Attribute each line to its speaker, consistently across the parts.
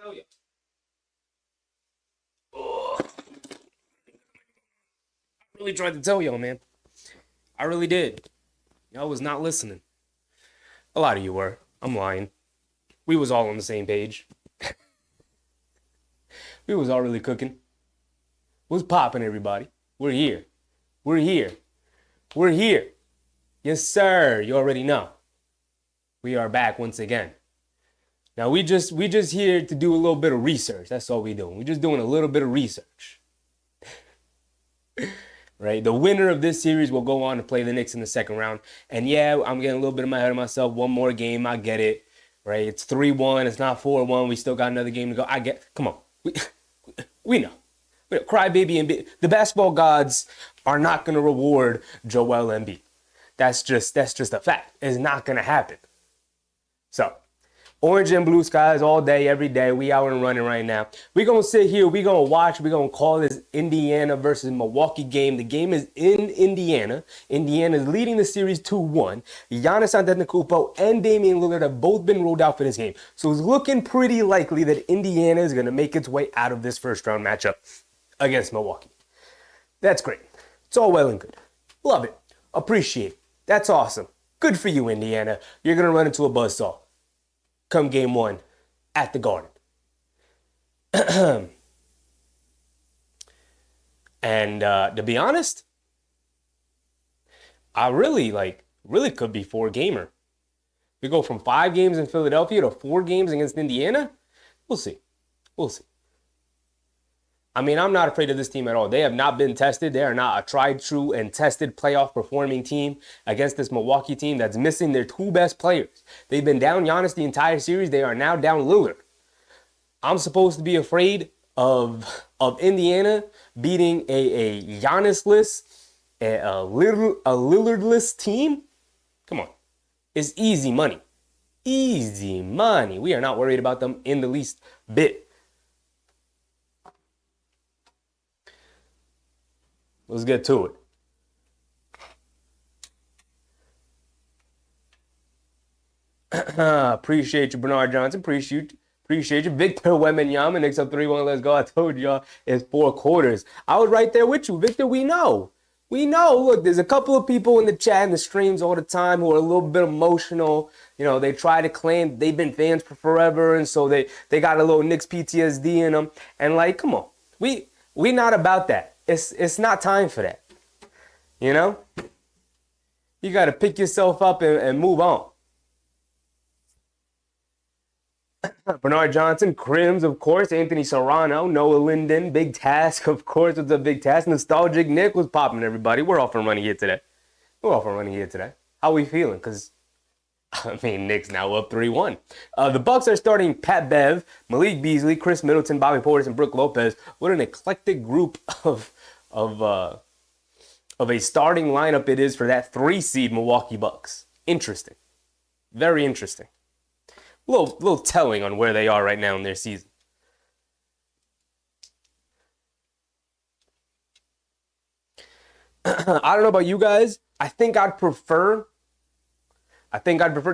Speaker 1: Tell you. Oh, I really tried to tell y'all, man. I really did. Y'all was not listening. A lot of you were. I'm lying. We was all on the same page. We was all really cooking. What's popping, everybody? We're here. We're here. We're here. Yes, sir. You already know. We are back once again. Now we just here to do a little bit of research. That's all we doing. We're just doing a little bit of research. Right? The winner of this series will go on to play the Knicks in the second round. And yeah, I'm getting a little bit ahead of myself. One more game, I get it. Right? It's 3-1. It's not 4-1. We still got another game to go. Come on. We know. Crybaby and the basketball gods are not going to reward Joel Embiid. That's just a fact. It's not going to happen. So, orange and blue skies all day, every day. We out and running right now. We're going to sit here. We're going to watch. We're going to call this Indiana versus Milwaukee game. The game is in Indiana. Indiana is leading the series 2-1. Giannis Antetokounmpo and Damian Lillard have both been ruled out for this game. So it's looking pretty likely that Indiana is going to make its way out of this first round matchup against Milwaukee. That's great. It's all well and good. Love it. Appreciate it. That's awesome. Good for you, Indiana. You're going to run into a buzzsaw come game one at the Garden. And to be honest, I really could be 4-gamer. We go from 5 games in Philadelphia to 4 games against Indiana. We'll see. We'll see. I mean, I'm not afraid of this team at all. They have not been tested. They are not a tried, true, and tested playoff performing team against this Milwaukee team that's missing their 2 best players. They've been down Giannis the entire series. They are now down Lillard. I'm supposed to be afraid of Indiana beating a Giannis-less, a Lillard-less team? Come on. It's easy money. Easy money. We are not worried about them in the least bit. Let's get to it. Appreciate you, Bernard Johnson. Appreciate you. Victor Wembanyama. Knicks up 3-1. Let's go. I told y'all it's 4 quarters. I was right there with you. Victor, we know. We know. Look, there's a couple of people in the chat and the streams all the time who are a little bit emotional. You know, they try to claim they've been fans for forever, and so they got a little Knicks PTSD in them. And like, come on. We not about that. It's not time for that. You know? You got to pick yourself up and move on. Bernard Johnson, Crims, of course, Anthony Serrano, Noah Linden, Big Task, of course, what's a Big Task? Nostalgic Nick was popping, everybody. We're off and running here today. How we feeling? Because, I mean, Knicks now up 3-1. The Bucks are starting Pat Bev, Malik Beasley, Chris Middleton, Bobby Portis, and Brook Lopez. What an eclectic group of a starting lineup it is for that 3-seed Milwaukee Bucks. Interesting. Very interesting. Little telling on where they are right now in their season. I don't know about you guys. I think I'd prefer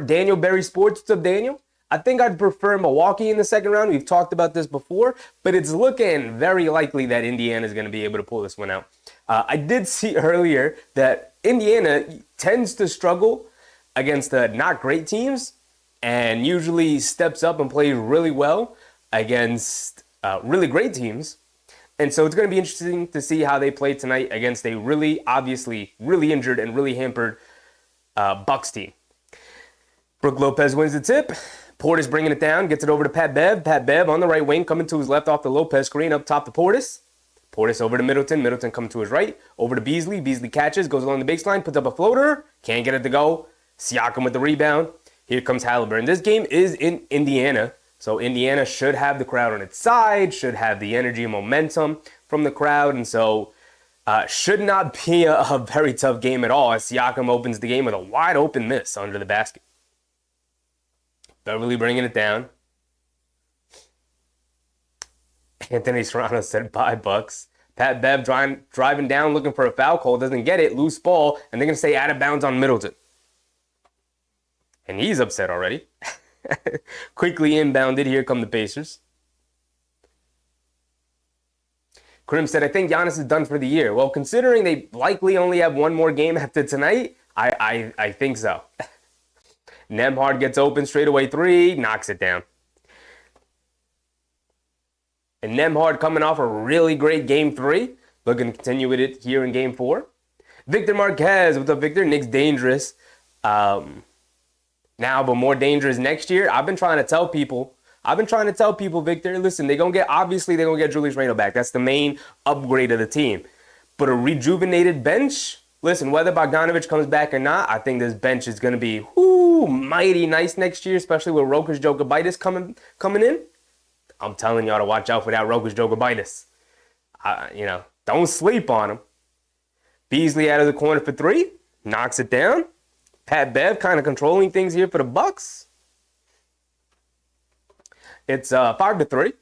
Speaker 1: Daniel Berry Sports. What's up, Daniel? I think I'd prefer Milwaukee in the second round. We've talked about this before, but it's looking very likely that Indiana is going to be able to pull this one out. I did see earlier that Indiana tends to struggle against the not great teams and usually steps up and plays really well against really great teams. And so it's going to be interesting to see how they play tonight against a really, obviously, really injured and really hampered Bucks team. Brook Lopez wins the tip. Portis bringing it down, gets it over to Pat Bev. Pat Bev on the right wing, coming to his left off the Lopez screen, up top to Portis. Portis over to Middleton. Middleton coming to his right. Over to Beasley. Beasley catches, goes along the baseline, puts up a floater. Can't get it to go. Siakam with the rebound. Here comes Halliburton. This game is in Indiana, so Indiana should have the crowd on its side, should have the energy and momentum from the crowd, and so should not be a very tough game at all as Siakam opens the game with a wide open miss under the basket. Beverly bringing it down. Anthony Serrano said, bye, Bucks. Pat Bev driving down, looking for a foul call, doesn't get it, loose ball, and they're going to say out of bounds on Middleton. And he's upset already. Quickly inbounded. Here come the Pacers. Krim said, I think Giannis is done for the year. Well, considering they likely only have one more game after tonight, I think so. Nembhard gets open straight away three, knocks it down. And Nembhard coming off a really great game 3. Looking to continue with it here in game 4. Victor Marquez, what's up, Victor? Knicks dangerous now, but more dangerous next year. I've been trying to tell people, Victor, listen, they're going to get Julius Randle back. That's the main upgrade of the team. But a rejuvenated bench, listen, whether Bogdanovic comes back or not, I think this bench is going to be mighty nice next year, especially with Rokas Jokibitis coming in. I'm telling y'all to watch out for that Rokas Jokibitis. Don't sleep on him. Beasley out of the corner for 3, knocks it down. Pat Bev kind of controlling things here for the Bucks. It's 5-3.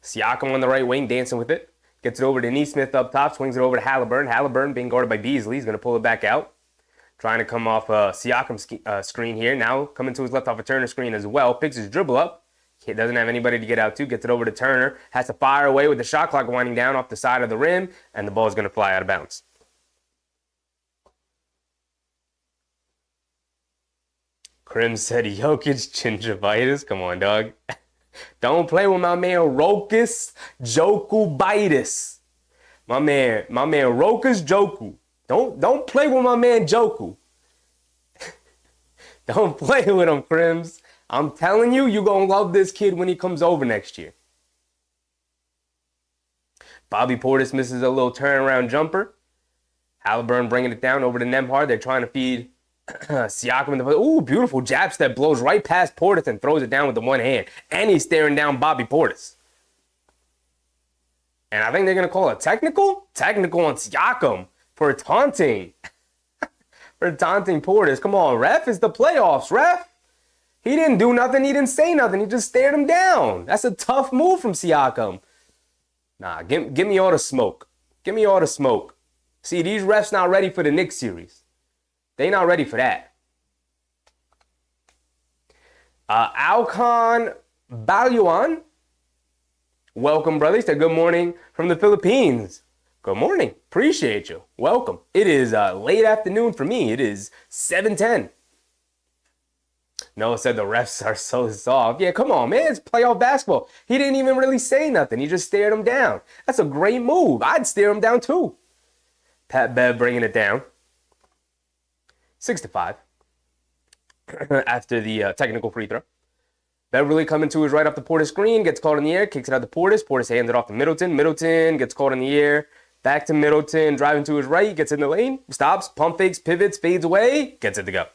Speaker 1: Siakam on the right wing, dancing with it. Gets it over to Nesmith up top, swings it over to Halliburton. Halliburton being guarded by Beasley. He's going to pull it back out. Trying to come off Siakam's screen here. Now coming to his left off a Turner screen as well. Picks his dribble up. He doesn't have anybody to get out to. Gets it over to Turner. Has to fire away with the shot clock winding down off the side of the rim. And the ball is going to fly out of bounds. Krim said Jokic gingivitis. Come on, dog. Don't play with my man Rokas Jokibitis. My man Rokas Joku. Don't play with my man Joku. Don't play with him, Krims. I'm telling you, you're going to love this kid when he comes over next year. Bobby Portis misses a little turnaround jumper. Halliburton bringing it down over to Nembhard. They're trying to feed Siakam in the... Ooh, beautiful jab step. Blows right past Portis and throws it down with the one hand. And he's staring down Bobby Portis. And I think they're going to call it technical? Technical on Siakam for taunting. For taunting Portis. Come on, ref. It's the playoffs, ref. He didn't do nothing. He didn't say nothing. He just stared him down. That's a tough move from Siakam. Nah, give me all the smoke. Give me all the smoke. See, these refs not ready for the Knicks series. They not ready for that. Alcon Baluan. Welcome, brother. He said good morning from the Philippines. Good morning. Appreciate you. Welcome. It is late afternoon for me. It is 7:10. Noah said the refs are so soft. Yeah, come on, man. It's playoff basketball. He didn't even really say nothing. He just stared him down. That's a great move. I'd stare him down too. Pat Bev bringing it down. 6-5. After the technical free throw. Beverly coming to his right off the Portis screen. Gets caught in the air. Kicks it out to Portis. Portis hands it off to Middleton. Middleton gets caught in the air. Back to Middleton. Driving to his right. Gets in the lane. Stops. Pump fakes. Pivots. Fades away. Gets it to go.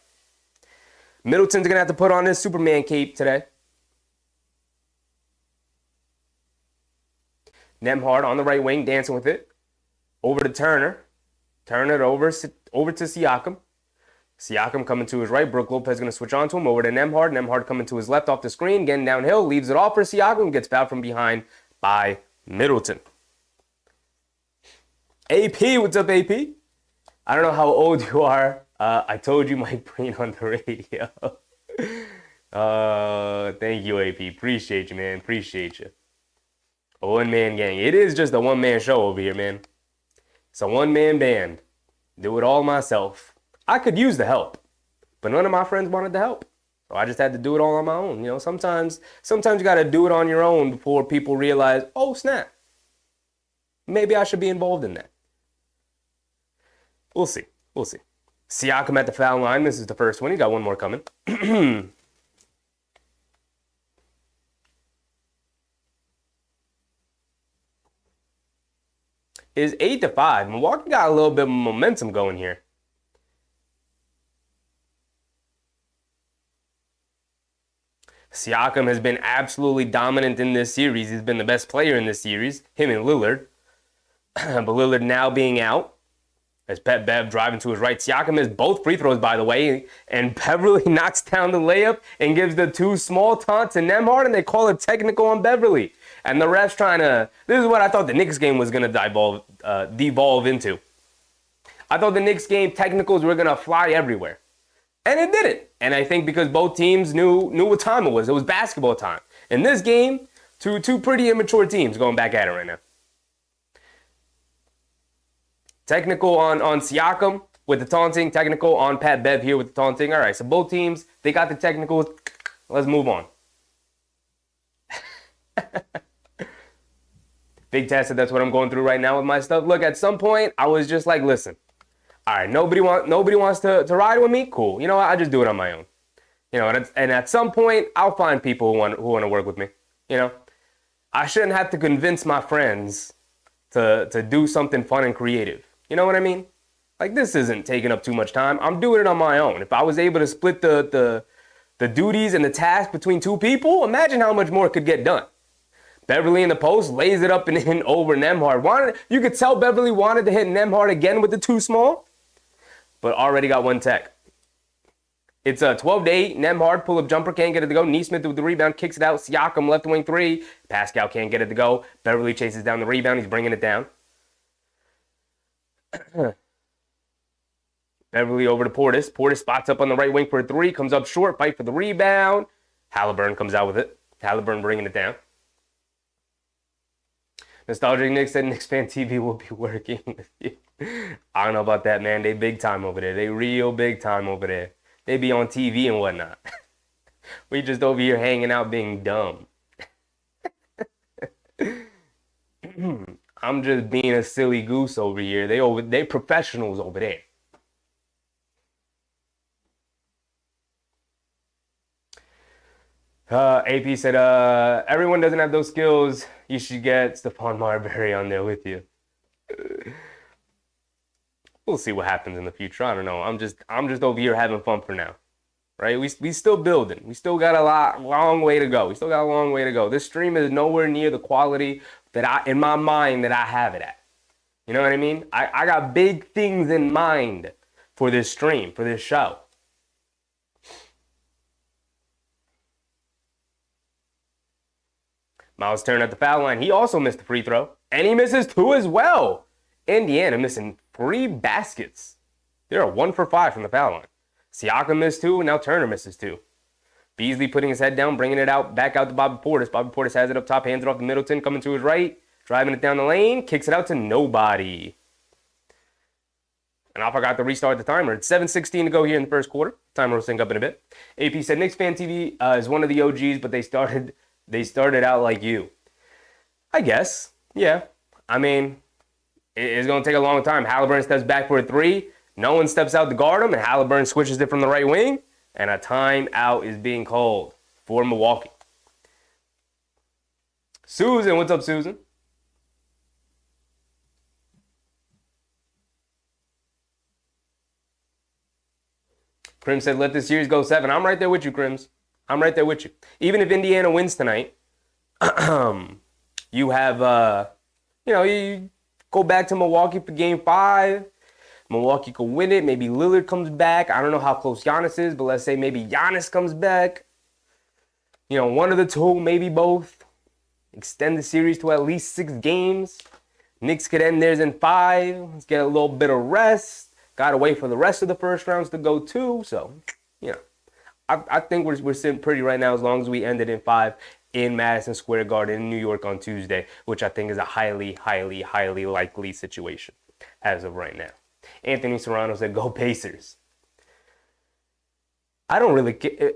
Speaker 1: Middleton's going to have to put on his Superman cape today. Nembhard on the right wing, dancing with it. Over to Turner. Turner over to Siakam. Siakam coming to his right. Brook Lopez going to switch on to him. Over to Nembhard. Nembhard coming to his left off the screen. Getting downhill. Leaves it off for Siakam. Gets fouled from behind by Middleton. AP, what's up, AP? I don't know how old you are. I told you Mike Breen on the radio. Thank you, AP. Appreciate you, man. Appreciate you. A one-man gang. It is just a one-man show over here, man. It's a one-man band. Do it all myself. I could use the help, but none of my friends wanted the help. So I just had to do it all on my own. You know, sometimes you got to do it on your own before people realize, oh, snap. Maybe I should be involved in that. We'll see. We'll see. Siakam at the foul line. This is the first one. He got one more coming. Is 8-5. Milwaukee got a little bit of momentum going here. Siakam has been absolutely dominant in this series. He's been the best player in this series. Him and Lillard. But Lillard now being out. As Pat Bev driving to his right. Siakam missed both free throws, by the way. And Beverly knocks down the layup and gives the two small taunts to Nembhard, and they call it technical on Beverly. And the refs trying to... This is what I thought the Knicks game was going to devolve into. I thought the Knicks game technicals were going to fly everywhere. And it didn't. And I think because both teams knew what time it was. It was basketball time. In this game, two pretty immature teams going back at it right now. Technical on Siakam with the taunting. Technical on Pat Bev here with the taunting. All right, so both teams, they got the technicals. Let's move on. Big Test said that's what I'm going through right now with my stuff. Look, at some point, I was just like, listen, all right, nobody wants to ride with me? Cool. You know what? I just do it on my own. You know, and at some point, I'll find people who want to work with me. You know, I shouldn't have to convince my friends to do something fun and creative. You know what I mean? Like, this isn't taking up too much time. I'm doing it on my own. If I was able to split the duties and the task between two people, imagine how much more could get done. Beverly in the post lays it up and in over Nembhard. You could tell Beverly wanted to hit Nembhard again with the too small, but already got one tech. It's a 12-8. Nembhard pull-up jumper, can't get it to go. Neesmith with the rebound, kicks it out. Siakam left wing three. Pascal can't get it to go. Beverly chases down the rebound. He's bringing it down. Beverly over to Portis. Portis spots up on the right wing for a three. Comes up short. Fight for the rebound. Halliburton comes out with it. Halliburton bringing it down. Nostalgic Nick said Knicks Fan TV will be working with you. I don't know about that, man. They big time over there. They real big time over there. They be on TV and whatnot. We just over here hanging out being dumb. I'm just being a silly goose over here. They professionals over there. AP said, everyone doesn't have those skills. You should get Stephon Marbury on there with you. We'll see what happens in the future. I don't know. I'm just over here having fun for now. Right? We still building. We still got a long way to go. We still got a long way to go. This stream is nowhere near the quality that in my mind that I have it at. You know what I mean? I got big things in mind for this stream, for this show. Miles Turner at the foul line. He also missed the free throw. And he misses two as well. Indiana missing 3 baskets. They're 1 for 5 from the foul line. Siakam missed 2, and now Turner misses 2. Beasley putting his head down, bringing it out, back out to Bobby Portis. Bobby Portis has it up top, hands it off to Middleton, coming to his right, driving it down the lane, kicks it out to nobody. And I forgot to restart the timer. It's 7:16 to go here in the first quarter. Timer will sync up in a bit. AP said Knicks Fan TV is one of the OGs, but they started out like you. I guess. Yeah. I mean, it's going to take a long time. Halliburton steps back for a three. No one steps out to guard him, and Halliburton switches it from the right wing. And a timeout is being called for Milwaukee. Susan, what's up, Susan? Krim said, let this series go 7. I'm right there with you, Krims. I'm right there with you. Even if Indiana wins tonight, you have, you go back to Milwaukee for game 5. Milwaukee could win it. Maybe Lillard comes back. I don't know how close Giannis is, but let's say maybe Giannis comes back. You know, one of the two, maybe both. Extend the series to at least 6 games. Knicks could end theirs in 5. Let's get a little bit of rest. Got to wait for the rest of the first rounds to go too. So, you know, I think we're sitting pretty right now as long as we ended in 5 in Madison Square Garden in New York on Tuesday, which I think is a highly, highly, highly likely situation as of right now. Anthony Serrano said, go Pacers. I don't really care.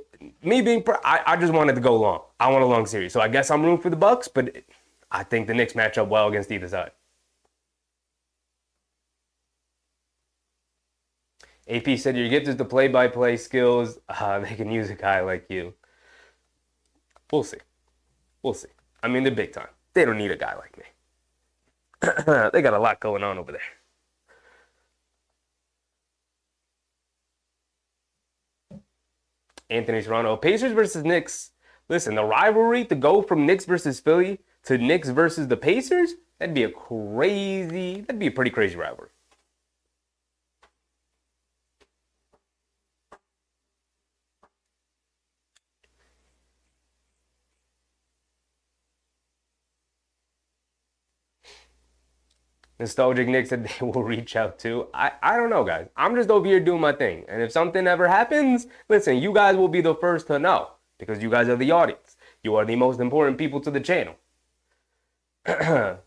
Speaker 1: I just wanted to go long. I want a long series. So I guess I'm rooting for the Bucks, but I think the Knicks match up well against either side. AP said, you get the play-by-play skills. They can use a guy like you. We'll see. We'll see. I mean, they're big time. They don't need a guy like me. They got a lot going on over there. Anthony Serrano. Pacers versus Knicks. Listen, the rivalry to go from Knicks versus Philly to Knicks versus the Pacers, that'd be a pretty crazy rivalry. Nostalgic Nick said they will reach out to. I don't know, guys. I'm just over here doing my thing. And if something ever happens, listen, you guys will be the first to know because you guys are the audience. You are the most important people to the channel. But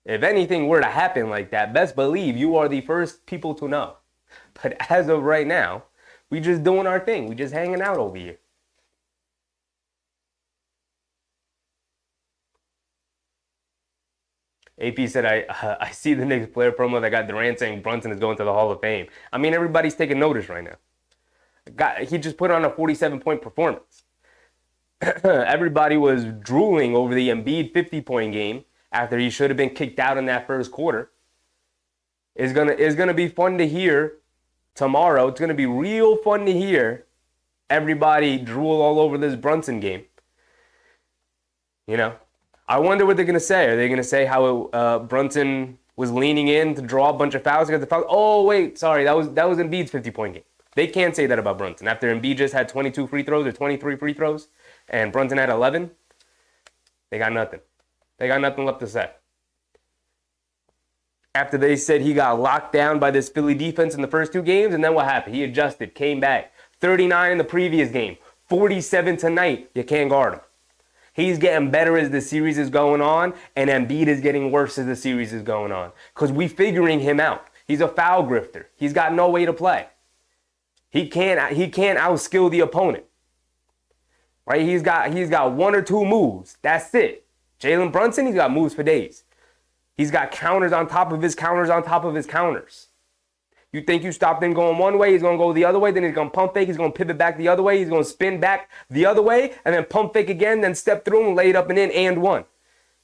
Speaker 1: If anything were to happen like that, best believe you are the first people to know. But as of right now, we just doing our thing. We just hanging out over here. AP said, I see the Knicks player promo that got Durant saying Brunson is going to the Hall of Fame. I mean, everybody's taking notice right now. He just put on a 47-point performance. Everybody was drooling over the Embiid 50-point game after he should have been kicked out in that first quarter. It's gonna be fun to hear tomorrow. It's gonna be real fun to hear everybody drool all over this Brunson game. You know, I wonder what they're gonna say. Are they gonna say how Brunson was leaning in to draw a bunch of fouls against the foul? Oh wait, sorry, that was Embiid's 50-point game. They can't say that about Brunson. After Embiid just had 22 free throws or 23 free throws, and Brunson had 11, they got nothing. They got nothing left to say. After they said he got locked down by this Philly defense in the first two games, and then what happened? He adjusted, came back. 39 in the previous game, 47 tonight. You can't guard him. He's getting better as the series is going on, and Embiid is getting worse as the series is going on. Because we figuring him out. He's a foul grifter. He's got no way to play. He can't outskill the opponent. Right? He's got one or two moves. That's it. Jalen Brunson, he's got moves for days. He's got counters on top of his counters on top of his counters. You think you stopped him going one way, he's going to go the other way, then he's going to pump fake, he's going to pivot back the other way, he's going to spin back the other way, and then pump fake again, then step through and lay it up and in and one.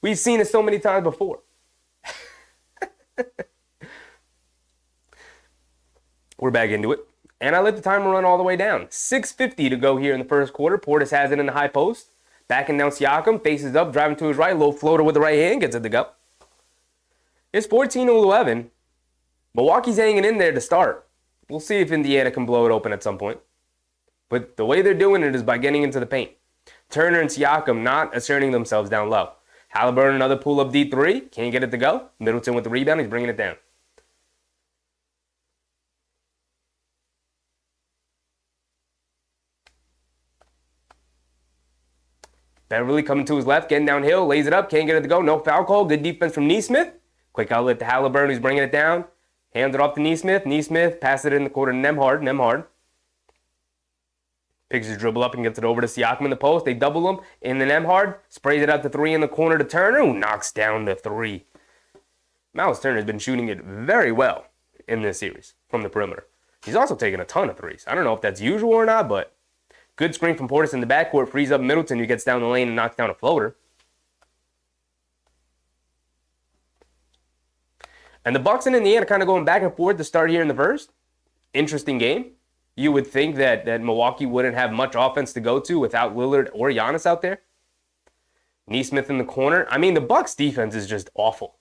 Speaker 1: We've seen it so many times before. We're back into it. And I let the timer run all the way down. 6:50 to go here in the first quarter. Portis has it in the high post. Backing down Siakam, faces up, driving to his right, low floater with the right hand, gets it to go. It's 14-11. Milwaukee's hanging in there to start. We'll see if Indiana can blow it open at some point. But the way they're doing it is by getting into the paint. Turner and Siakam not asserting themselves down low. Halliburton, another pull-up D3. Can't get it to go. Middleton with the rebound. He's bringing it down. Beverly coming to his left, getting downhill, lays it up, can't get it to go. No foul call. Good defense from Nesmith. Quick outlet to Halliburton, who's bringing it down. Hands it off to Nesmith. Nesmith passes it in the corner to Nembhard. Nembhard picks his dribble up and gets it over to Siakam in the post. They double him in the Nembhard. Sprays it out to three in the corner to Turner, who knocks down the three. Miles Turner has been shooting it very well in this series from the perimeter. He's also taking a ton of threes. I don't know if that's usual or not, but good screen from Portis in the backcourt. Frees up Middleton, who gets down the lane and knocks down a floater. And the Bucks and Indiana kind of going back and forth to start here in the first. Interesting game. You would think that Milwaukee wouldn't have much offense to go to without Lillard or Giannis out there. Nesmith in the corner. I mean, the Bucks defense is just awful.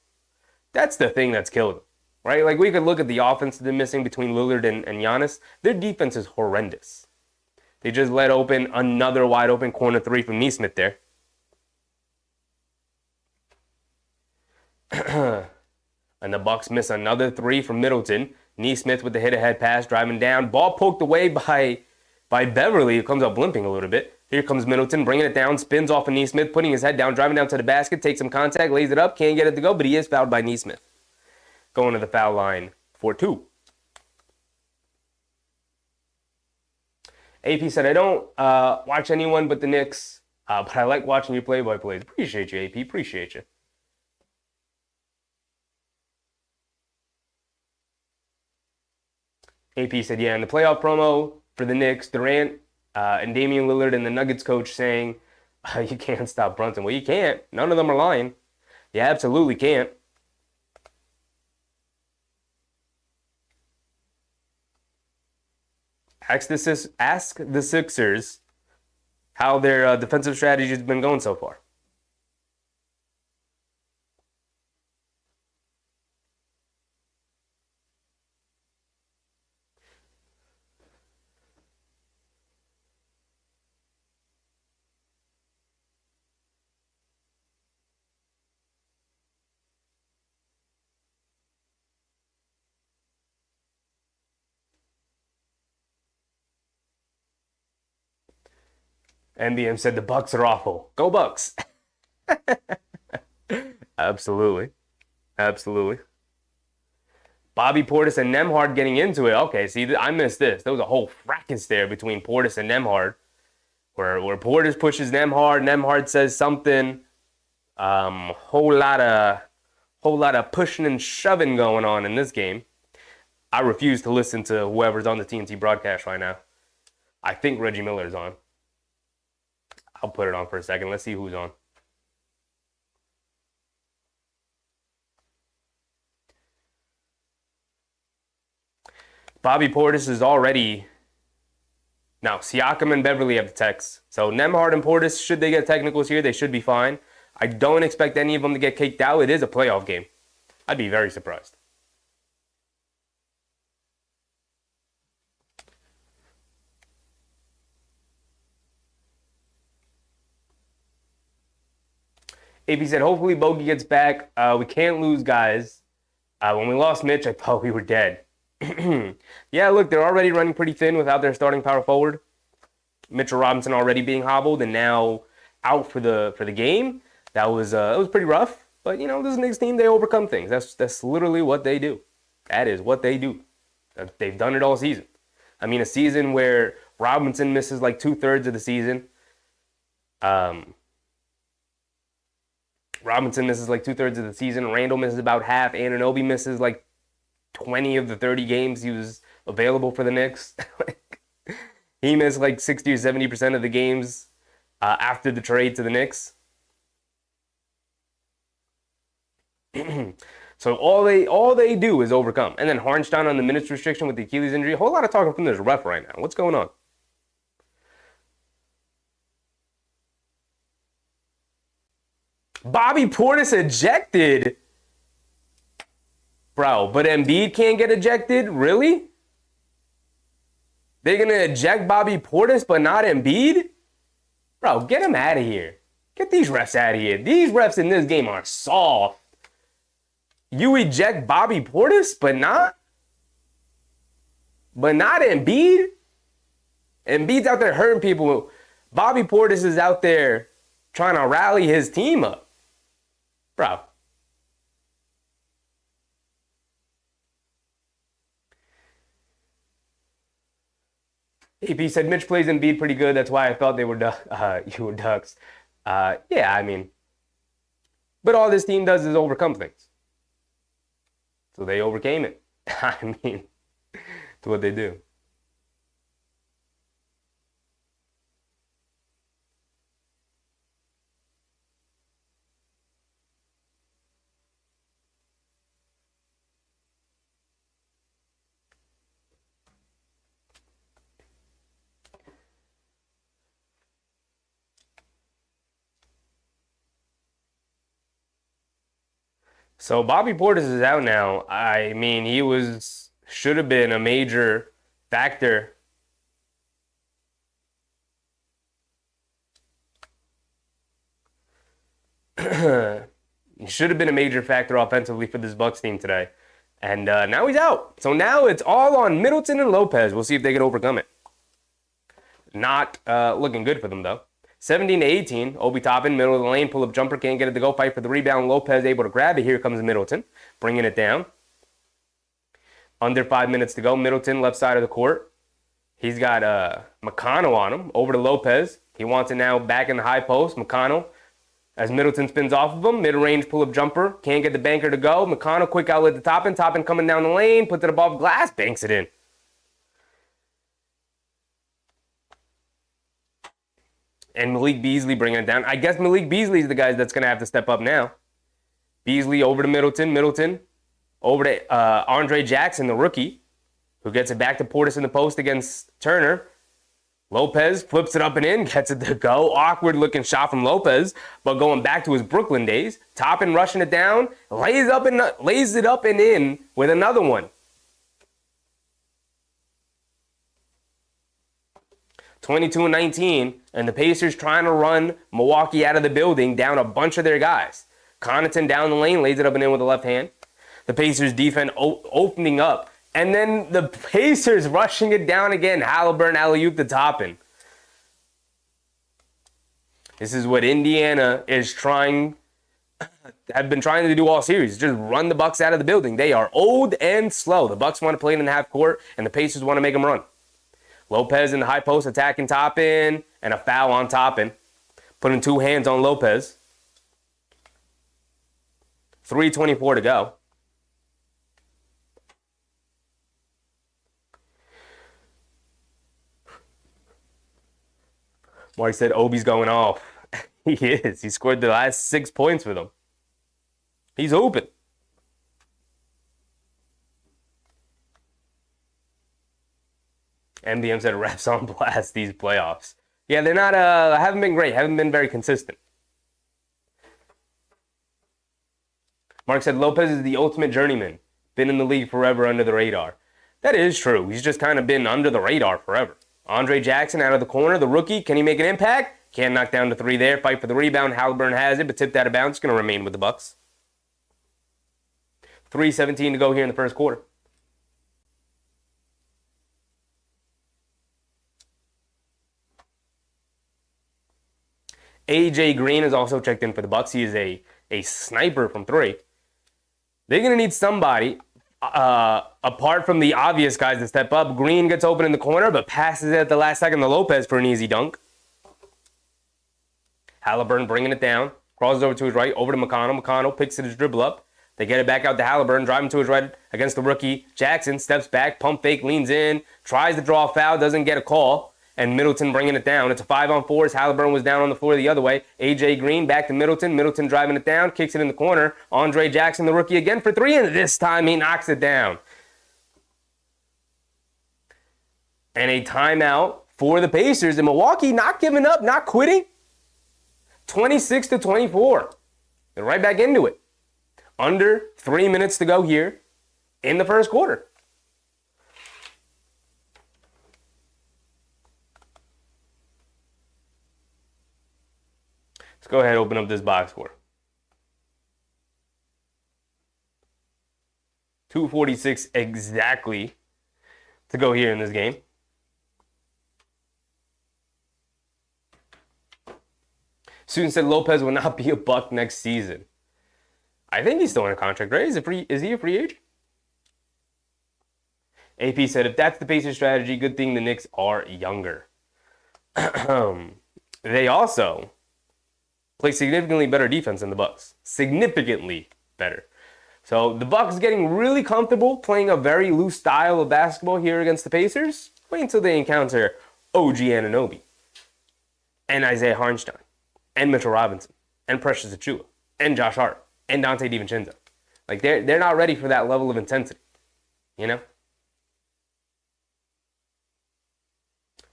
Speaker 1: That's the thing that's killed them, right? Like, we could look at the offense they're missing between Lillard and Giannis. Their defense is horrendous. They just let open another wide open corner three from Nesmith there. And the Bucks miss another three from Middleton. Nesmith with the hit-ahead pass, driving down. Ball poked away by Beverly, who comes up limping a little bit. Here comes Middleton, bringing it down, spins off of Nesmith, putting his head down, driving down to the basket, takes some contact, lays it up, can't get it to go, but he is fouled by Nesmith. Going to the foul line for two. AP said, I don't watch anyone but the Knicks, but I like watching your play-by-plays. Appreciate you, AP. Appreciate you. AP said, yeah, in the playoff promo for the Knicks, Durant and Damian Lillard and the Nuggets coach saying, you can't stop Brunson. Well, you can't. None of them are lying. You absolutely can't. Ask the Sixers how their defensive strategy has been going so far. NBM said the Bucks are awful. Go Bucks. Absolutely. Absolutely. Bobby Portis and Nembhard getting into it. Okay, see, I missed this. There was a whole fracas there between Portis and Nembhard, where Portis pushes Nembhard. Nembhard says something. Whole lot of pushing and shoving going on in this game. I refuse to listen to whoever's on the TNT broadcast right now. I think Reggie Miller's on. I'll put it on for a second. Let's see who's on. Bobby Portis is already... Now, Siakam and Beverly have the techs. So Nembhard and Portis, should they get technicals here, they should be fine. I don't expect any of them to get kicked out. It is a playoff game. I'd be very surprised. AP said, hopefully Bogey gets back. We can't lose guys. When we lost Mitch, I thought we were dead. Yeah, look, they're already running pretty thin without their starting power forward. Mitchell Robinson already being hobbled and now out for the game. That was pretty rough. But, you know, this Knicks team, they overcome things. That's literally what they do. That is what they do. They've done it all season. I mean, a season where Robinson misses like 2/3 of the season. Robinson misses like 2/3 of the season. Randle misses about half. Anunoby misses like 20 of the 30 games he was available for the Knicks. He missed like 60 or 70% of the games after the trade to the Knicks. So all they do is overcome. And then Harnstein on the minutes restriction with the Achilles injury. A whole lot of talking from this ref right now. What's going on? Bobby Portis ejected. Bro, but Embiid can't get ejected? Really? They're going to eject Bobby Portis but not Embiid? Bro, get him out of here. Get these refs out of here. These refs in this game are soft. You eject Bobby Portis but not Embiid? Embiid's out there hurting people. Bobby Portis is out there trying to rally his team up. Bro. AP said Mitch plays Embiid pretty good. That's why I thought they were you were Ducks. Yeah, I mean, but all this team does is overcome things. So they overcame it. I mean, it's what they do. So Bobby Portis is out now. I mean, should have been a major factor. He should have been a major factor offensively for this Bucks team today. And now he's out. So now it's all on Middleton and Lopez. We'll see if they can overcome it. Not looking good for them, though. 17-18, Obi Toppin, middle of the lane, pull-up jumper, can't get it to go, fight for the rebound. Lopez able to grab it. Here comes Middleton, bringing it down. Under 5 minutes to go. Middleton, left side of the court. He's got McConnell on him, over to Lopez. He wants it now back in the high post. McConnell, as Middleton spins off of him, mid-range pull-up jumper, can't get the banker to go. McConnell, quick outlet to Toppin. Toppin coming down the lane, puts it above glass, banks it in. And Malik Beasley bringing it down. I guess Malik Beasley is the guy that's going to have to step up now. Beasley over to Middleton. Middleton over to Andre Jackson, the rookie, who gets it back to Portis in the post against Turner. Lopez flips it up and in, gets it to go. Awkward looking shot from Lopez, but going back to his Brooklyn days. Toppin rushing it down, lays it up and in with another one. 22-19, and the Pacers trying to run Milwaukee out of the building, down a bunch of their guys. Connaughton down the lane, lays it up and in with the left hand. The Pacers defense opening up, and then the Pacers rushing it down again. Halliburton alley-oop to Toppin. This is what Indiana is trying have been trying to do all series. Just run the Bucks out of the building. They are old and slow. The Bucks want to play it in the half court, and the Pacers want to make them run. Lopez in the high post attacking Toppin, and a foul on Toppin. Putting 2 hands on Lopez. 3:24 to go. Mark said Obi's going off. He is. He scored the last 6 points for them. He's open. MDM said refs on blast these playoffs. Yeah, they're not, haven't been great. Haven't been very consistent. Mark said Lopez is the ultimate journeyman. Been in the league forever under the radar. That is true. He's just kind of been under the radar forever. Andre Jackson out of the corner, the rookie. Can he make an impact? Can't knock down the 3 there. Fight for the rebound. Halliburton has it, but tipped out of bounds. Going to remain with the Bucks. 3:17 to go here in the first quarter. AJ Green is also checked in for the Bucks. He is a sniper from 3. They're going to need somebody, apart from the obvious guys, to step up. Green gets open in the corner, but passes it at the last second to Lopez for an easy dunk. Halliburton bringing it down. Crosses over to his right, over to McConnell. McConnell picks it his dribble up. They get it back out to Halliburton, driving to his right against the rookie. Jackson steps back, pump fake, leans in, tries to draw a foul, doesn't get a call. And Middleton bringing it down. It's a 5-on-4. Halliburton was down on the floor the other way. AJ Green back to Middleton. Middleton driving it down, kicks it in the corner. Andre Jackson, the rookie, again for 3, and this time he knocks it down. And a timeout for the Pacers. And Milwaukee not giving up, not quitting. 26-24. They're right back into it. Under 3 minutes to go here in the first quarter. Let's go ahead and open up this box score. 2:46 exactly to go here in this game. Student said Lopez will not be a Buck next season. I think he's still in a contract, right? Is he a free agent? AP said, if that's the Pacers strategy, good thing the Knicks are younger. They also play significantly better defense than the Bucks. Significantly better. So the Bucks getting really comfortable playing a very loose style of basketball here against the Pacers. Wait until they encounter OG Anunoby and Isaiah Hartenstein and Mitchell Robinson and Precious Achiuwa and Josh Hart and Dante DiVincenzo. Like they're not ready for that level of intensity, you know?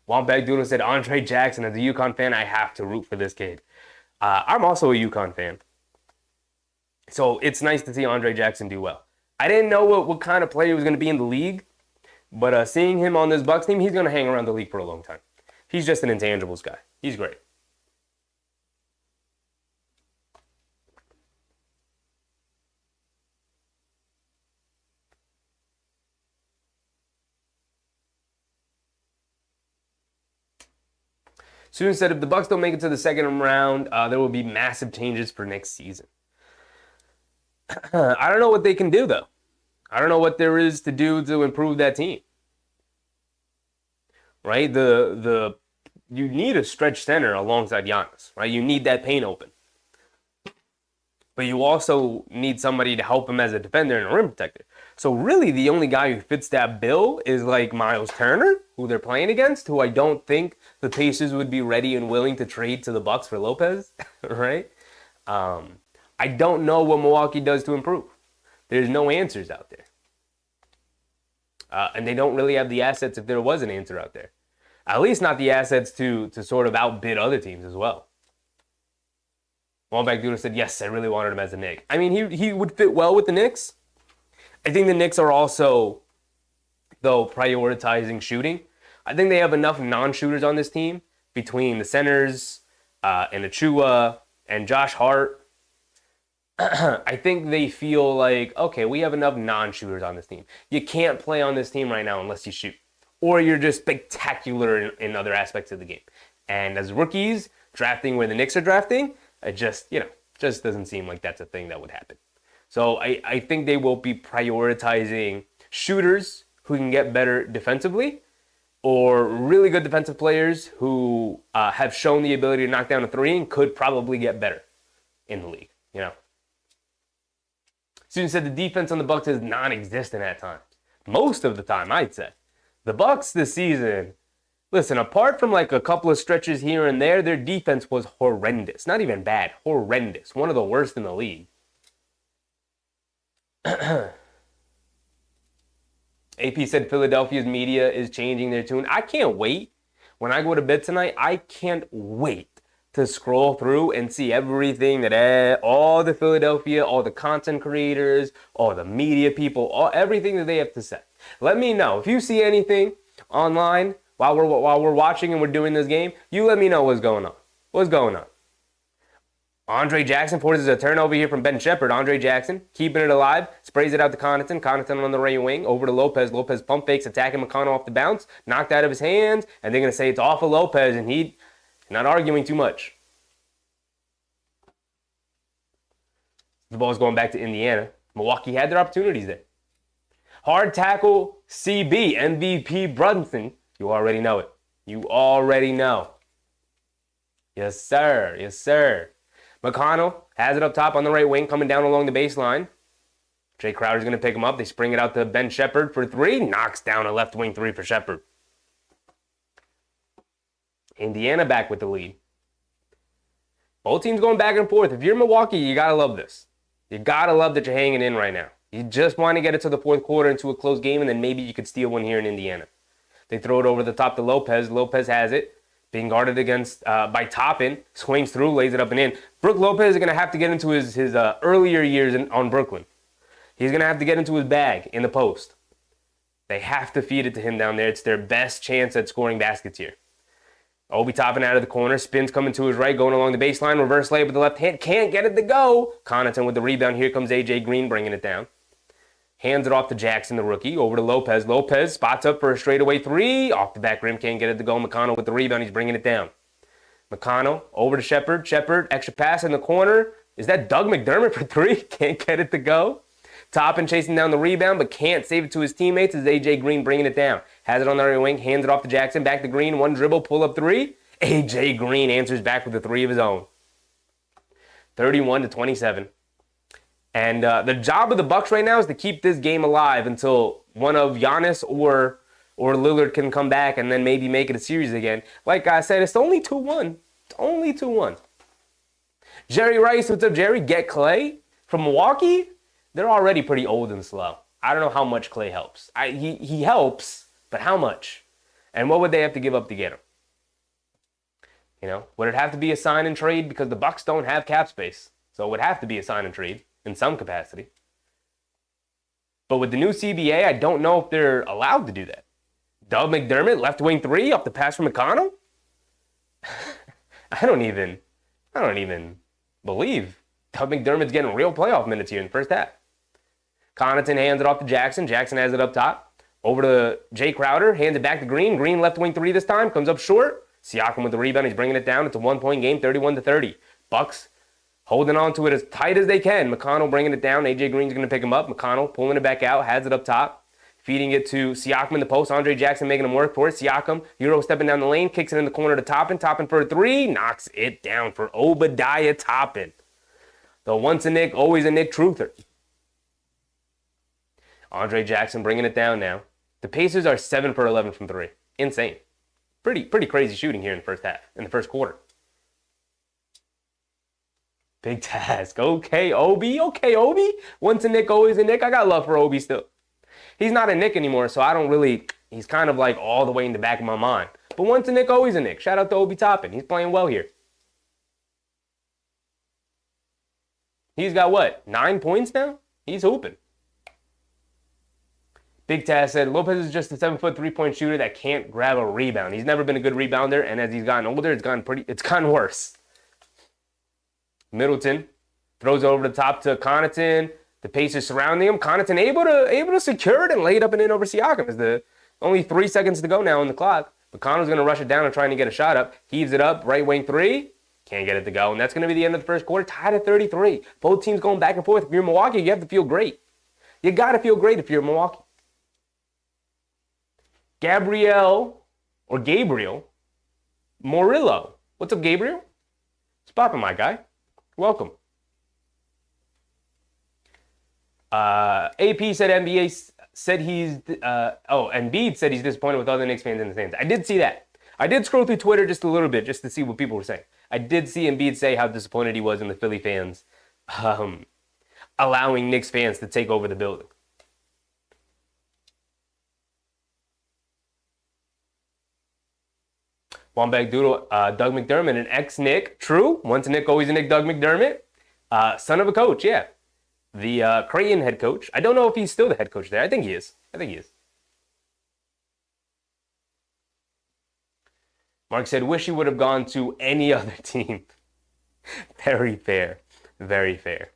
Speaker 1: Wambag Doodle said, Andre Jackson, as a UConn fan, I have to root for this kid. I'm also a UConn fan. So it's nice to see Andre Jackson do well. I didn't know what kind of player he was going to be in the league, but seeing him on this Bucks team, he's going to hang around the league for a long time. He's just an intangibles guy. He's great. Student said if the Bucks don't make it to the second round, there will be massive changes for next season. I don't know what they can do, though. I don't know what there is to do to improve that team. Right? You need a stretch center alongside Giannis, right? You need that paint open. But you also need somebody to help him as a defender and a rim protector. So really the only guy who fits that bill is like Miles Turner, who they're playing against, who I don't think the Pacers would be ready and willing to trade to the Bucks for Lopez, right? I don't know what Milwaukee does to improve. There's no answers out there. And they don't really have the assets if there was an answer out there. At least not the assets to sort of outbid other teams as well. Wallback Doodle said, yes, I really wanted him as a Knick. I mean, he would fit well with the Knicks. I think the Knicks are also, though, prioritizing shooting. I think they have enough non-shooters on this team between the centers and Achiuwa and Josh Hart. I think they feel like, okay, we have enough non-shooters on this team. You can't play on this team right now unless you shoot. Or you're just spectacular in other aspects of the game. And as rookies, drafting where the Knicks are drafting, Just doesn't seem like that's a thing that would happen. So I think they will be prioritizing shooters who can get better defensively, or really good defensive players who have shown the ability to knock down a three and could probably get better in the league. You know, Student said the defense on the Bucks is non-existent at times. Most of the time, I'd say. The Bucks this season, listen, apart from like a couple of stretches here and there, their defense was horrendous. Not even bad, horrendous. One of the worst in the league. AP said Philadelphia's media is changing their tune. I can't wait. When I go to bed tonight, I can't wait to scroll through and see everything that all the Philadelphia, all the content creators, all the media people, everything that they have to say. Let me know. If you see anything online while we're watching and we're doing this game, you let me know what's going on. What's going on? Andre Jackson forces a turnover here from Ben Shepherd. Andre Jackson keeping it alive, sprays it out to Connaughton. Connaughton on the right wing, over to Lopez. Lopez pump fakes, attacking McConnell off the bounce, knocked out of his hands, and they're going to say it's off of Lopez, and he's not arguing too much. The ball's going back to Indiana. Milwaukee had their opportunities there. Hard tackle, CB, MVP Brunson. You already know it. You already know. Yes, sir. Yes, sir. McConnell has it up top on the right wing, coming down along the baseline. Jay Crowder's going to pick him up. They spring it out to Ben Shepherd for three. Knocks down a left wing three for Shepherd. Indiana back with the lead. Both teams going back and forth. If you're Milwaukee, you got to love this. You got to love that you're hanging in right now. You just want to get it to the fourth quarter into a close game, and then maybe you could steal one here in Indiana. They throw it over the top to Lopez. Lopez has it. Being guarded against by Toppin, swings through, lays it up and in. Brook Lopez is going to have to get into his earlier years on Brooklyn. He's going to have to get into his bag in the post. They have to feed it to him down there. It's their best chance at scoring baskets here. Obi Toppin out of the corner, spins coming to his right, going along the baseline, reverse layup with the left hand, can't get it to go. Connaughton with the rebound. Here comes AJ Green bringing it down. Hands it off to Jackson, the rookie. Over to Lopez. Lopez spots up for a straightaway three. Off the back rim, can't get it to go. McConnell with the rebound. He's bringing it down. McConnell over to Shepherd. Shepherd, extra pass in the corner. Is that Doug McDermott for three? Can't get it to go. Toppin chasing down the rebound, but can't save it to his teammates as AJ Green bringing it down. Has it on the right wing. Hands it off to Jackson. Back to Green. One dribble, pull up three. AJ Green answers back with a three of his own. 31-27. And the job of the Bucks right now is to keep this game alive until one of Giannis or Lillard can come back and then maybe make it a series again. Like I said, it's only 2-1. It's only 2-1. Jerry Rice, what's up, Jerry? Get Clay from Milwaukee? They're already pretty old and slow. I don't know how much Clay helps. He helps, but how much? And what would they have to give up to get him? You know, would it have to be a sign and trade? Because the Bucks don't have cap space. So it would have to be a sign and trade in some capacity. But with the new CBA, I don't know if they're allowed to do that. Doug McDermott, left wing three, off the pass from McConnell? I don't even believe Doug McDermott's getting real playoff minutes here in the first half. Connaughton hands it off to Jackson. Jackson has it up top. Over to Jay Crowder, hands it back to Green. Green left wing three this time, comes up short. Siakam with the rebound, he's bringing it down. It's a 1-point game, 31-30. Bucks holding on to it as tight as they can. McConnell bringing it down. AJ Green's going to pick him up. McConnell pulling it back out, has it up top. Feeding it to Siakam in the post. Andre Jackson making him work for it. Siakam, Euro stepping down the lane, kicks it in the corner to Toppin. Toppin for a three, knocks it down for Obadiah Toppin. The once a Knick, always a Knick truther. Andre Jackson bringing it down now. The Pacers are 7 for 11 from three. Insane. Pretty crazy shooting here in the first half, in the first quarter. Big task. Okay, Obi. Once a Knick, always a Knick. I got love for Obi still. He's not a Knick anymore, so I don't really, he's kind of like all the way in the back of my mind. But once a Knick, always a Knick. Shout out to Obi Toppin. He's playing well here. He's got what, 9 points now? He's hooping. Big Taz said, Lopez is just a 7-foot 3-point shooter that can't grab a rebound. He's never been a good rebounder, and as he's gotten older, it's gotten worse. Middleton throws over the top to Connaughton. The Pacers surrounding him. Connaughton able to secure it and lay it up and in over Siakam. It's only 3 seconds to go now on the clock. McConnell's going to rush it down and trying to get a shot up. Heaves it up, right wing three. Can't get it to go. And that's going to be the end of the first quarter, tied at 33. Both teams going back and forth. If you're Milwaukee, you have to feel great. You got to feel great if you're Milwaukee. Gabriel Murillo. What's up, Gabriel? What's poppin', my guy? Welcome. AP said NBA said Embiid said he's disappointed with other Knicks fans in the stands. I did see that. I did scroll through Twitter just a little bit just to see what people were saying. I did see Embiid say how disappointed he was in the Philly fans allowing Knicks fans to take over the building. Wombat Doodle, Doug McDermott, an ex-Knick. True. Once a Knick, always a Knick, Doug McDermott. Son of a coach, yeah. The Creighton head coach. I don't know if he's still the head coach there. I think he is. Mark said, wish he would have gone to any other team. Very fair. Very fair.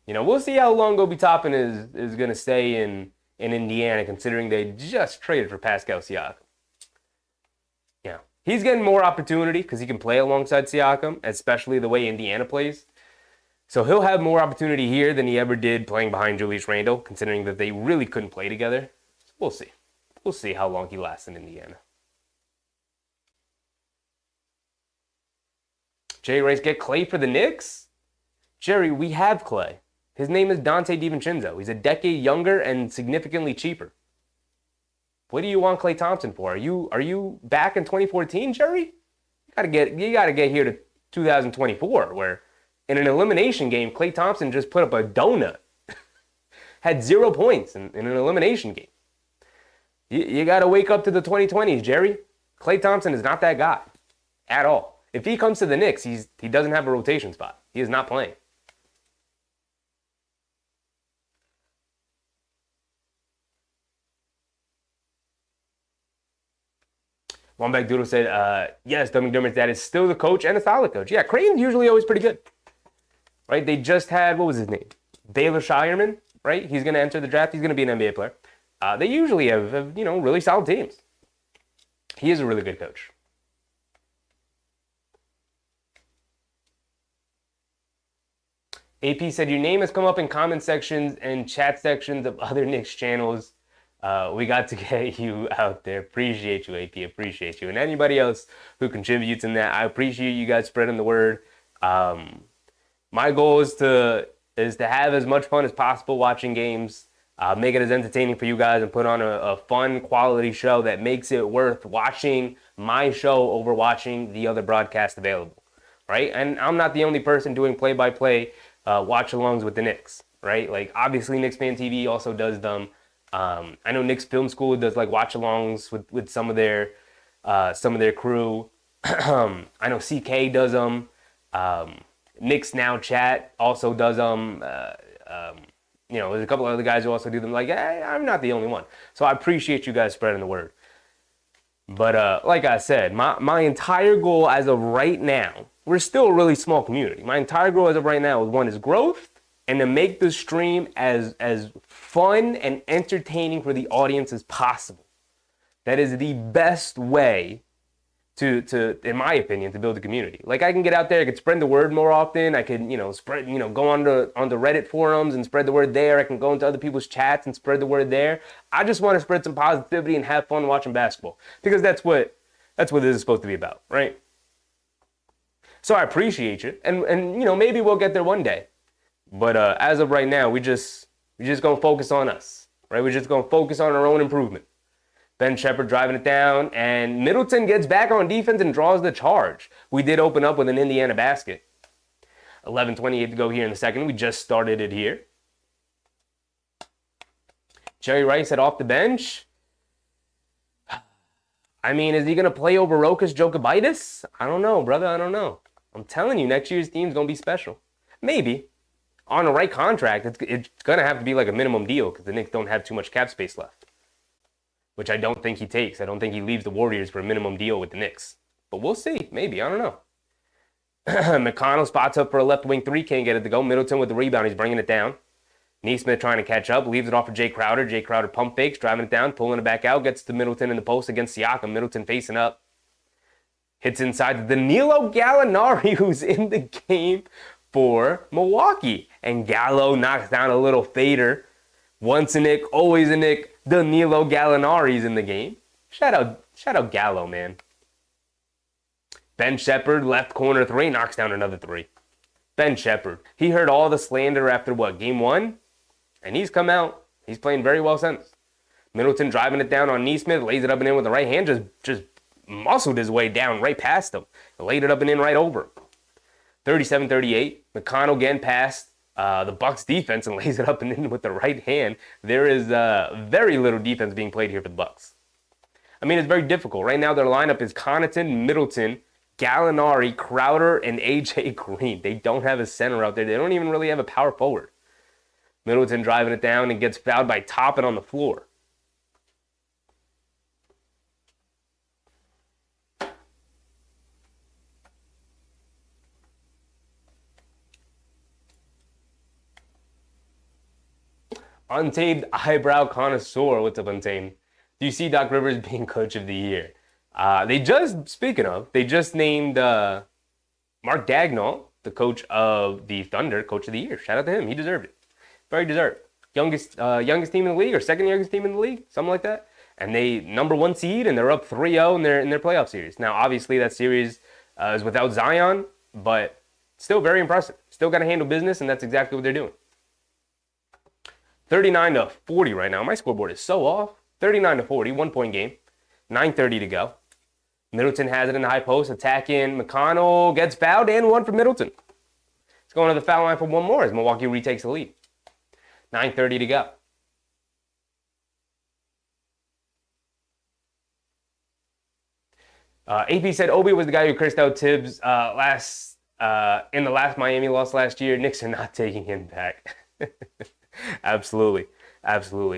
Speaker 1: You know, we'll see how long Obi Toppin is going to stay in Indiana, considering they just traded for Pascal Siakam. Yeah. He's getting more opportunity because he can play alongside Siakam, especially the way Indiana plays. So he'll have more opportunity here than he ever did playing behind Julius Randle, considering that they really couldn't play together. We'll see. We'll see how long he lasts in Indiana. Jerry Rice, get Clay for the Knicks? Jerry, we have Clay. His name is Dante DiVincenzo. He's a decade younger and significantly cheaper. What do you want Klay Thompson for? Are you back in 2014, Jerry? You gotta get here to 2024, where in an elimination game, Klay Thompson just put up a donut. Had 0 points in an elimination game. You gotta wake up to the 2020s, Jerry. Klay Thompson is not that guy at all. If he comes to the Knicks, he doesn't have a rotation spot. He is not playing. Wombat Doodle said, yes, Doug McDermott's dad is still the coach and a solid coach. Yeah, Creighton's usually always pretty good. Right? They just had, what was his name? Baylor Shireman, right? He's going to enter the draft. He's going to be an NBA player. They usually have, really solid teams. He is a really good coach. AP said, your name has come up in comment sections and chat sections of other Knicks channels. We got to get you out there. Appreciate you, AP. Appreciate you. And anybody else who contributes in that, I appreciate you guys spreading the word. My goal is to have as much fun as possible watching games, make it as entertaining for you guys, and put on a fun, quality show that makes it worth watching my show over watching the other broadcast available, right? And I'm not the only person doing play-by-play watch-alongs with the Knicks, right? Like, obviously, Knicks Fan TV also does them. I know Knicks Film School does like watch-alongs with some of their crew. I know CK does them. Knicks Now Chat also does them. There's a couple other guys who also do them. Like, I'm not the only one. So I appreciate you guys spreading the word. But like I said, my entire goal as of right now, we're still a really small community. My entire goal as of right now is growth, and to make the stream as fun and entertaining for the audience as possible. That is the best way to in my opinion, to build a community. Like, I can get out there, I could spread the word more often. I could, spread, go on the Reddit forums and spread the word there. I can go into other people's chats and spread the word there. I just want to spread some positivity and have fun watching basketball, because that's what this is supposed to be about, right? So I appreciate you, and maybe we'll get there one day. But as of right now, we just gonna focus on us, right? We're just gonna focus on our own improvement. Ben Shepherd driving it down, and Middleton gets back on defense and draws the charge. We did open up with an Indiana basket. 11:28 to go here in the second. We just started it here. Jerry Rice had off the bench. I mean, is he gonna play over Rokas Jokibitis? I don't know, brother. I don't know. I'm telling you, next year's team's gonna be special. Maybe. On the right contract, it's going to have to be like a minimum deal, because the Knicks don't have too much cap space left, which I don't think he takes. I don't think he leaves the Warriors for a minimum deal with the Knicks. But we'll see. Maybe. I don't know. McConnell spots up for a left wing three. Can't get it to go. Middleton with the rebound. He's bringing it down. Neesmith trying to catch up. Leaves it off for Jay Crowder. Jay Crowder pump fakes. Driving it down. Pulling it back out. Gets to Middleton in the post against Siakam. Middleton facing up. Hits inside to Danilo Gallinari, who's in the game for Milwaukee. And Gallo knocks down a little fader. Once a Knick, always a Knick. Danilo Gallinari's in the game. Shout out Gallo, man. Ben Shepherd, left corner three, knocks down another three. Ben Shepherd. He heard all the slander after game one? And he's come out. He's playing very well since. Middleton driving it down on Nesmith, lays it up and in with the right hand, just muscled his way down right past him. Laid it up and in right over him. 37-38. McConnell again past the Bucks defense and lays it up and in with the right hand. There is very little defense being played here for the Bucks. I mean, it's very difficult. Right now, their lineup is Connaughton, Middleton, Gallinari, Crowder, and AJ Green. They don't have a center out there. They don't even really have a power forward. Middleton driving it down and gets fouled by Toppin on the floor. Untamed Eyebrow Connoisseur. What's up, Untamed? Do you see Doc Rivers being Coach of the Year? They just named Mark Dagnall, the coach of the Thunder, Coach of the Year. Shout out to him. He deserved it. Very deserved. Youngest team in the league, or second youngest team in the league, something like that. And they number one seed, and they're up 3-0 in their playoff series. Now, obviously, that series is without Zion, but still very impressive. Still got to handle business, and that's exactly what they're doing. 39-40 right now. My scoreboard is so off. 39-40, 1-point game. 9:30 to go. Middleton has it in the high post. Attacking. McConnell gets fouled and one for Middleton. It's going to the foul line for one more as Milwaukee retakes the lead. 9:30 to go. AP said Obi was the guy who cursed out Tibbs in the last Miami loss last year. Knicks are not taking him back. Absolutely.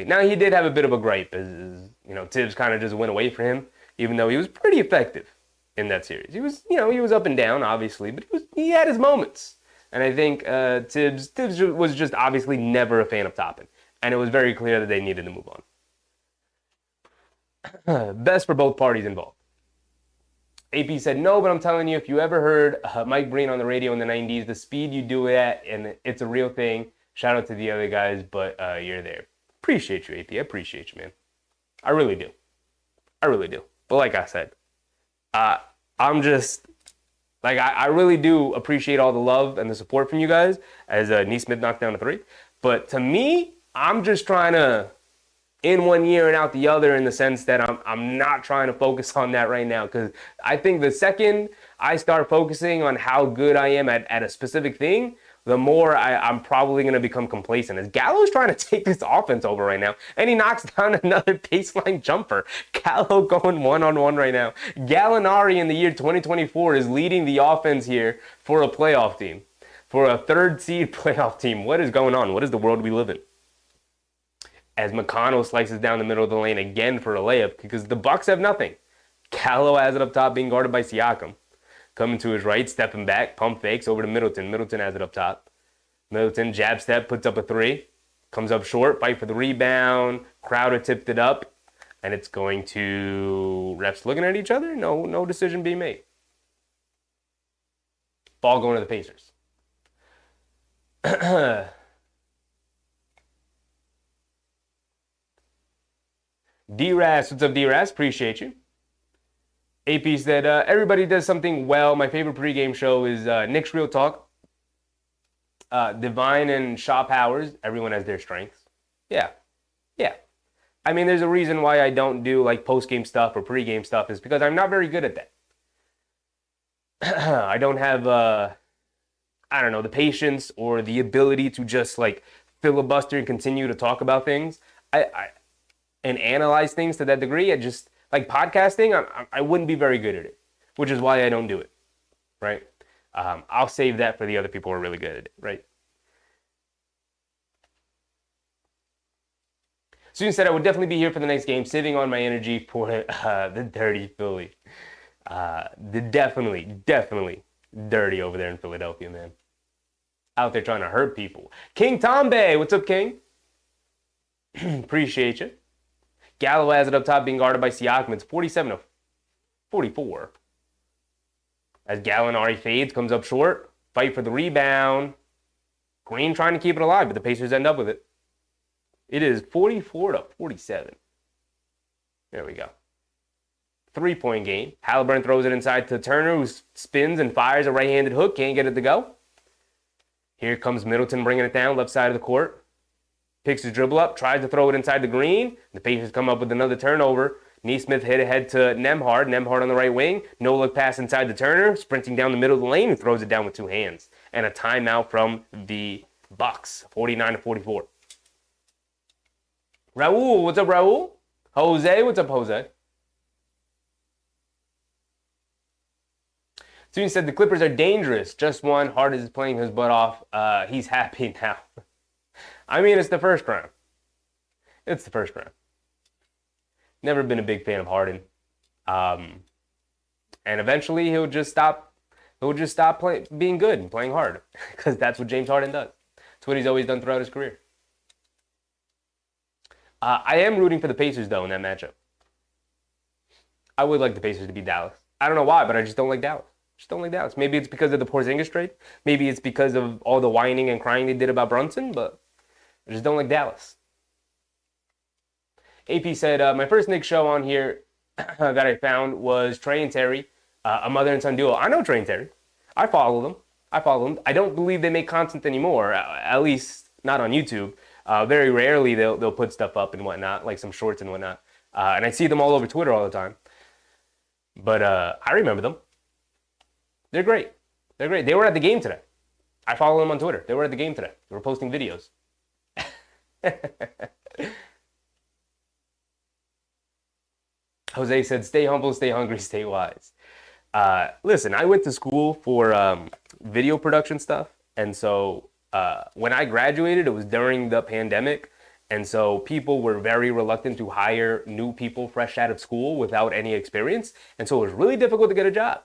Speaker 1: Now, he did have a bit of a gripe. Tibbs kind of just went away from him, even though he was pretty effective in that series. He was up and down, obviously, but he had his moments. And I think Tibbs was just obviously never a fan of Toppin. And it was very clear that they needed to move on. Best for both parties involved. AP said, no, but I'm telling you, if you ever heard Mike Breen on the radio in the 90s, the speed you do it at, and it's a real thing. Shout out to the other guys, but you're there. Appreciate you, AP. I appreciate you, man. I really do. But like I said, I'm just, I really do appreciate all the love and the support from you guys as Nesmith knocked down a three. But to me, I'm just trying to in one year and out the other, in the sense that I'm not trying to focus on that right now. Because I think the second I start focusing on how good I am at a specific thing, the more I'm probably going to become complacent. As Gallo's trying to take this offense over right now, and he knocks down another baseline jumper. Gallo going one-on-one right now. Gallinari in the year 2024 is leading the offense here for a playoff team, for a third seed playoff team. What is going on? What is the world we live in? As McConnell slices down the middle of the lane again for a layup, because the Bucks have nothing. Gallo has it up top, being guarded by Siakam. Coming to his right, stepping back, pump fakes over to Middleton. Middleton has it up top. Middleton, jab step, puts up a three. Comes up short, fight for the rebound. Crowder tipped it up. And it's going to... refs looking at each other? No decision being made. Ball going to the Pacers. D-Ras, what's up, D-Ras? Appreciate you. AP said, everybody does something well. My favorite pregame show is Knicks Real Talk. Divine and Shaw Powers. Everyone has their strengths. Yeah. I mean, there's a reason why I don't do post-game stuff or pregame stuff, is because I'm not very good at that. I don't have, the patience or the ability to just filibuster and continue to talk about things. And analyze things to that degree. Podcasting, I wouldn't be very good at it, which is why I don't do it, right? I'll save that for the other people who are really good at it, right? Student said I would definitely be here for the next game, saving on my energy for the dirty Philly. Definitely dirty over there in Philadelphia, man. Out there trying to hurt people. King Tombe, what's up, King? Appreciate you. Gallo has it up top, being guarded by Siakam. It's 47-44. as Gallinari fades, comes up short, fight for the rebound. Green trying to keep it alive, but the Pacers end up with it. It is 44-47. There we go. 3-point game. Halliburton throws it inside to Turner, who spins and fires a right-handed hook. Can't get it to go. Here comes Middleton bringing it down, left side of the court. Picks his dribble up, tries to throw it inside the green. The Pacers come up with another turnover. Neesmith hit ahead to Nembhard. Nembhard on the right wing. No-look pass inside to Turner, sprinting down the middle of the lane, and throws it down with two hands. And a timeout from the Bucks, 49-44. Raul, what's up, Raul? Jose, what's up, Jose? Soon said the Clippers are dangerous. Just won. Hart is playing his butt off. He's happy now. I mean, it's the first round. It's the first round. Never been a big fan of Harden. And eventually he'll just stop being good and playing hard. Because that's what James Harden does. That's what he's always done throughout his career. I am rooting for the Pacers, though, in that matchup. I would like the Pacers to beat Dallas. I don't know why, but I just don't like Dallas. Just don't like Dallas. Maybe it's because of the Porzingis trade. Maybe it's because of all the whining and crying they did about Brunson, but I just don't like Dallas. AP said, my first Knicks show on here that I found was Trey and Terry, a mother and son duo. I know Trey and Terry. I follow them. I don't believe they make content anymore, at least not on YouTube. Very rarely they'll put stuff up and whatnot, like some shorts and whatnot. And I see them all over Twitter all the time. But I remember them. They're great. They're great. They were at the game today. I follow them on Twitter. They were at the game today. They were posting videos. Jose said, stay humble, stay hungry, stay wise. Listen, I went to school for video production stuff. And so when I graduated, it was during the pandemic. And so people were very reluctant to hire new people fresh out of school without any experience. And so it was really difficult to get a job.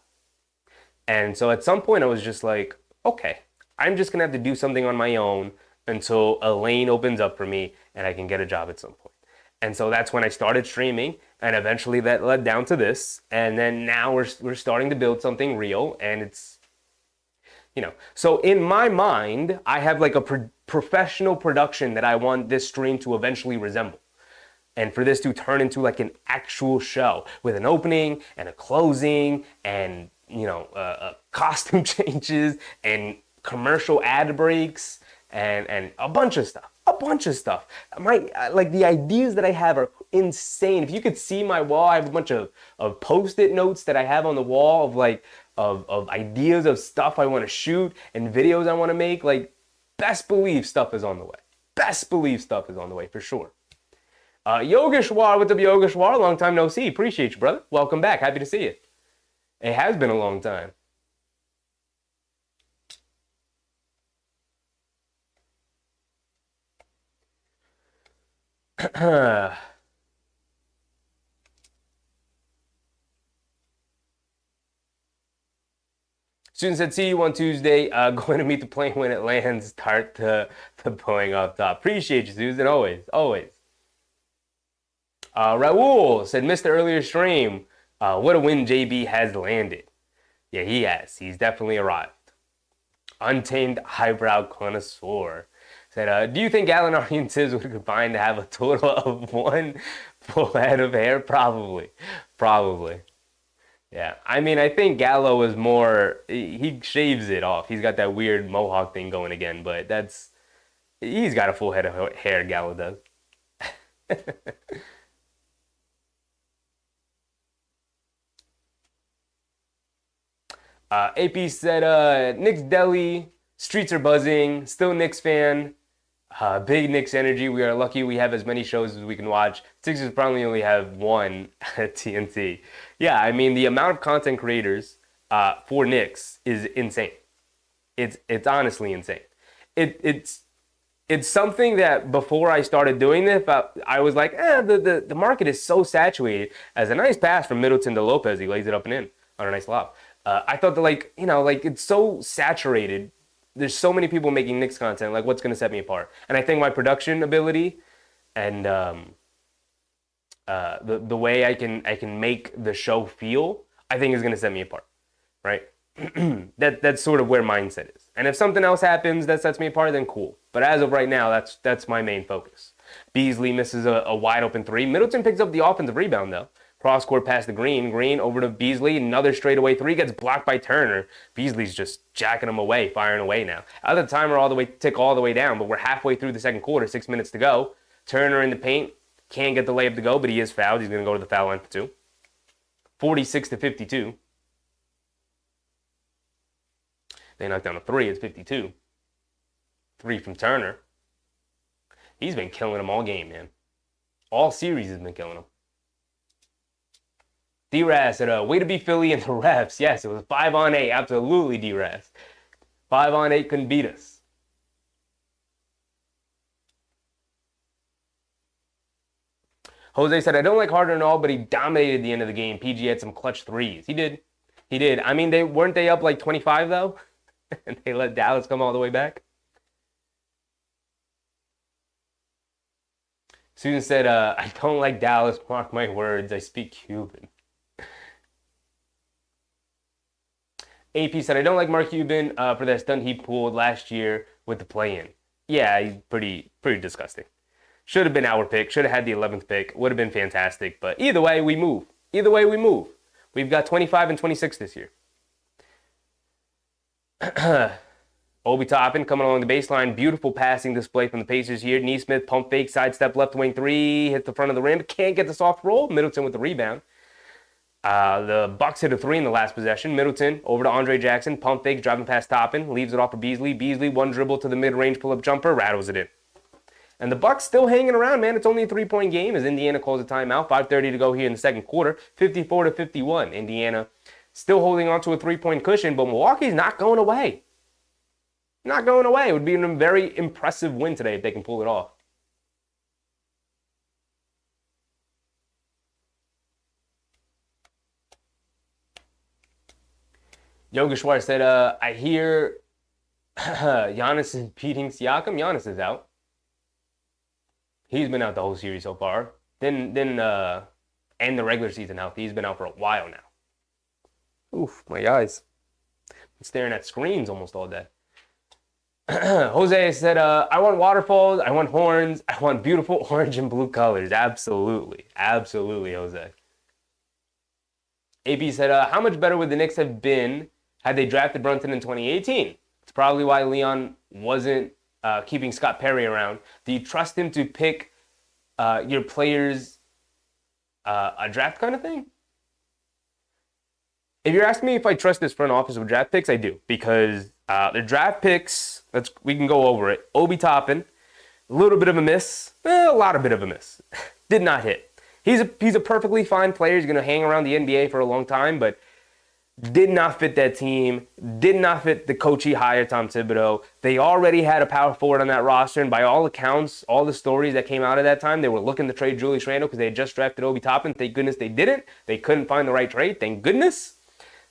Speaker 1: And so at some point I was just like, okay, I'm just going to have to do something on my own until a lane opens up for me and I can get a job at some point. And so that's when I started streaming, and eventually that led down to this. And then now we're starting to build something real, and it's, so in my mind, I have like a professional production that I want this stream to eventually resemble. And for this to turn into like an actual show with an opening and a closing and, costume changes and commercial ad breaks and a bunch of stuff. The ideas that I have are insane. If you could see my wall, I have a bunch of Post-it notes that I have on the wall of ideas of stuff I want to shoot and videos I want to make. Like, best believe stuff is on the way. Best believe stuff is on the way for sure. Yogeshwar, what's up, Yogeshwar? Long time no see. Appreciate you, brother. Welcome back. Happy to see you. It has been a long time. Student said, see you on Tuesday. Going to meet the plane when it lands. Start the Boeing up top. Appreciate you, Susan. Always. Raul said, missed the earlier stream. What a win JB has landed. Yeah, he has. He's definitely arrived. Untamed eyebrow connoisseur said, do you think Gallinari and Tibbs would combine to have a total of one full head of hair? Probably. Yeah, I mean, I think Gallo is more, he shaves it off. He's got that weird mohawk thing going again, but he's got a full head of hair, Gallo does. AP said, Knicks Deli, streets are buzzing, still Knicks fan, big Knicks energy. We are lucky we have as many shows as we can watch. Sixers probably only have one at TNT. Yeah, I mean, the amount of content creators for Knicks is insane. It's honestly insane. It's something that before I started doing this, I was like, the market is so saturated. As a nice pass from Middleton to Lopez, he lays it up and in on a nice lob. I thought that it's so saturated. There's so many people making Knicks content. Like, what's going to set me apart? And I think my production ability and the way I can make the show feel, I think is going to set me apart, right? That's sort of where mindset is. And if something else happens that sets me apart, then cool. But as of right now, that's my main focus. Beasley misses a wide open three. Middleton picks up the offensive rebound though. Cross court pass to Green. Green over to Beasley. Another straightaway three gets blocked by Turner. Beasley's just jacking him away, firing away now. Out of the timer tick all the way down, but we're halfway through the second quarter, 6 minutes to go. Turner in the paint. Can't get the layup to go, but he is fouled. He's going to go to the foul line for two. 46-52. They knocked down a three. It's 52. Three from Turner. He's been killing them all game, man. All series has been killing them. D-Ras said, way to be Philly and the refs. Yes, it was 5-on-8. Absolutely, D-Ras. 5-on-8 couldn't beat us. Jose said, I don't like Harden at all, but he dominated the end of the game. PG had some clutch threes. He did. I mean, weren't they up like 25, though? And they let Dallas come all the way back? Susan said, I don't like Dallas. Mark my words. I speak Cuban. AP said, I don't like Mark Cuban for that stunt he pulled last year with the play-in. Yeah, he's pretty disgusting. Should have been our pick. Should have had the 11th pick. Would have been fantastic. But either way, we move. We've got 25 and 26 this year. Obi Toppin coming along the baseline. Beautiful passing display from the Pacers here. Neesmith, pump fake, sidestep, left wing three. Hit the front of the rim. Can't get the soft roll. Middleton with the rebound. The Bucks hit a three in the last possession. Middleton over to Andre Jackson. Pump fake, driving past Toppin. Leaves it off for Beasley. Beasley, one dribble to the mid-range pull-up jumper. Rattles it in. And the Bucks still hanging around, man. It's only a 3-point game as Indiana calls a timeout. 5:30 to go here in the second quarter. 54-51. Indiana still holding on to a 3-point cushion, but Milwaukee's not going away. Not going away. It would be a very impressive win today if they can pull it off. Yogeshwar said, I hear Giannis is beating Siakam. Giannis is out. He's been out the whole series so far. Then end the regular season healthy. He's been out for a while now. Oof, my eyes. I'm staring at screens almost all day. Jose said, I want waterfalls, I want horns, I want beautiful orange and blue colors. Absolutely. Absolutely, Jose. AP said, how much better would the Knicks have been had they drafted Brunson in 2018? It's probably why Leon wasn't keeping Scott Perry around. Do you trust him to pick your players a draft kind of thing? If you're asking me if I trust this front office with draft picks, I do. Because the draft picks, we can go over it. Obi Toppin, a little bit of a miss. A lot of bit of a miss. Did not hit. He's a perfectly fine player. He's going to hang around the NBA for a long time, but did not fit that team. Did not fit the coach he hired, Tom Thibodeau. They already had a power forward on that roster, and by all accounts, all the stories that came out of that time, they were looking to trade Julius Randle because they had just drafted Obi Toppin. Thank goodness they didn't. They couldn't find the right trade. Thank goodness.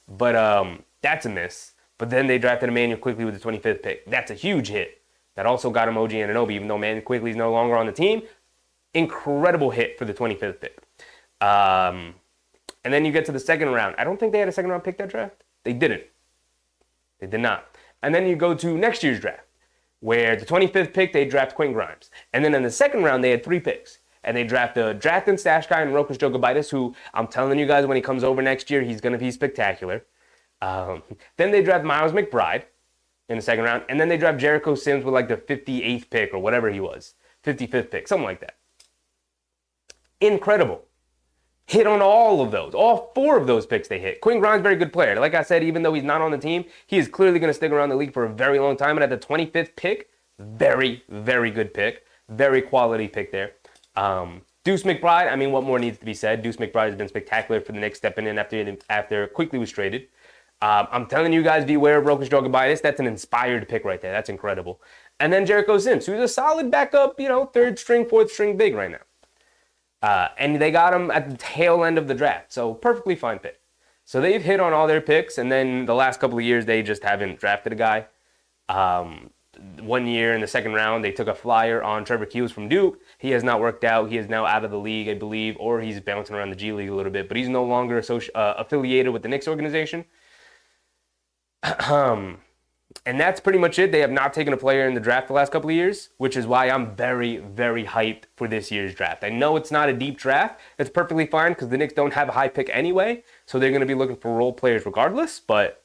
Speaker 1: But that's a miss. But then they drafted Emmanuel Quickly with the 25th pick. That's a huge hit. That also got him OG Anunoby, even though Emmanuel Quickly is no longer on the team. Incredible hit for the 25th pick. And then you get to the second round. I don't think they had a second round pick that draft. They didn't. They did not. And then you go to next year's draft, where the 25th pick, they draft Quentin Grimes. And then in the second round, they had 3 picks. And they draft the draft and stash guy and Rokas Jokubaitis, who I'm telling you guys, when he comes over next year, he's going to be spectacular. Then they draft Miles McBride in the second round. And then they draft Jericho Sims with like the 58th pick or whatever he was. 55th pick, something like that. Incredible. Hit on all of those. All 4 of those picks they hit. Quentin Grimes, very good player. Like I said, even though he's not on the team, he is clearly going to stick around the league for a very long time. And at the 25th pick, very, very good pick. Very quality pick there. Deuce McBride, I mean, what more needs to be said? Deuce McBride has been spectacular for the Knicks stepping in after Quickly was traded. I'm telling you guys, beware of Rokas Jokubaitis. That's an inspired pick right there. That's incredible. And then Jericho Sims, who's a solid backup, 3rd string, 4th string big right now. And they got him at the tail end of the draft. So perfectly fine pick. So they've hit on all their picks. And then the last couple of years, they just haven't drafted a guy. 1 year in the second round, they took a flyer on Trevor Hughes from Duke. He has not worked out. He is now out of the league, I believe, or he's bouncing around the G League a little bit. But he's no longer affiliated with the Knicks organization. And that's pretty much it. They have not taken a player in the draft the last couple of years, which is why I'm very, very hyped for this year's draft. I know it's not a deep draft. It's perfectly fine because the Knicks don't have a high pick anyway, so they're going to be looking for role players regardless. But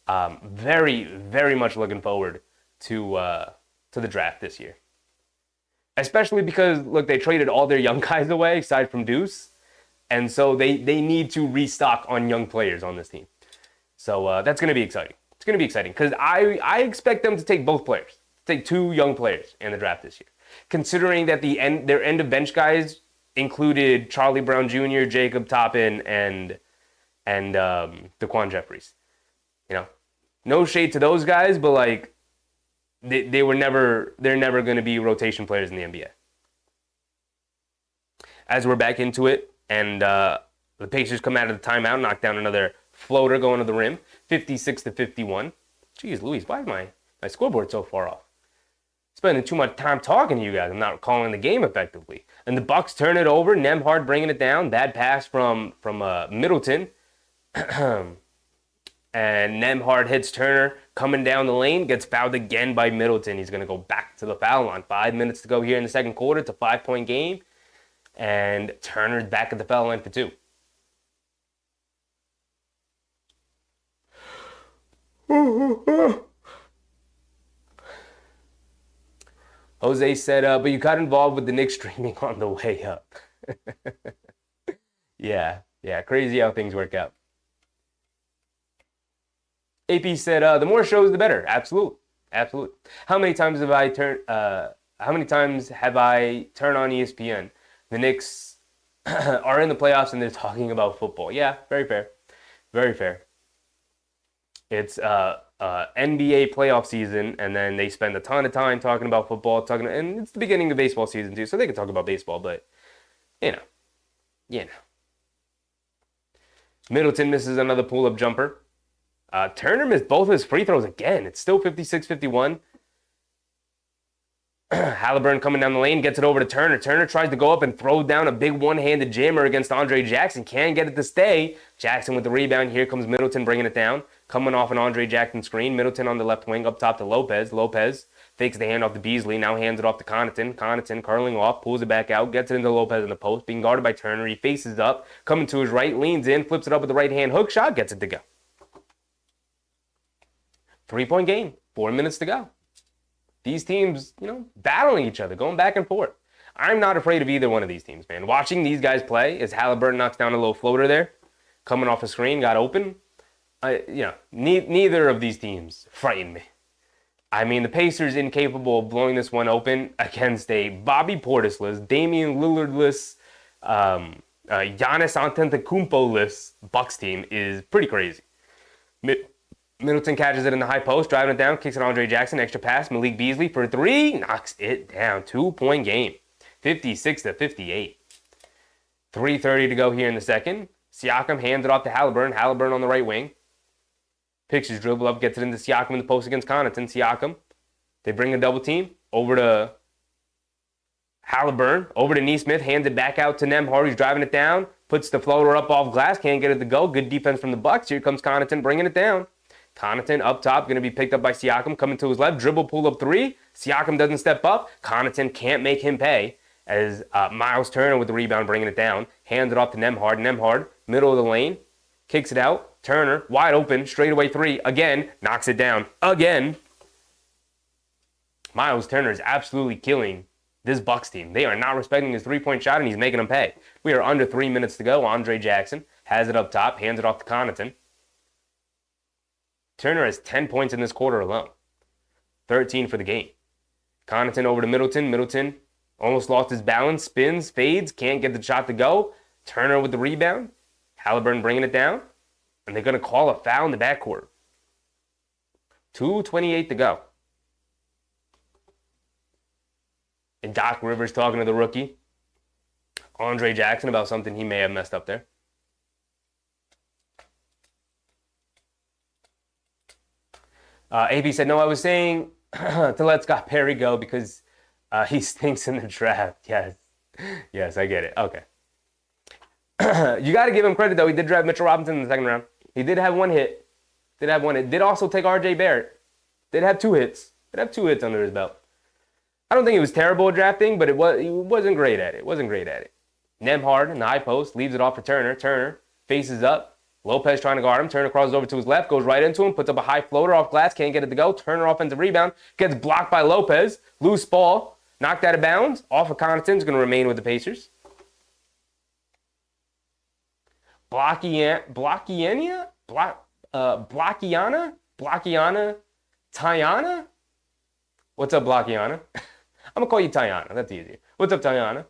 Speaker 1: very, very much looking forward to the draft this year. Especially because, look, they traded all their young guys away, aside from Deuce. And so they need to restock on young players on this team. So that's going to be exciting. It's going to be exciting because I expect them to take both players, take 2 young players in the draft this year. Considering that their end of bench guys included Charlie Brown Jr., Jacob Toppin, and Daquan Jeffries. You know, no shade to those guys, but like they're never going to be rotation players in the NBA. As we're back into it, and the Pacers come out of the timeout, knock down another floater going to the rim, 56-51. Jeez Louise, why is my scoreboard so far off? Spending too much time talking to you guys. I'm not calling the game effectively. And the Bucks turn it over. Nembhard bringing it down. Bad pass from Middleton. And Nembhard hits Turner coming down the lane. Gets fouled again by Middleton. He's going to go back to the foul line. 5 minutes to go here in the second quarter. It's a 5-point game. And Turner's back at the foul line for 2. Jose said, but you got involved with the Knicks streaming on the way up. Yeah, crazy how things work out. AP said, the more shows, the better. Absolutely. How many times have I turned on ESPN? The Knicks are in the playoffs and they're talking about football. Yeah, very fair. It's NBA playoff season, and then they spend a ton of time talking about football, and it's the beginning of baseball season too, so they can talk about baseball, but you know. Middleton misses another pull-up jumper. Turner missed both his free throws again. It's still 56-51. Halliburton coming down the lane, gets it over to Turner. Turner tries to go up and throw down a big one-handed jammer against Andre Jackson. Can't get it to stay. Jackson with the rebound. Here comes Middleton bringing it down. Coming off an Andre Jackson screen. Middleton on the left wing up top to Lopez. Lopez fakes the handoff to Beasley. Now hands it off to Connaughton. Connaughton curling off, pulls it back out, gets it into Lopez in the post. Being guarded by Turner. He faces up, coming to his right, leans in, flips it up with the right-hand hook shot, gets it to go. 3-point game. 4 minutes to go. These teams, battling each other, going back and forth. I'm not afraid of either one of these teams, man. Watching these guys play as Halliburton knocks down a little floater there, coming off a screen, got open. Neither of these teams frighten me. I mean, the Pacers incapable of blowing this one open against a Bobby Portis-less, Damian Lillard-less, Giannis Antetokounmpo-less Bucks team is pretty crazy. Middleton catches it in the high post, driving it down, kicks it to Andre Jackson, extra pass, Malik Beasley for 3, knocks it down. 2-point game, 56-58. 3:30 to go here in the second. Siakam hands it off to Halliburton. Halliburton on the right wing. Picks his dribble up, gets it into Siakam in the post against Connaughton. Siakam, they bring a double team over to Halliburton, over to Nesmith, hands it back out to Nembhard, who's driving it down, puts the floater up off glass, can't get it to go. Good defense from the Bucks. Here comes Connaughton bringing it down. Connaughton up top, going to be picked up by Siakam, coming to his left, dribble, pull up 3. Siakam doesn't step up. Connaughton can't make him pay as Miles Turner with the rebound, bringing it down. Hands it off to Nembhard. Nembhard, middle of the lane, kicks it out. Turner, wide open, straightaway 3. Again, knocks it down. Again. Miles Turner is absolutely killing this Bucks team. They are not respecting his 3-point shot, and he's making them pay. We are under 3 minutes to go. Andre Jackson has it up top, hands it off to Connaughton. Turner has 10 points in this quarter alone. 13 for the game. Connaughton over to Middleton. Middleton almost lost his balance. Spins, fades, can't get the shot to go. Turner with the rebound. Halliburton bringing it down. And they're going to call a foul in the backcourt. 2:28 to go. And Doc Rivers talking to the rookie, Andre Jackson, about something he may have messed up there. AB said, no, I was saying to let Scott Perry go because he stinks in the draft. Yes, I get it. Okay. You got to give him credit, though. He did draft Mitchell Robinson in the second round. He did have one hit. Did have one hit. Did also take R.J. Barrett. Did have 2 hits. Did have 2 hits under his belt. I don't think it was terrible at drafting, but he wasn't great at it. Nembhard in the high post, leaves it off for Turner. Turner faces up. Lopez trying to guard him. Turner crosses over to his left, goes right into him, puts up a high floater off glass, can't get it to go. Turner offensive rebound, gets blocked by Lopez. Loose ball, knocked out of bounds. Off of Connaughton's going to remain with the Pacers. Blockiana, Tayana? What's up, Blockiana? I'm going to call you Tayana. That's easier. What's up, Tayana?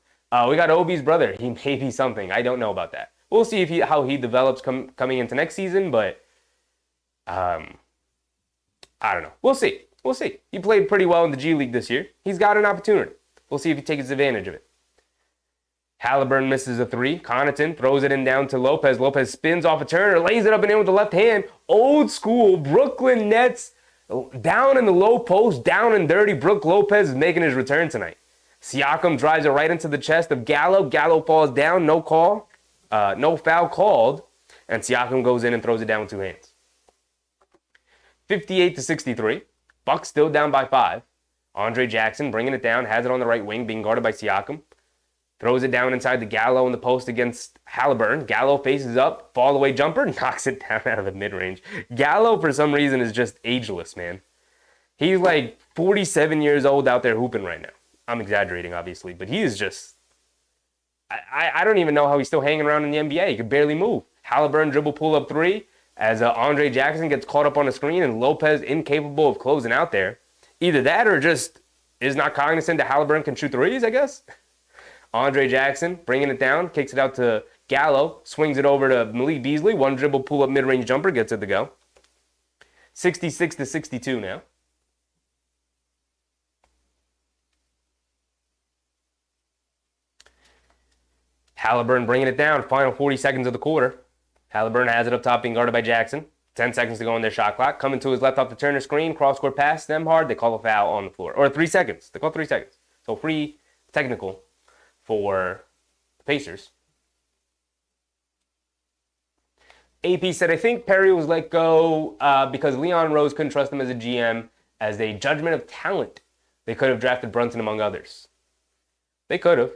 Speaker 1: We got Obi's brother. He may be something. I don't know about that. We'll see how he develops coming into next season, but I don't know. We'll see. He played pretty well in the G League this year. He's got an opportunity. We'll see if he takes advantage of it. Halliburton misses a 3. Connaughton throws it in down to Lopez. Lopez spins off a Turner, lays it up and in with the left hand. Old school Brooklyn Nets down in the low post, down and dirty. Brook Lopez is making his return tonight. Siakam drives it right into the chest of Gallo. Gallo falls down, no foul called, and Siakam goes in and throws it down with 2 hands. 58-63. Bucks still down by 5. Andre Jackson bringing it down, has it on the right wing, being guarded by Siakam. Throws it down inside the Gallo in the post against Halliburton. Gallo faces up, fall away jumper, knocks it down out of the mid-range. Gallo, for some reason, is just ageless, man. He's like 47 years old out there hooping right now. I'm exaggerating, obviously, but he is just... I don't even know how he's still hanging around in the NBA. He could barely move. Halliburton dribble pull-up 3 as Andre Jackson gets caught up on the screen and Lopez incapable of closing out there. Either that or just is not cognizant that Halliburton can shoot threes, I guess. Andre Jackson bringing it down, kicks it out to Gallo, swings it over to Malik Beasley. 1 dribble pull-up mid-range jumper, gets it to go. 66-62 now. Halliburton bringing it down. Final 40 seconds of the quarter. Halliburton has it up top, being guarded by Jackson. 10 seconds to go on their shot clock. Coming to his left off the Turner screen. Cross-court pass. Nembhard. They call a foul on the floor. Or 3 seconds. They call 3 seconds. So free technical for the Pacers. AP said, I think Perry was let go because Leon Rose couldn't trust him as a GM as a judgment of talent. They could have drafted Brunson among others. They could have.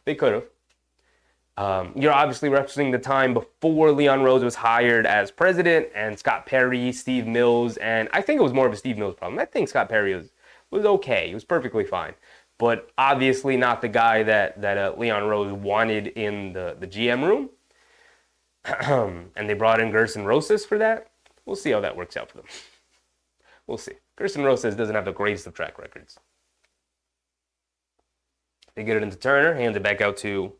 Speaker 1: They could have. You're obviously referencing the time before Leon Rose was hired as president, and Scott Perry, Steve Mills, and I think it was more of a Steve Mills problem. I think Scott Perry was okay. He was perfectly fine. But obviously not the guy that Leon Rose wanted in the GM room. And they brought in Gerson Rosas for that. We'll see how that works out for them. We'll see. Gerson Rosas doesn't have the greatest of track records. They get it into Turner, hands it back out to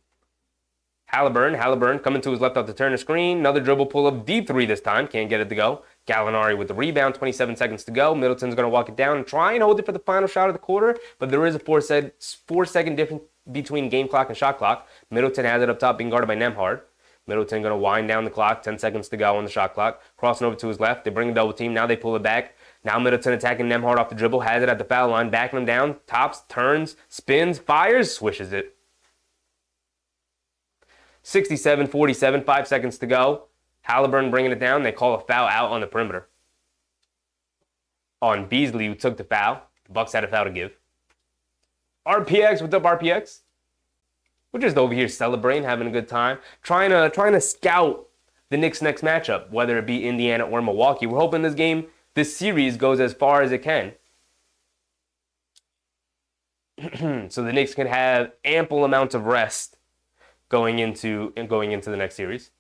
Speaker 1: Halliburton. Halliburton coming to his left off the Turner screen. Another dribble pull-up, deep 3 this time. Can't get it to go. Gallinari with the rebound, 27 seconds to go. Middleton's going to walk it down and try and hold it for the final shot of the quarter, but there is a 4-second difference between game clock and shot clock. Middleton has it up top, being guarded by Nembhard. Middleton going to wind down the clock, 10 seconds to go on the shot clock. Crossing over to his left. They bring a double team. Now they pull it back. Now Middleton attacking Nembhard off the dribble, has it at the foul line, backing him down, tops, turns, spins, fires, swishes it. 67-47, 5 seconds to go. Halliburton bringing it down. They call a foul out on the perimeter on Beasley, who took the foul. The Bucks had a foul to give. RPX, what's up, RPX? We're just over here celebrating, having a good time, trying to scout the Knicks' next matchup, whether it be Indiana or Milwaukee. We're hoping this series goes as far as it can. So the Knicks can have ample amounts of rest going into the next series.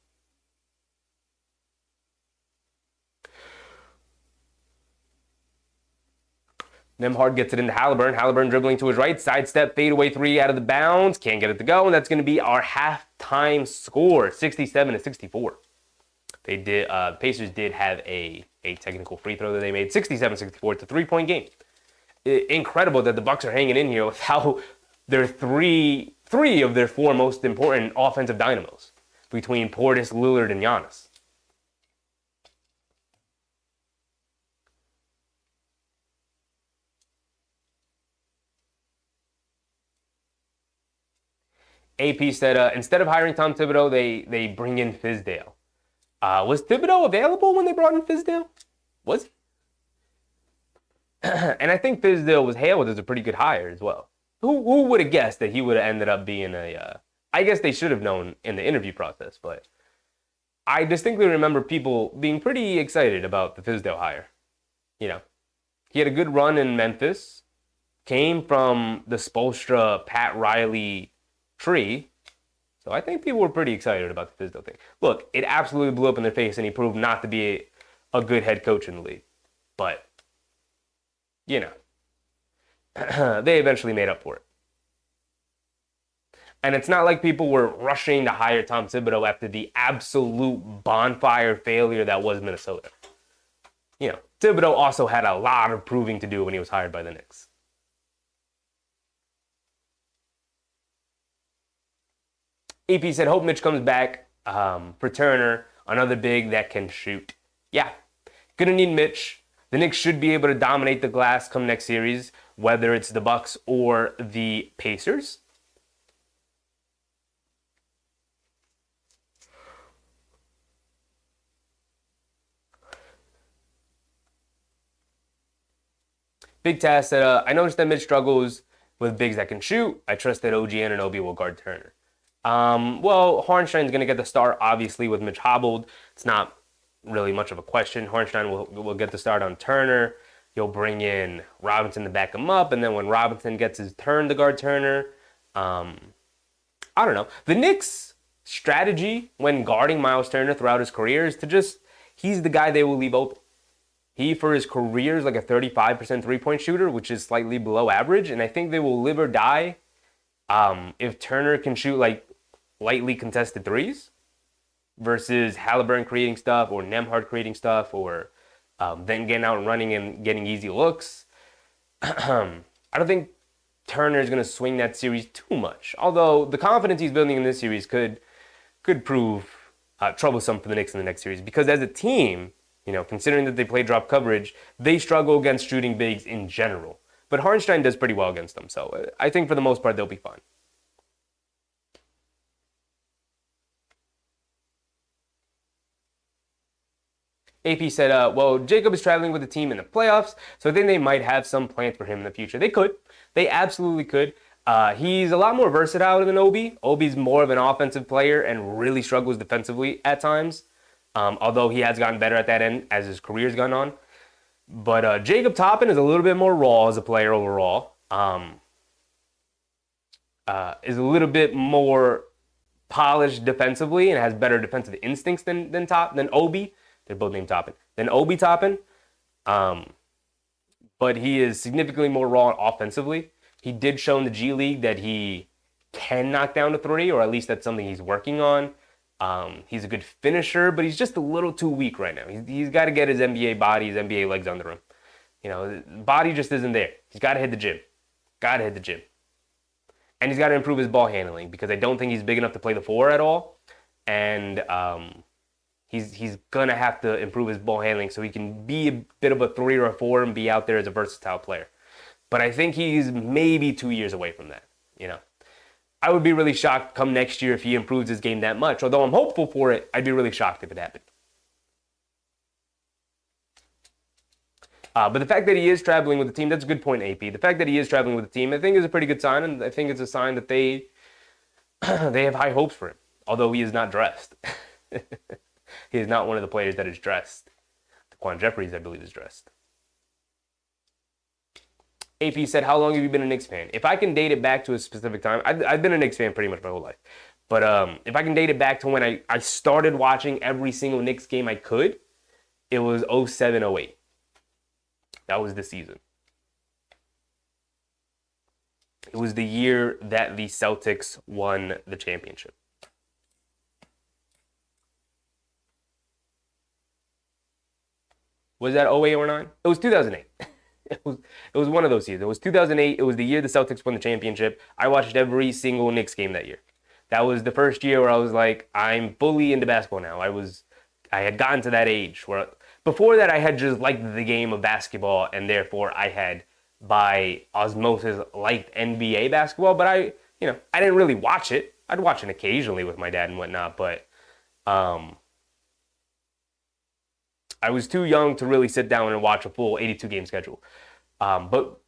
Speaker 1: Nembhard gets it into Halliburton. Halliburton dribbling to his right. Sidestep, fadeaway 3 out of the bounds. Can't get it to go, and that's going to be our halftime score, 67-64. The Pacers did have a technical free throw that they made, 67-64. It's a 3-point game. Incredible that the Bucks are hanging in here without their three of their 4 most important offensive dynamos between Portis, Lillard, and Giannis. AP said, instead of hiring Tom Thibodeau, they bring in Fizdale. Was Thibodeau available when they brought in Fizdale? Was he? And I think Fizdale was hailed as a pretty good hire as well. Who would have guessed that he would have ended up being I guess they should have known in the interview process, but I distinctly remember people being pretty excited about the Fizdale hire. You know, he had a good run in Memphis, came from the Spoelstra, Pat Riley tree, so I think people were pretty excited about the Fizdale thing. Look, it absolutely blew up in their face, and he proved not to be a good head coach in the league. But, you know, they eventually made up for it. And it's not like people were rushing to hire Tom Thibodeau after the absolute bonfire failure that was Minnesota. You know, Thibodeau also had a lot of proving to do when he was hired by the Knicks. AP said, hope Mitch comes back for Turner, another big that can shoot. Yeah, gonna need Mitch. The Knicks should be able to dominate the glass come next series, whether it's the Bucks or the Pacers. Big Taz said, I noticed that Mitch struggles with bigs that can shoot. I trust that OG Anunoby will guard Turner. Well, Hartenstein's going to get the start, obviously, with Mitch hobbled. It's not really much of a question. Hartenstein will get the start on Turner. You'll bring in Robinson to back him up, and then when Robinson gets his turn to guard Turner, I don't know. The Knicks' strategy when guarding Miles Turner throughout his career is to just, he's the guy they will leave open. He, for his career, is like a 35% three-point shooter, which is slightly below average. And I think they will live or die if Turner can shoot like lightly contested threes versus Halliburton creating stuff or Nembhard creating stuff or then getting out and running and getting easy looks. I don't think Turner is going to swing that series too much. Although the confidence he's building in this series could prove troublesome for the Knicks in the next series. Because as a team, you know, considering that they play drop coverage, they struggle against shooting bigs in general. But Hartenstein does pretty well against them, so I think for the most part they'll be fine. AP said, well, Jacob is traveling with the team in the playoffs, so I think they might have some plans for him in the future. They could. They absolutely could. He's a lot more versatile than Obi. Obi's more of an offensive player and really struggles defensively at times. Although he has gotten better at that end as his career's gone on. But Jacob Toppin is a little bit more raw as a player overall. Is a little bit more polished defensively and has better defensive instincts than Obi. They're both named Toppin. Than Obi Toppin. But he is significantly more raw offensively. He did show in the G League that he can knock down a three, or at least that's something he's working on. He's a good finisher, but he's just a little too weak right now. He's got to get his NBA body, his NBA legs under him. You know, his body just isn't there. He's got to hit the gym. And he's got to improve his ball handling because I don't think he's big enough to play the four at all. And he's going to have to improve his ball handling so he can be a bit of a three or a four and be out there as a versatile player. But I think he's maybe 2 years away from that, you know. I would be really shocked come next year if he improves his game that much. Although I'm hopeful for it, I'd be really shocked if it happened. But the fact that he is traveling with the team, that's a good point, AP. The fact that he is traveling with the team, I think is a pretty good sign, and I think it's a sign that they have high hopes for him, although he is not dressed. He is not one of the players that is dressed. Daquan Jeffries, I believe, is dressed. AP said, how long have you been a Knicks fan? If I can date it back to a specific time, I've been a Knicks fan pretty much my whole life. But if I can date it back to when I started watching every single Knicks game I could, it was 07-08. That was the season. It was the year that the Celtics won the championship. Was that 08 or 09? It was 2008. It was one of those years. It was 2008. It was the year the Celtics won the championship. I watched every single Knicks game that year. That was the first year where I was like, I'm fully into basketball now. I had gotten to that age where before that I had just liked the game of basketball and therefore I had by osmosis liked NBA basketball, but I didn't really watch it. I'd watch it occasionally with my dad and whatnot, but I was too young to really sit down and watch a full 82 game schedule. But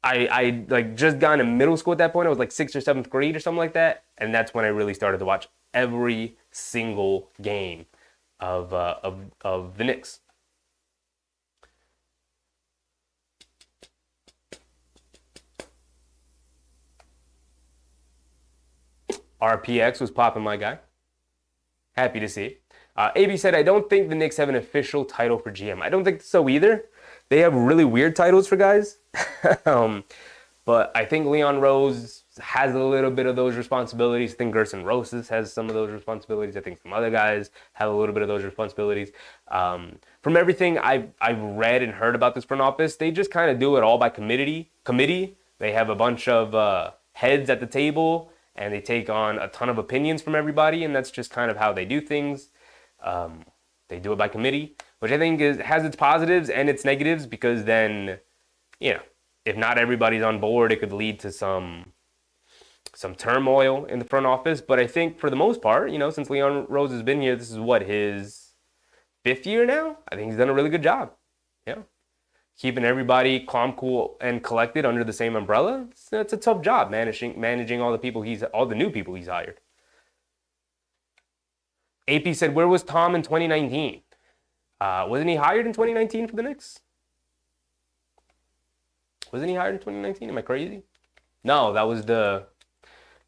Speaker 1: I like just got into middle school at that point. I was like 6th or 7th grade or something like that, and that's when I really started to watch every single game of the Knicks. RPX was popping, my guy. Happy to see it. AB said, I don't think the Knicks have an official title for GM. I don't think so either. They have really weird titles for guys. But I think Leon Rose has a little bit of those responsibilities. I think Gerson Rosas has some of those responsibilities. I think some other guys have a little bit of those responsibilities. From everything I've read and heard about this front office, they just kind of do it all by committee. They have a bunch of heads at the table, and they take on a ton of opinions from everybody, and that's just kind of how they do things. They do it by committee, which I think has its positives and its negatives, because then, if not everybody's on board, it could lead to some turmoil in the front office. But I think for the most part, since Leon Rose has been here, this is his 5th year now? I think he's done a really good job. Yeah. Keeping everybody calm, cool, and collected under the same umbrella. It's a tough job managing all the new people he's hired. AP said, where was Tom in 2019? Wasn't he hired in 2019 for the Knicks? Wasn't he hired in 2019? Am I crazy? No, that was the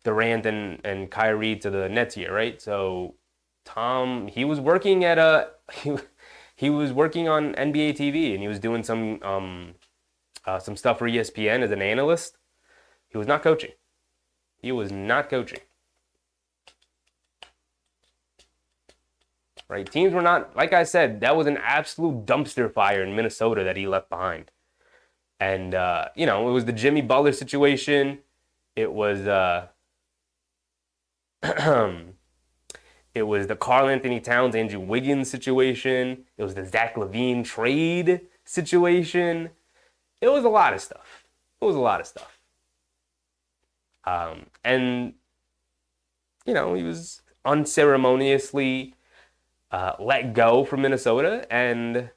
Speaker 1: Durant and Kyrie to the Nets year, right? So Tom, he was working at he was working on NBA TV, and he was doing some stuff for ESPN as an analyst. He was not coaching. Right? Teams were not, like I said, that was an absolute dumpster fire in Minnesota that he left behind. And, it was the Jimmy Butler situation. It was it was the Karl Anthony Towns, Andrew Wiggins situation. It was the Zach LaVine trade situation. It was a lot of stuff. And, he was unceremoniously let go from Minnesota. And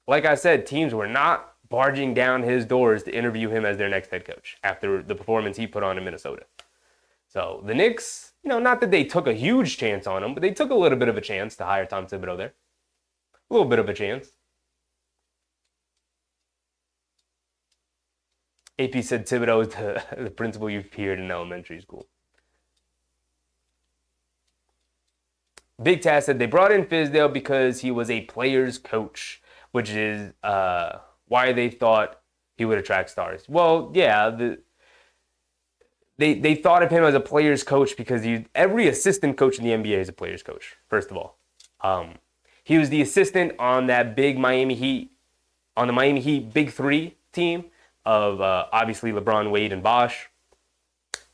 Speaker 1: like I said, teams were not barging down his doors to interview him as their next head coach after the performance he put on in Minnesota. So the Knicks, not that they took a huge chance on him, but they took a little bit of a chance to hire Tom Thibodeau there. A little bit of a chance. AP said Thibodeau is the principal you feared in elementary school. Big Taz said they brought in Fizdale because he was a player's coach, which is why they thought he would attract stars. Well, yeah, they thought of him as a player's coach because every assistant coach in the NBA is a player's coach, first of all. He was the assistant on that big Miami Heat Big Three team of obviously LeBron, Wade, and Bosh.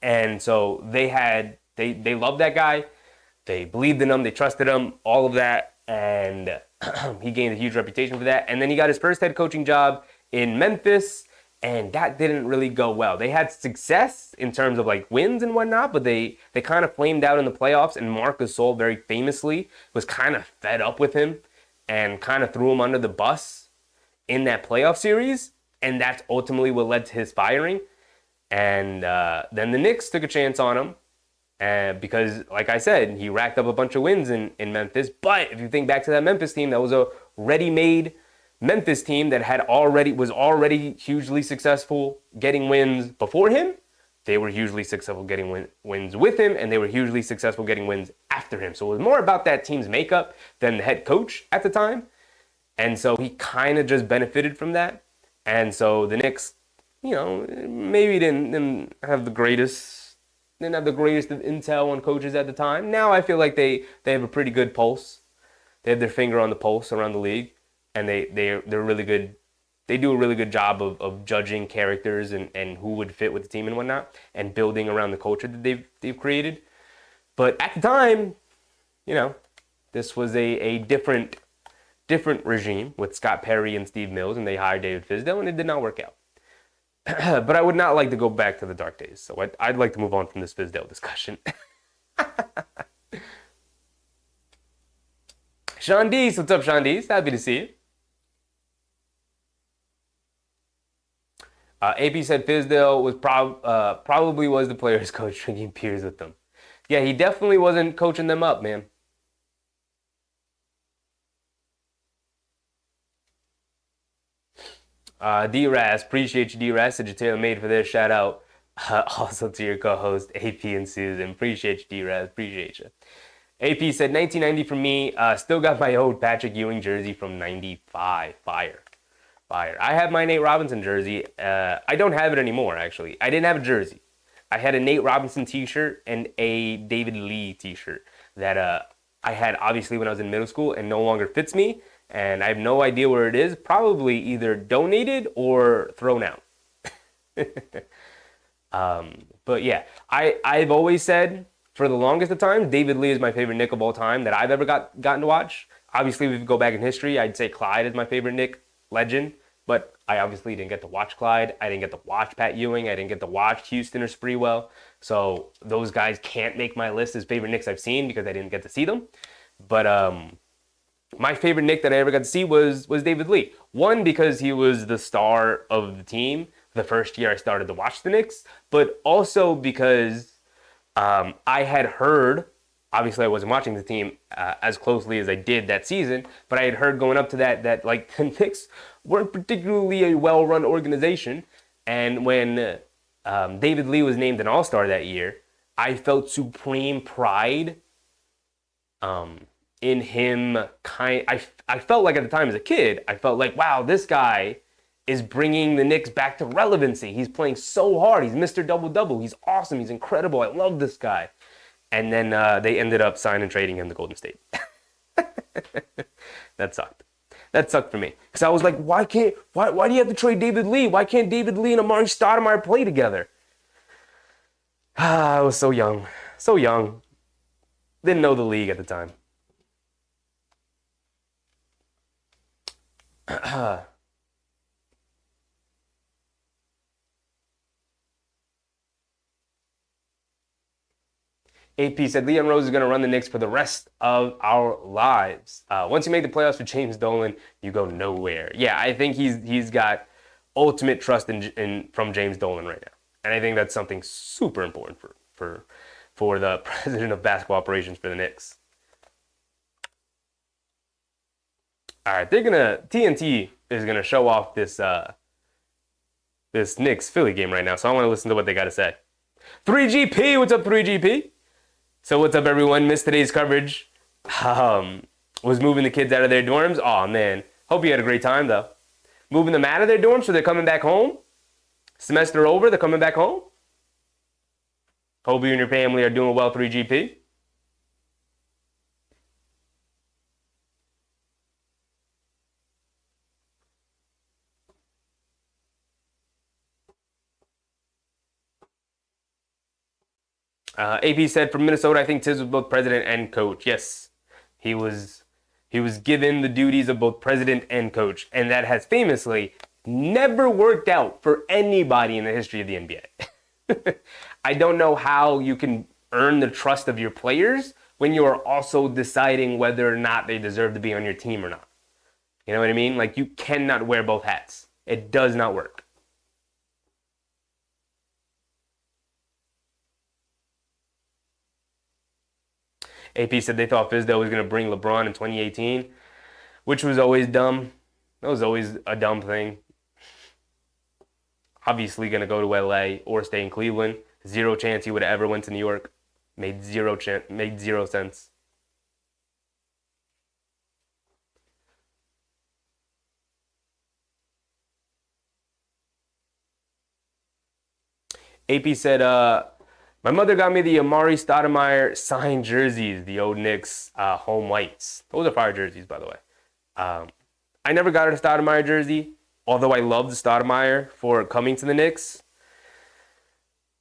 Speaker 1: And so they loved that guy. They believed in him. They trusted him, all of that. And he gained a huge reputation for that. And then he got his first head coaching job in Memphis, and that didn't really go well. They had success in terms of like wins and whatnot, but they kind of flamed out in the playoffs, and Marc Gasol very famously was kind of fed up with him and kind of threw him under the bus in that playoff series. And that's ultimately what led to his firing. And then the Knicks took a chance on him. Because, like I said, he racked up a bunch of wins in Memphis. But if you think back to that Memphis team, that was a ready-made Memphis team that was already hugely successful getting wins before him. They were hugely successful getting wins with him, and they were hugely successful getting wins after him. So it was more about that team's makeup than the head coach at the time. And so he kind of just benefited from that. And so the Knicks, maybe didn't have the greatest of intel on coaches at the time. Now I feel like they have a pretty good pulse. They have their finger on the pulse around the league, and they're really good. They do a really good job of judging characters and who would fit with the team and whatnot, and building around the culture that they've created. But at the time, this was a different regime with Scott Perry and Steve Mills, and they hired David Fizdale, and it did not work out. But I would not like to go back to the dark days, so I'd like to move on from this Fizdale discussion. Sean Dees, what's up, Sean Dees? Happy to see you. AP said Fizdale was probably was the players' coach drinking beers with them. Yeah, he definitely wasn't coaching them up, man. D-Raz, appreciate you, D-Raz. Said you're tailor-made for this. Shout out also to your co-host, AP and Susan. Appreciate you, D-Raz. Appreciate you. AP said 1990 for me. Still got my old Patrick Ewing jersey from 95. Fire. Fire. I have my Nate Robinson jersey. I don't have it anymore, actually. I didn't have a jersey. I had a Nate Robinson t-shirt and a David Lee t-shirt that I had obviously when I was in middle school and no longer fits me. And I have no idea where it is. Probably either donated or thrown out. But yeah, I've always said for the longest of time, David Lee is my favorite Knick of all time that I've ever gotten to watch. Obviously, if we go back in history, I'd say Clyde is my favorite Knick legend. But I obviously didn't get to watch Clyde. I didn't get to watch Pat Ewing. I didn't get to watch Houston or Sprewell. So those guys can't make my list as favorite Knicks I've seen because I didn't get to see them. But my favorite Knick that I ever got to see was David Lee. One, because he was the star of the team the first year I started to watch the Knicks, but also because I had heard, obviously I wasn't watching the team as closely as I did that season, but I had heard going up to that like the Knicks weren't particularly a well-run organization. And when David Lee was named an All-Star that year, I felt supreme pride in him. I felt like at the time as a kid, I felt like, wow, this guy is bringing the Knicks back to relevancy. He's playing so hard. He's Mr. Double-Double. He's awesome. He's incredible. I love this guy. And then they ended up signing and trading him to Golden State. That sucked. That sucked for me. Because I was like, why do you have to trade David Lee? Why can't David Lee and Amari Stoudemire play together? I was so young. So young. Didn't know the league at the time. AP said Leon Rose is going to run the Knicks for the rest of our lives. Once you make the playoffs with James Dolan, you go nowhere. Yeah, I think he's got ultimate trust from James Dolan right now, and I think that's something super important for the president of basketball operations for the Knicks. All right, TNT is gonna show off this Knicks Philly game right now, so I want to listen to what they got to say. 3GP, what's up, 3GP? So what's up, everyone? Missed today's coverage. Was moving the kids out of their dorms. Oh man, hope you had a great time though. Moving them out of their dorms, so they're coming back home. Semester over, they're coming back home. Hope you and your family are doing well, 3GP. AP said from Minnesota, I think Tiz was both president and coach. Yes, he was given the duties of both president and coach, and that has famously never worked out for anybody in the history of the NBA. I don't know how you can earn the trust of your players when you are also deciding whether or not they deserve to be on your team or not. You know what I mean? Like, you cannot wear both hats. It does not work. AP said they thought Fizdale was going to bring LeBron in 2018, which was always dumb. That was always a dumb thing. Obviously going to go to LA or stay in Cleveland. Zero chance he would have ever went to New York. Made zero sense. AP said, my mother got me the Amari Stoudemire signed jerseys, the old Knicks home whites. Those are fire jerseys, by the way. I never got a Stoudemire jersey, although I loved Stoudemire for coming to the Knicks.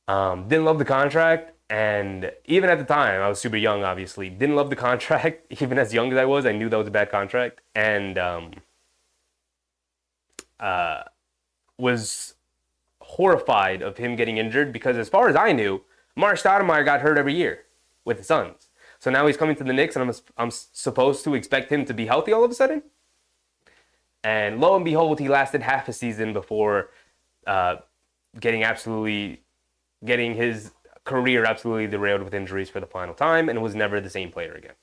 Speaker 1: Didn't love the contract, and even at the time, I was super young, obviously. Didn't love the contract, even as young as I was. I knew that was a bad contract, and was horrified of him getting injured because, as far as I knew, Amari Stoudemire got hurt every year with the Suns. So now he's coming to the Knicks, and I'm supposed to expect him to be healthy all of a sudden. And lo and behold, he lasted half a season before getting his career absolutely derailed with injuries for the final time and was never the same player again.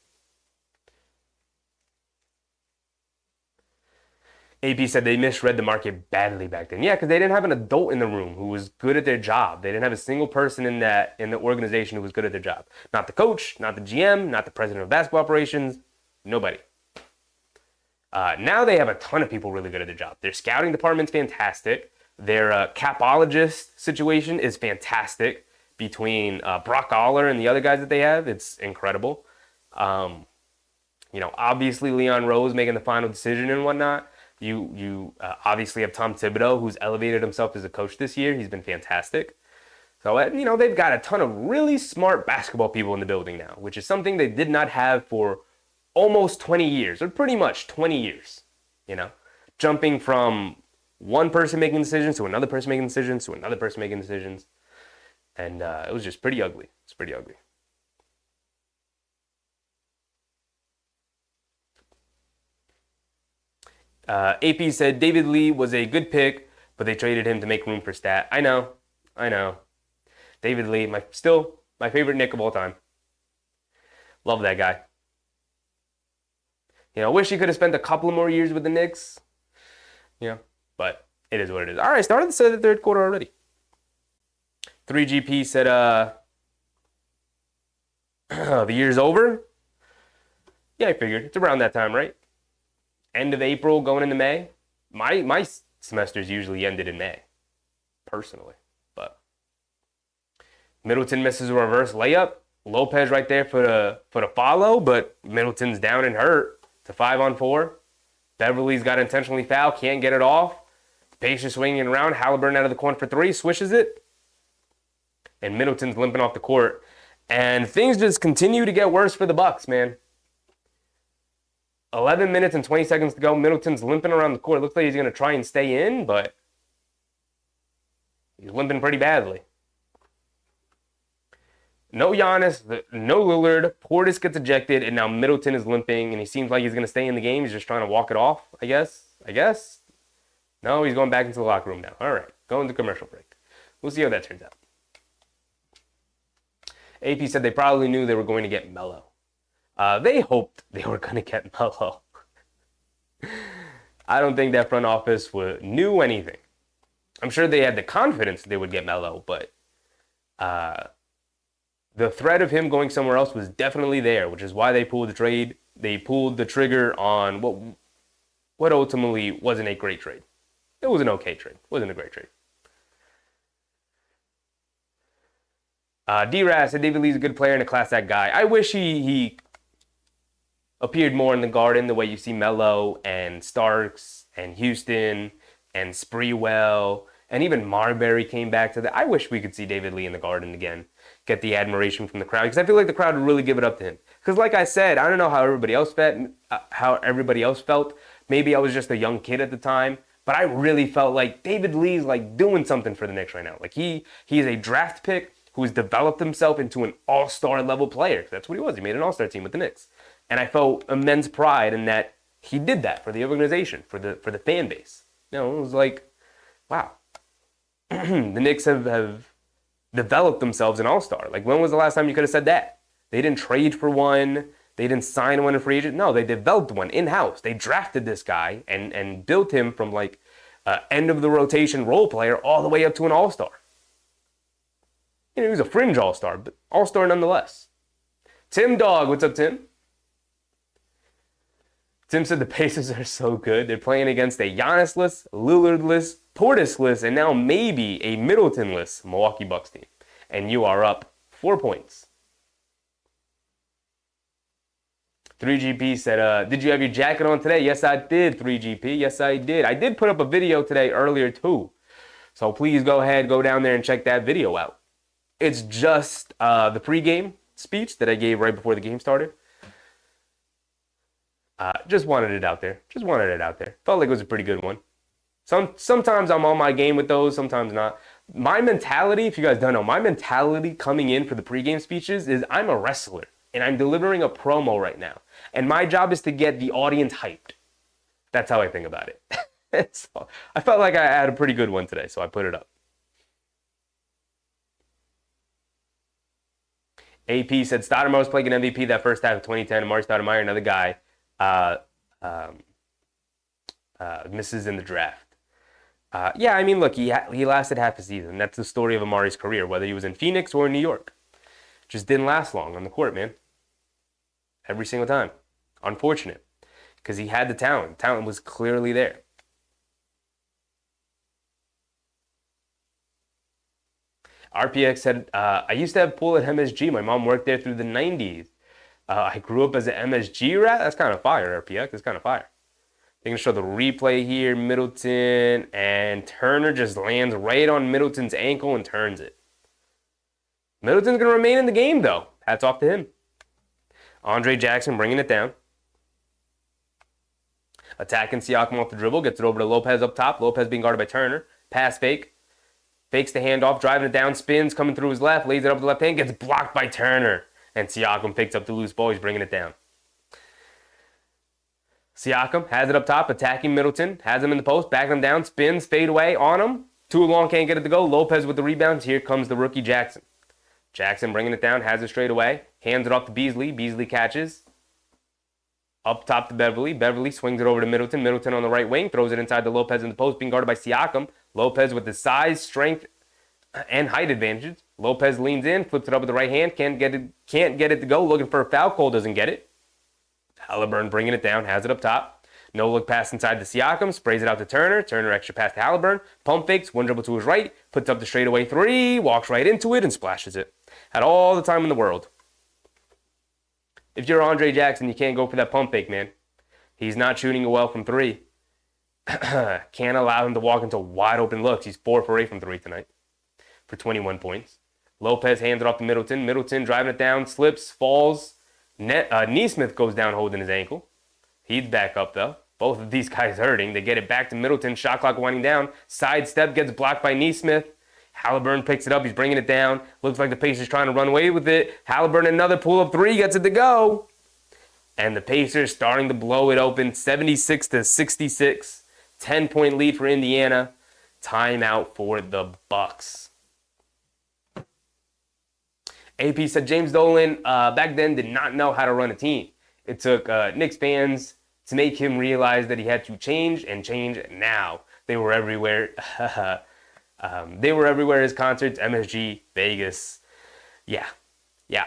Speaker 1: AP said they misread the market badly back then. Yeah, because they didn't have an adult in the room who was good at their job. They didn't have a single person in the organization who was good at their job. Not the coach, not the GM, not the president of basketball operations, nobody. Now they have a ton of people really good at their job. Their scouting department's fantastic. Their capologist situation is fantastic. Between Brock Aller and the other guys that they have, it's incredible. Obviously Leon Rose making the final decision and whatnot. You obviously have Tom Thibodeau, who's elevated himself as a coach this year. He's been fantastic. So, they've got a ton of really smart basketball people in the building now, which is something they did not have for almost 20 years, or pretty much 20 years, jumping from one person making decisions to another person making decisions to another person making decisions. And it was just pretty ugly. It's pretty ugly. AP said David Lee was a good pick, but they traded him to make room for Stat. I know. David Lee, still my favorite Knick of all time. Love that guy. I wish he could have spent a couple more years with the Knicks. But it is what it is. All right, started the third quarter already. 3GP said, the year's over. Yeah, I figured. It's around that time, right? End of April, going into May. My semesters usually ended in May, personally. But Middleton misses a reverse layup. Lopez right there for the follow, but Middleton's down and hurt to 5-on-4. Beverly's got intentionally fouled, can't get it off. Patient swinging around. Halliburton out of the corner for three, swishes it. And Middleton's limping off the court. And things just continue to get worse for the Bucks, man. 11 minutes and 20 seconds to go. Middleton's limping around the court. Looks like he's going to try and stay in, but he's limping pretty badly. No Giannis, no Lillard. Portis gets ejected, and now Middleton is limping, and he seems like he's going to stay in the game. He's just trying to walk it off, I guess. No, he's going back into the locker room now. All right, going to commercial break. We'll see how that turns out. AP said they probably knew they were going to get Melo. They hoped they were going to get Melo. I don't think that front office knew anything. I'm sure they had the confidence they would get Melo, but the threat of him going somewhere else was definitely there, which is why they pulled the trade. They pulled the trigger on what ultimately wasn't a great trade. It was an okay trade. It wasn't a great trade. D-Raz said David Lee's a good player and a class act guy. I wish he appeared more in the Garden the way you see Melo and Starks and Houston and Spreewell and even Marbury came back to that. I wish we could see David Lee in the Garden again, get the admiration from the crowd, because I feel like the crowd would really give it up to him. Because like I said, I don't know how everybody else felt. Maybe I was just a young kid at the time, but I really felt like David Lee's like doing something for the Knicks right now. Like he is a draft pick who's developed himself into an all-star level player. That's what he was. He made an all-star team with the Knicks. And I felt immense pride in that he did that for the organization, for the fan base. It was like, wow. The Knicks have developed themselves an all-star. Like, when was the last time you could have said that? They didn't trade for one. They didn't sign one in free agent. No, they developed one in-house. They drafted this guy and built him from, like, end-of-the-rotation role player all the way up to an all-star. He was a fringe all-star, but all-star nonetheless. Tim Dog, what's up, Tim? Tim said the Pacers are so good. They're playing against a Giannis-less, Lillard-less, Portis-less, and now maybe a Middleton-less Milwaukee Bucks team. And you are up 4 points. 3GP said, did you have your jacket on today? Yes, I did, 3GP. Yes, I did. I did put up a video today earlier, too. So please go down there and check that video out. It's just the pregame speech that I gave right before the game started. Just wanted it out there. Felt like it was a pretty good one. Sometimes I'm on my game with those, sometimes not. My mentality, if you guys don't know, my mentality coming in for the pregame speeches is I'm a wrestler, and I'm delivering a promo right now. And my job is to get the audience hyped. That's how I think about it. So I felt like I had a pretty good one today, so I put it up. AP said Stoudemire was playing an MVP that first half of 2010. And Mark Stoudemire, another guy, misses in the draft. Yeah, I mean, look, he lasted half a season. That's the story of Amari's career, whether he was in Phoenix or in New York. Just didn't last long on the court, man. Every single time. Unfortunate. Because he had the talent. Talent was clearly there. RPX said, I used to have a pool at MSG. My mom worked there through the 90s. I grew up as an MSG rat. That's kind of fire, RPX. That's kind of fire. They can show the replay here. Middleton and Turner just lands right on Middleton's ankle and turns it. Middleton's going to remain in the game, though. Hats off to him. Andre Jackson bringing it down. Attacking Siakam off the dribble. Gets it over to Lopez up top. Lopez being guarded by Turner. Pass fake. Fakes the handoff. Driving it down. Spins. Coming through his left. Lays it up the left hand. Gets blocked by Turner. And Siakam picks up the loose ball. He's bringing it down. Siakam has it up top, attacking Middleton, has him in the post, backing him down, spins, fade away on him. Too long, can't get it to go. Lopez with the rebounds. Here comes the rookie Jackson. Jackson bringing it down, has it straight away, hands it off to Beasley. Beasley catches. Up top to Beverly. Beverly swings it over to Middleton. Middleton on the right wing, throws it inside to Lopez in the post, being guarded by Siakam. Lopez with the size, strength, and height advantages. Lopez leans in, flips it up with the right hand, can't get it to go, looking for a foul. Cole doesn't get it. Halliburton bringing it down, has it up top. No look pass inside to Siakam, sprays it out to Turner. Turner extra pass to Halliburton. Pump fakes, one dribble to his right, puts up the straightaway three, walks right into it and splashes it. Had all the time in the world. If you're Andre Jackson, you can't go for that pump fake, man. He's not shooting it well from three. Can't allow him to walk into wide open looks. He's 4 for 8 from three tonight for 21 points. Lopez hands it off to Middleton. Middleton driving it down, slips, falls. Nesmith goes down holding his ankle. He's back up, though. Both of these guys hurting. They get it back to Middleton. Shot clock winding down. Sidestep gets blocked by Nesmith. Halliburton picks it up. He's bringing it down. Looks like the Pacers trying to run away with it. Halliburton, another pull-up three. Gets it to go. And the Pacers starting to blow it open. 76-66. 10-point lead for Indiana. Timeout for the Bucks. AP said James Dolan back then did not know how to run a team. It took Knicks fans to make him realize that he had to change and change now. They were everywhere. They were everywhere. His concerts, MSG, Vegas. Yeah.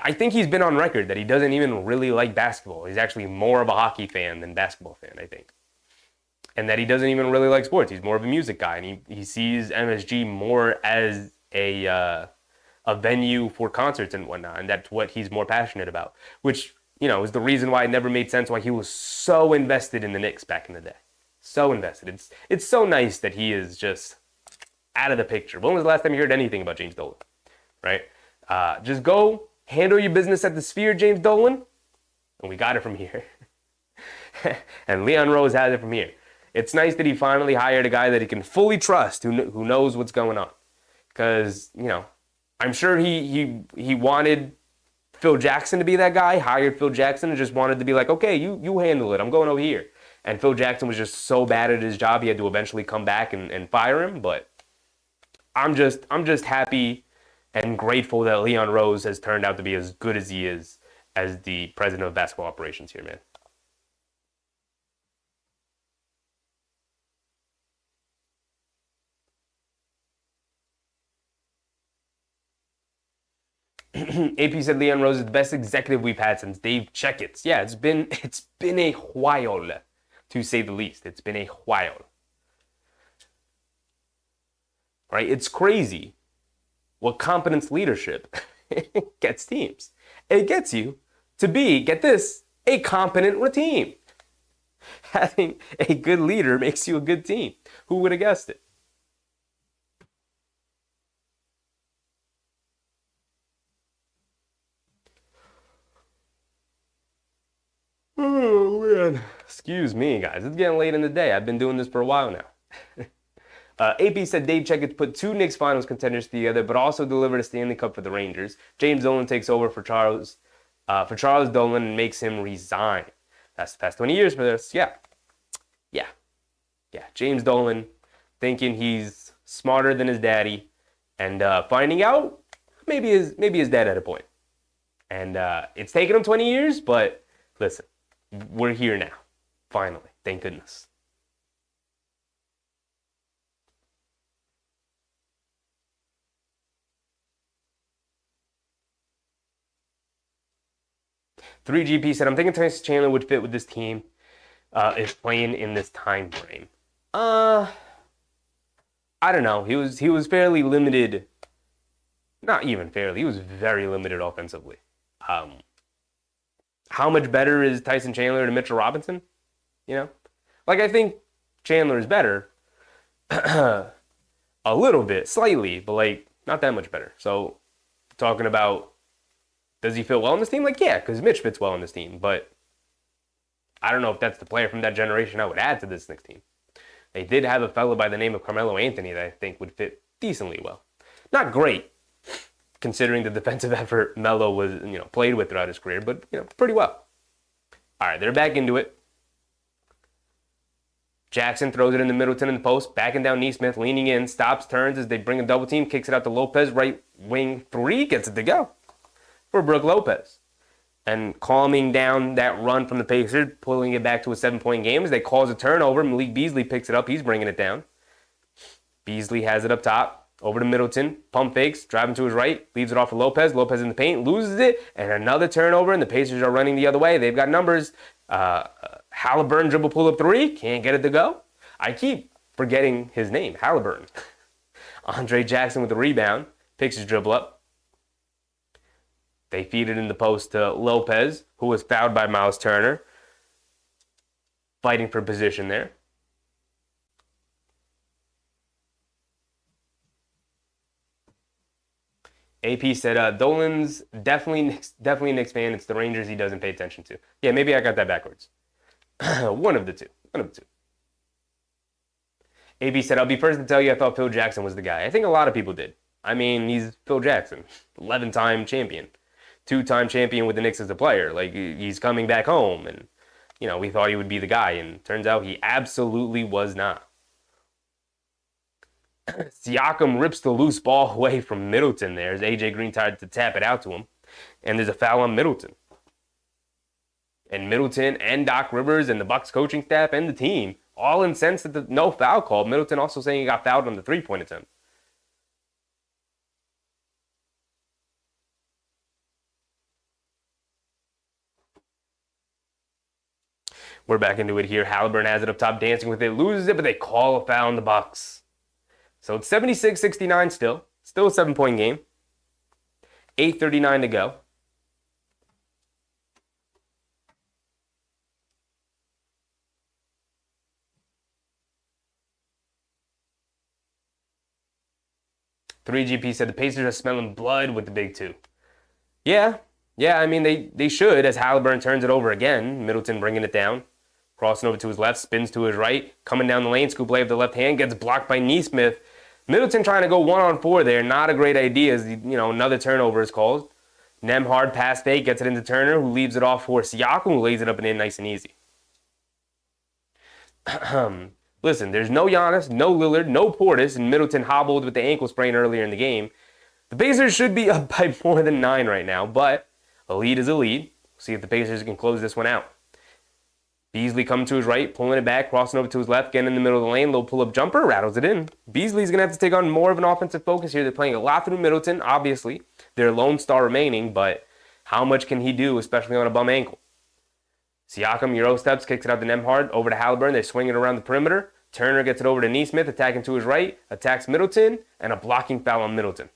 Speaker 1: I think he's been on record that he doesn't even really like basketball. He's actually more of a hockey fan than basketball fan, I think. And that he doesn't even really like sports. He's more of a music guy. And he sees MSG more as a venue for concerts and whatnot, and that's what he's more passionate about, which, is the reason why it never made sense why he was so invested in the Knicks back in the day. So invested. It's so nice that he is just out of the picture. When was the last time you heard anything about James Dolan? Right? Just go handle your business at the Sphere, James Dolan, and we got it from here. And Leon Rose has it from here. It's nice that he finally hired a guy that he can fully trust, who knows what's going on. Because, I'm sure he wanted Phil Jackson to be that guy, hired Phil Jackson, and just wanted to be like, okay, you handle it. I'm going over here. And Phil Jackson was just so bad at his job, he had to eventually come back and fire him. But I'm just happy and grateful that Leon Rose has turned out to be as good as he is as the president of basketball operations here, man. AP said Leon Rose is the best executive we've had since Dave Checketts. Yeah, it's been a while, to say the least. It's been a while. Right? It's crazy what competence leadership gets teams. It gets you to be, get this, a competent team. Having a good leader makes you a good team. Who would have guessed it? Oh, man. Excuse me, guys. It's getting late in the day. I've been doing this for a while now. AP said Dave Checketts put 2 Knicks finals contenders together, but also delivered a Stanley Cup for the Rangers. James Dolan takes over for Charles Dolan and makes him resign. That's the past 20 years for this. Yeah. James Dolan thinking he's smarter than his daddy, and finding out maybe his dad had a point. And it's taken him 20 years, but listen, we're here now. Finally, thank goodness. Three GP said, I'm thinking Tyson Chandler would fit with this team if playing in this time frame. I don't know. He was fairly limited. Not even fairly. He was very limited offensively. How much better is Tyson Chandler to Mitchell Robinson? You know, like I think Chandler is better a little bit, slightly, but like not that much better. So talking about does he fit well in this team? Like, yeah, because Mitch fits well in this team, but I don't know if that's the player from that generation I would add to this Knicks team. They did have a fellow by the name of Carmelo Anthony that I think would fit decently well. Not great, considering the defensive effort Melo was, played with throughout his career, but, pretty well. All right, they're back into it. Jackson throws it into Middleton in the post, backing down Nesmith, leaning in, stops, turns as they bring a double team, kicks it out to Lopez, right wing three, gets it to go for Brook Lopez. And calming down that run from the Pacers, pulling it back to a 7-point game as they cause a turnover. Malik Beasley picks it up. He's bringing it down. Beasley has it up top. Over to Middleton. Pump fakes. Driving to his right. Leaves it off for Lopez. Lopez in the paint. Loses it. And another turnover. And the Pacers are running the other way. They've got numbers. Halliburton dribble pull up three. Can't get it to go. I keep forgetting his name. Halliburton. Andre Jackson with the rebound. Picks his dribble up. They feed it in the post to Lopez, who was fouled by Miles Turner. Fighting for position there. AP said, Dolan's definitely a Knicks fan. It's the Rangers he doesn't pay attention to. Yeah, maybe I got that backwards. One of the two. AP said, I'll be first to tell you I thought Phil Jackson was the guy. I think a lot of people did. I mean, he's Phil Jackson, 11-time champion. 2-time champion with the Knicks as a player. Like, he's coming back home. And, we thought he would be the guy. And turns out he absolutely was not. Siakam rips the loose ball away from Middleton there as AJ Green tried to tap it out to him. And there's a foul on Middleton. And Middleton and Doc Rivers and the Bucks coaching staff and the team all incensed at the no foul call. Middleton also saying he got fouled on the 3-point attempt. We're back into it here. Halliburton has it up top, dancing with it, loses it, but they call a foul on the Bucks. So it's 76-69 still. Still a 7-point game. 8:39 to go. Three GP said the Pacers are smelling blood with the big two. Yeah, I mean, they should as Halliburton turns it over again. Middleton bringing it down. Crossing over to his left, spins to his right, coming down the lane, scoop lay of the left hand, gets blocked by Nesmith. Middleton trying to go 1-on-4 there, not a great idea as, another turnover is called. Nembhard pass fake, gets it into Turner, who leaves it off for Siakam, who lays it up and in nice and easy. Listen, there's no Giannis, no Lillard, no Portis, and Middleton hobbled with the ankle sprain earlier in the game. The Pacers should be up by more than 9 right now, but a lead is a lead. We'll see if the Pacers can close this one out. Beasley coming to his right, pulling it back, crossing over to his left, getting in the middle of the lane, little pull-up jumper, rattles it in. Beasley's going to have to take on more of an offensive focus here. They're playing a lot through Middleton, obviously. Their lone star remaining, but how much can he do, especially on a bum ankle? Siakam, Euro steps, kicks it out to Nembhard, over to Halliburton. They swing it around the perimeter. Turner gets it over to Nesmith, attacking to his right, attacks Middleton, and a blocking foul on Middleton.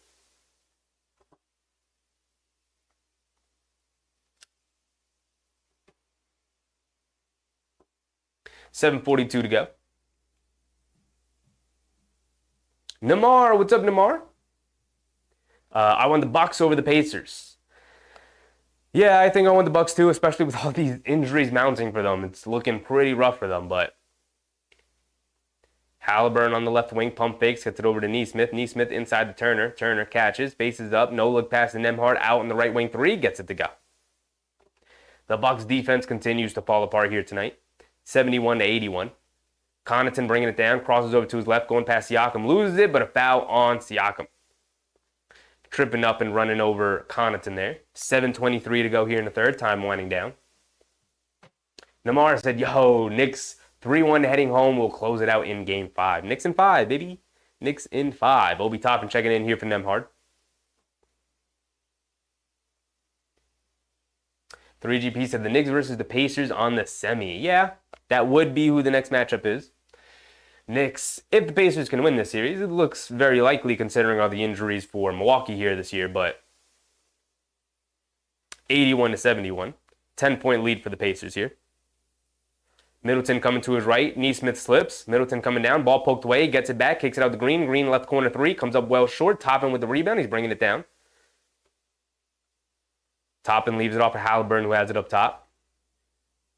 Speaker 1: $7:42 to go. Namar, what's up, Namar? I want the Bucks over the Pacers. Yeah, I think I want the Bucks too, especially with all these injuries mounting for them. It's looking pretty rough for them, but Halliburton on the left wing, pump fakes, gets it over to Nesmith. Nesmith inside the Turner. Turner catches, faces up, no look pass to Nembhard, out on the right wing three, gets it to go. The Bucks defense continues to fall apart here tonight. 71-81. Connaughton bringing it down, crosses over to his left, going past Siakam, loses it, but a foul on Siakam. tripping up and running over Connaughton there. 7:23 to go here in the third, time winding down. Namar said, yo, Knicks 3-1 heading home. We'll close it out in game 5. Knicks in 5, baby. Knicks in 5. Obi Toppin checking in here for Nemhard. 3GP said the Knicks versus the Pacers on the semi. Yeah, that would be who the next matchup is. Knicks, if the Pacers can win this series, it looks very likely considering all the injuries for Milwaukee here this year, but 81-71. 10-point lead for the Pacers here. Middleton coming to his right. Nesmith slips. Middleton coming down. Ball poked away. Gets it back. Kicks it out to Green. Green left corner 3. Comes up well short. Toppin with the rebound. He's bringing it down. Toppin leaves it off for Halliburton, who has it up top.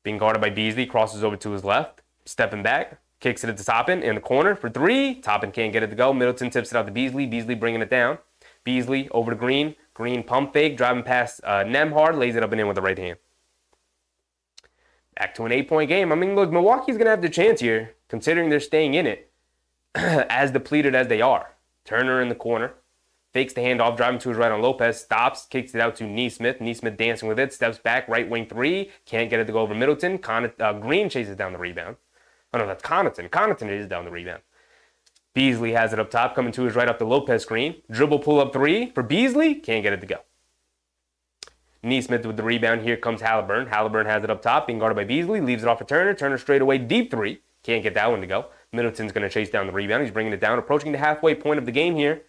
Speaker 1: Being guarded by Beasley. Crosses over to his left. Stepping back. Kicks it to Toppin in the corner for 3. Toppin can't get it to go. Middleton tips it out to Beasley. Beasley bringing it down. Beasley over to Green. Green pump fake. Driving past Nemhard. Lays it up and in with the right hand. Back to an 8-point game. I mean, look, Milwaukee's going to have the chance here, considering they're staying in it, as depleted as they are. Turner in the corner. Fakes the handoff, driving to his right on Lopez. Stops, kicks it out to Nesmith. Nesmith dancing with it. Steps back, right wing 3. Can't get it to go over Middleton. Green chases down the rebound. Oh, no, that's Connaughton. Connaughton is down the rebound. Beasley has it up top, coming to his right off the Lopez screen. Dribble pull-up 3 for Beasley. Can't get it to go. Nesmith with the rebound. Here comes Halliburton. Halliburton has it up top, being guarded by Beasley. Leaves it off for Turner. Turner straight away, deep 3. Can't get that one to go. Middleton's going to chase down the rebound. He's bringing it down. Approaching the halfway point of the game here.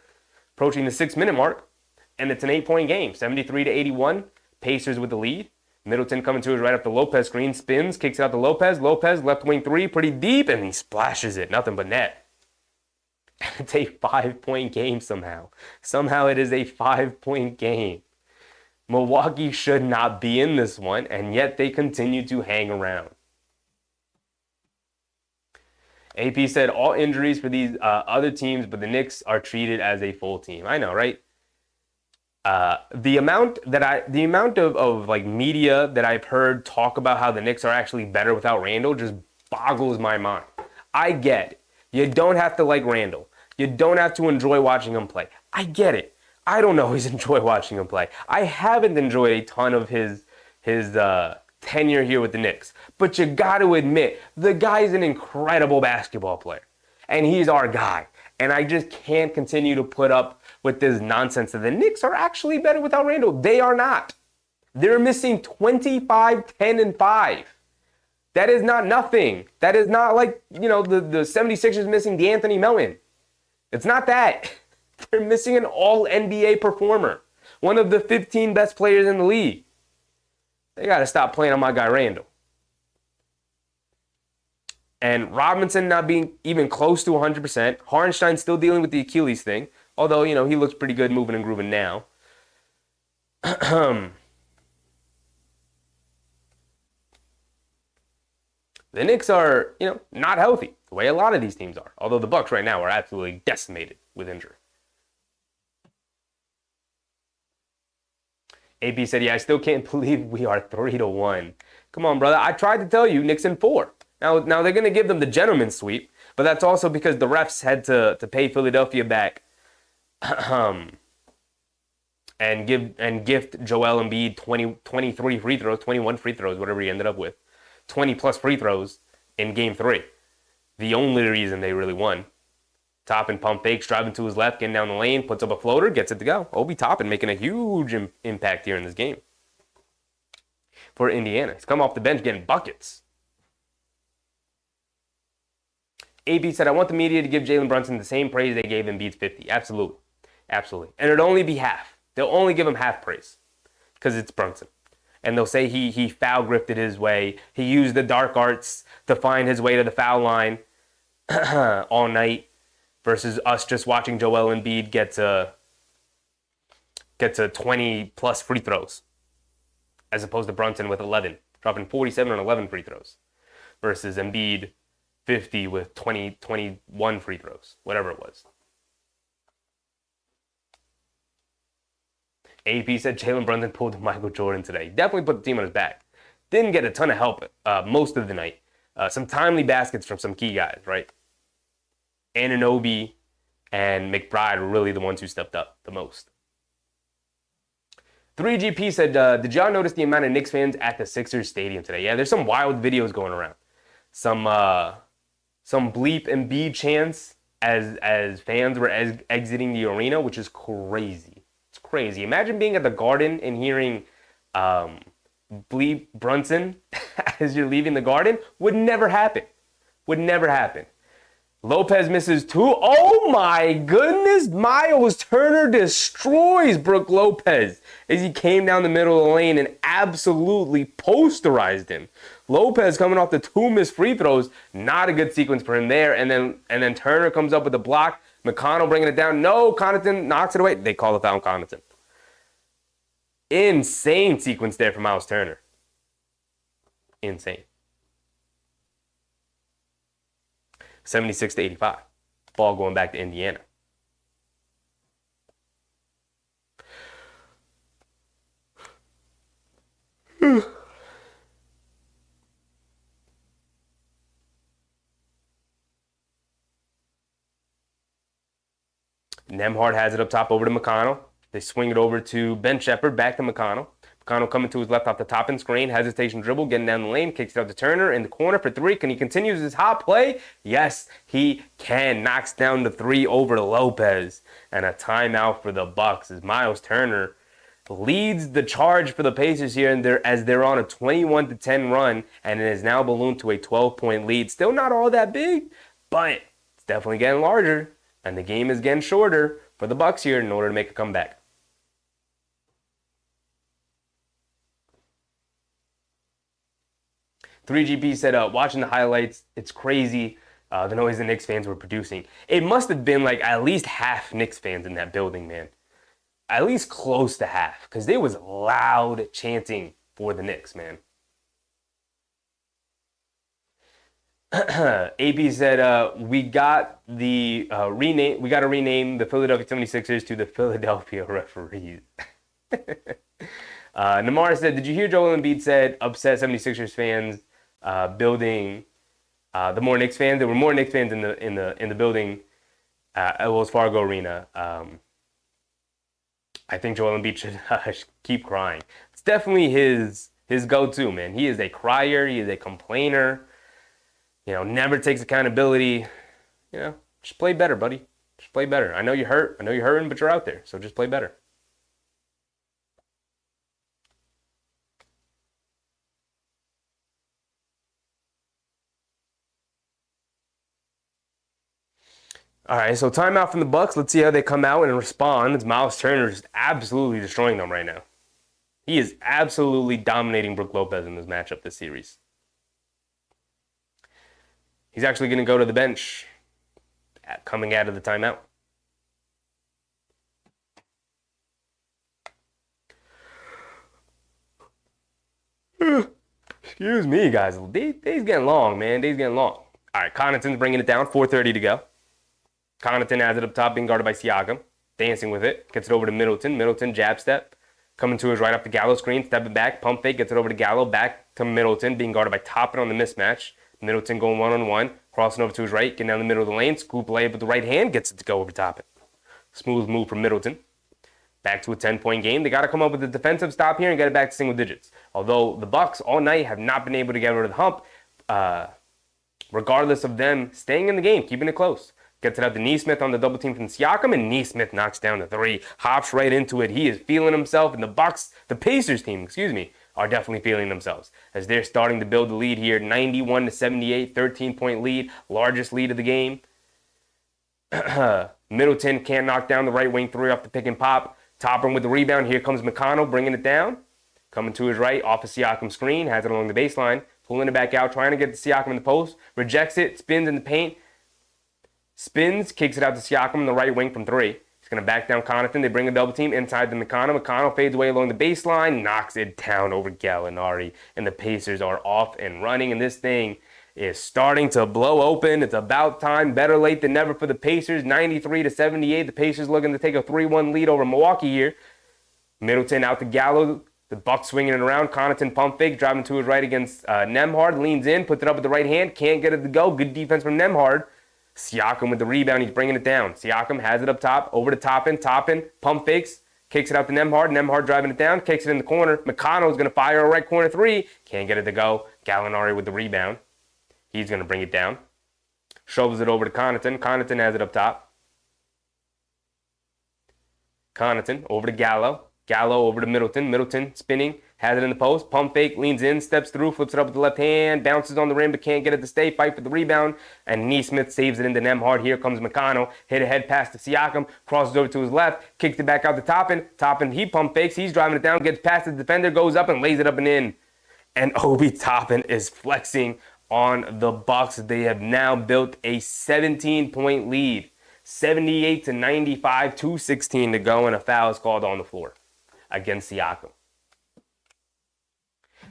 Speaker 1: Approaching the 6-minute mark. And it's an 8-point game. 73-81. Pacers with the lead. Middleton coming to his right up the Lopez screen. Spins. Kicks it out to Lopez. Lopez, left wing 3. Pretty deep. And he splashes it. Nothing but net. It's a 5-point game somehow. Somehow it is a 5-point game. Milwaukee should not be in this one, and yet they continue to hang around. AP said all injuries for these other teams, but the Knicks are treated as a full team. I know, right? The amount of like media that I've heard talk about how the Knicks are actually better without Randle just boggles my mind. I get it. You don't have to like Randle. You don't have to enjoy watching him play. I get it. I don't always enjoy watching him play. I haven't enjoyed a ton of his tenure here with the Knicks. But you got to admit, the guy's an incredible basketball player. And he's our guy. And I just can't continue to put up with this nonsense that the Knicks are actually better without Randle. They are not. They're missing 25, 10, and 5. That is not nothing. That is not like, the 76ers missing DeAnthony Melton. It's not that. They're missing an all-NBA performer. One of the 15 best players in the league. They got to stop playing on my guy Randle. And Robinson not being even close to 100%. Hartenstein still dealing with the Achilles thing. Although, he looks pretty good moving and grooving now. The Knicks are, not healthy. The way a lot of these teams are. Although the Bucks right now are absolutely decimated with injury. AP said, yeah, I still can't believe we are 3-1. Come on, brother. I tried to tell you, Knicks in 4. Now they're going to give them the gentleman's sweep, but that's also because the refs had to pay Philadelphia back and gift Joel Embiid 23 free throws, 21 free throws, whatever he ended up with. 20-plus free throws in Game 3. The only reason they really won. Toppin pump fakes, driving to his left, getting down the lane, puts up a floater, gets it to go. Obi Toppin making a huge impact here in this game for Indiana. He's come off the bench getting buckets. AB said, I want the media to give Jalen Brunson the same praise they gave Embiid's 50. Absolutely. Absolutely. And it'll only be half. They'll only give him half praise because it's Brunson. And they'll say he foul grifted his way. He used the dark arts to find his way to the foul line all night. Versus us just watching Joel Embiid get to 20-plus free throws. As opposed to Brunson with 11. Dropping 47 on 11 free throws. Versus Embiid 50 with 21 free throws. Whatever it was. AP said Jalen Brunson pulled Michael Jordan today. Definitely put the team on his back. Didn't get a ton of help most of the night. Some timely baskets from some key guys, right? Anunoby and McBride were really the ones who stepped up the most. 3GP said, did y'all notice the amount of Knicks fans at the Sixers stadium today? Yeah, there's some wild videos going around. Some bleep and bead chants as fans were exiting the arena, which is crazy. It's crazy. Imagine being at the Garden and hearing bleep Brunson as you're leaving the Garden. Would never happen. Would never happen. Lopez misses 2. Oh my goodness. Miles Turner destroys Brook Lopez as he came down the middle of the lane and absolutely posterized him. Lopez coming off the 2 missed free throws. Not a good sequence for him there. And then Turner comes up with the block. McConnell bringing it down. No, Connaughton knocks it away. They call the foul on Connaughton. Insane sequence there for Miles Turner. Insane. 76-85. Ball going back to Indiana. Nembhard has it up top over to McConnell. They swing it over to Ben Shepherd, back to McConnell. McConnell coming to his left off the top and screen. Hesitation dribble, getting down the lane. Kicks it out to Turner in the corner for 3. Can he continue his hot play? Yes, he can. Knocks down the 3 over Lopez. And a timeout for the Bucks as Miles Turner leads the charge for the Pacers here as they're on a 21-10 run. And it has now ballooned to a 12-point lead. Still not all that big, but it's definitely getting larger. And the game is getting shorter for the Bucks here in order to make a comeback. "3GP said, watching the highlights, it's crazy the noise the Knicks fans were producing. It must have been like at least half Knicks fans in that building, man. At least close to half, because there was loud chanting for the Knicks, man." AP said, we got to rename the Philadelphia 76ers to the Philadelphia Referees. Namar said, did you hear Joel Embiid said upset 76ers fans building the more Knicks fans? There were more Knicks fans in the building at Wells Fargo Arena. I think Joel Embiid should keep crying. It's definitely his go-to, man. He is a crier. He is a complainer. Never takes accountability. Just play better, buddy. Just play better. I know you're hurt. I know you're hurting, but you're out there. So just play better. All right, so timeout from the Bucks. Let's see how they come out and respond. As Miles Turner is absolutely destroying them right now. He is absolutely dominating Brook Lopez in this matchup this series. He's actually going to go to the bench coming out of the timeout. Excuse me, guys. Day's getting long, man. Day's getting long. All right, Connaughton's bringing it down. 4:30 to go. Connaughton has it up top, being guarded by Siakam. Dancing with it. Gets it over to Middleton. Middleton, jab step. Coming to his right up the Gallo screen. Stepping back. Pump fake. Gets it over to Gallo. Back to Middleton, being guarded by Toppin on the mismatch. Middleton going one-on-one. Crossing over to his right. Getting down the middle of the lane. Scoop layup with the right hand. Gets it to go over Toppin. Smooth move from Middleton. Back to a 10-point game. They got to come up with a defensive stop here and get it back to single digits. Although the Bucks all night have not been able to get rid of the hump, regardless of them staying in the game, keeping it close. Gets it out to Nesmith on the double team from Siakam, and Nesmith knocks down the 3. Hops right into it. He is feeling himself, and the Pacers team, are definitely feeling themselves as they're starting to build the lead here. 91-78, 13-point lead, largest lead of the game. Middleton can't knock down the right wing 3 off the pick and pop. Toppin with the rebound. Here comes McConnell bringing it down. Coming to his right off a Siakam screen. Has it along the baseline. Pulling it back out. Trying to get to Siakam in the post. Rejects it. Spins in the paint. Spins. Kicks it out to Siakam in the right wing from 3. He's going to back down Connaughton. They bring a double team inside to McConnell. McConnell fades away along the baseline. Knocks it down over Gallinari. And the Pacers are off and running. And this thing is starting to blow open. It's about time. Better late than never for the Pacers. 93-78. The Pacers looking to take a 3-1 lead over Milwaukee here. Middleton out to Gallo. The Bucks swinging it around. Connaughton pump fake. Driving to his right against Nembhard. Leans in. Puts it up with the right hand. Can't get it to go. Good defense from Nembhard. Siakam with the rebound. He's bringing it down. Siakam has it up top. Over to Toppin. Toppin. Pump fakes. kicks it out to Nembhard. Nembhard driving it down, kicks it in the corner. McConnell's going to fire a right corner three. Can't get it to go. Gallinari with the rebound. He's going to bring it down. Shovels it over to Connaughton. Connaughton has it up top. Connaughton over to Gallo. Gallo over to Middleton. Middleton spinning. Has it in the post. Pump fake. Leans in. Steps through. Flips it up with the left hand. Bounces on the rim but can't get it to stay. Fight for the rebound. And Nesmith saves it into Nembhard. Here comes McConnell. Hit a head pass to Siakam. Crosses over to his left. Kicks it back out to Toppin. Toppin, he pump fakes. He's driving it down. Gets past the defender. Goes up and lays it up and in. And Obi Toppin is flexing on the Bucks. They have now built a 17-point lead. 78-95, 2:16 to go, and a foul is called on the floor against Siakam.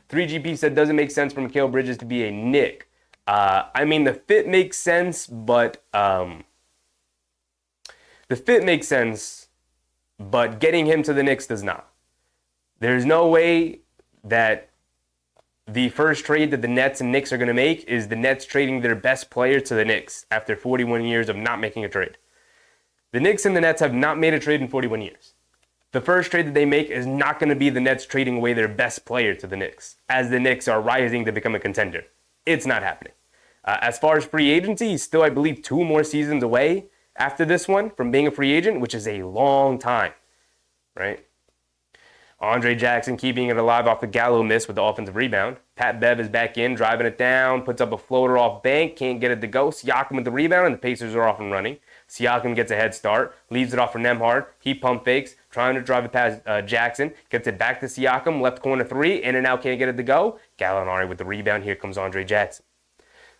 Speaker 1: 3GP said, doesn't make sense for Mikal Bridges to be a Knick. I mean, the fit makes sense, but getting him to the Knicks does not. There's no way that the first trade that the Nets and Knicks are going to make is the Nets trading their best player to the Knicks after 41 years of not making a trade. The Knicks and the Nets have not made a trade in 41 years. The first trade that they make is not going to be the Nets trading away their best player to the Knicks, as the Knicks are rising to become a contender. It's not happening. As far as free agency, he's still, I believe, 2 more seasons away after this one from being a free agent, which is a long time, right? Andre Jackson keeping it alive off the Gallo miss with the offensive rebound. Pat Bev is back in, driving it down, puts up a floater off bank, can't get it to go. Siakam with the rebound, and the Pacers are off and running. Siakam gets a head start, leaves it off for Nembhard. He pump fakes, trying to drive it past Jackson. Gets it back to Siakam, left corner three, in and out, can't get it to go. Gallinari with the rebound. Here comes Andre Jackson.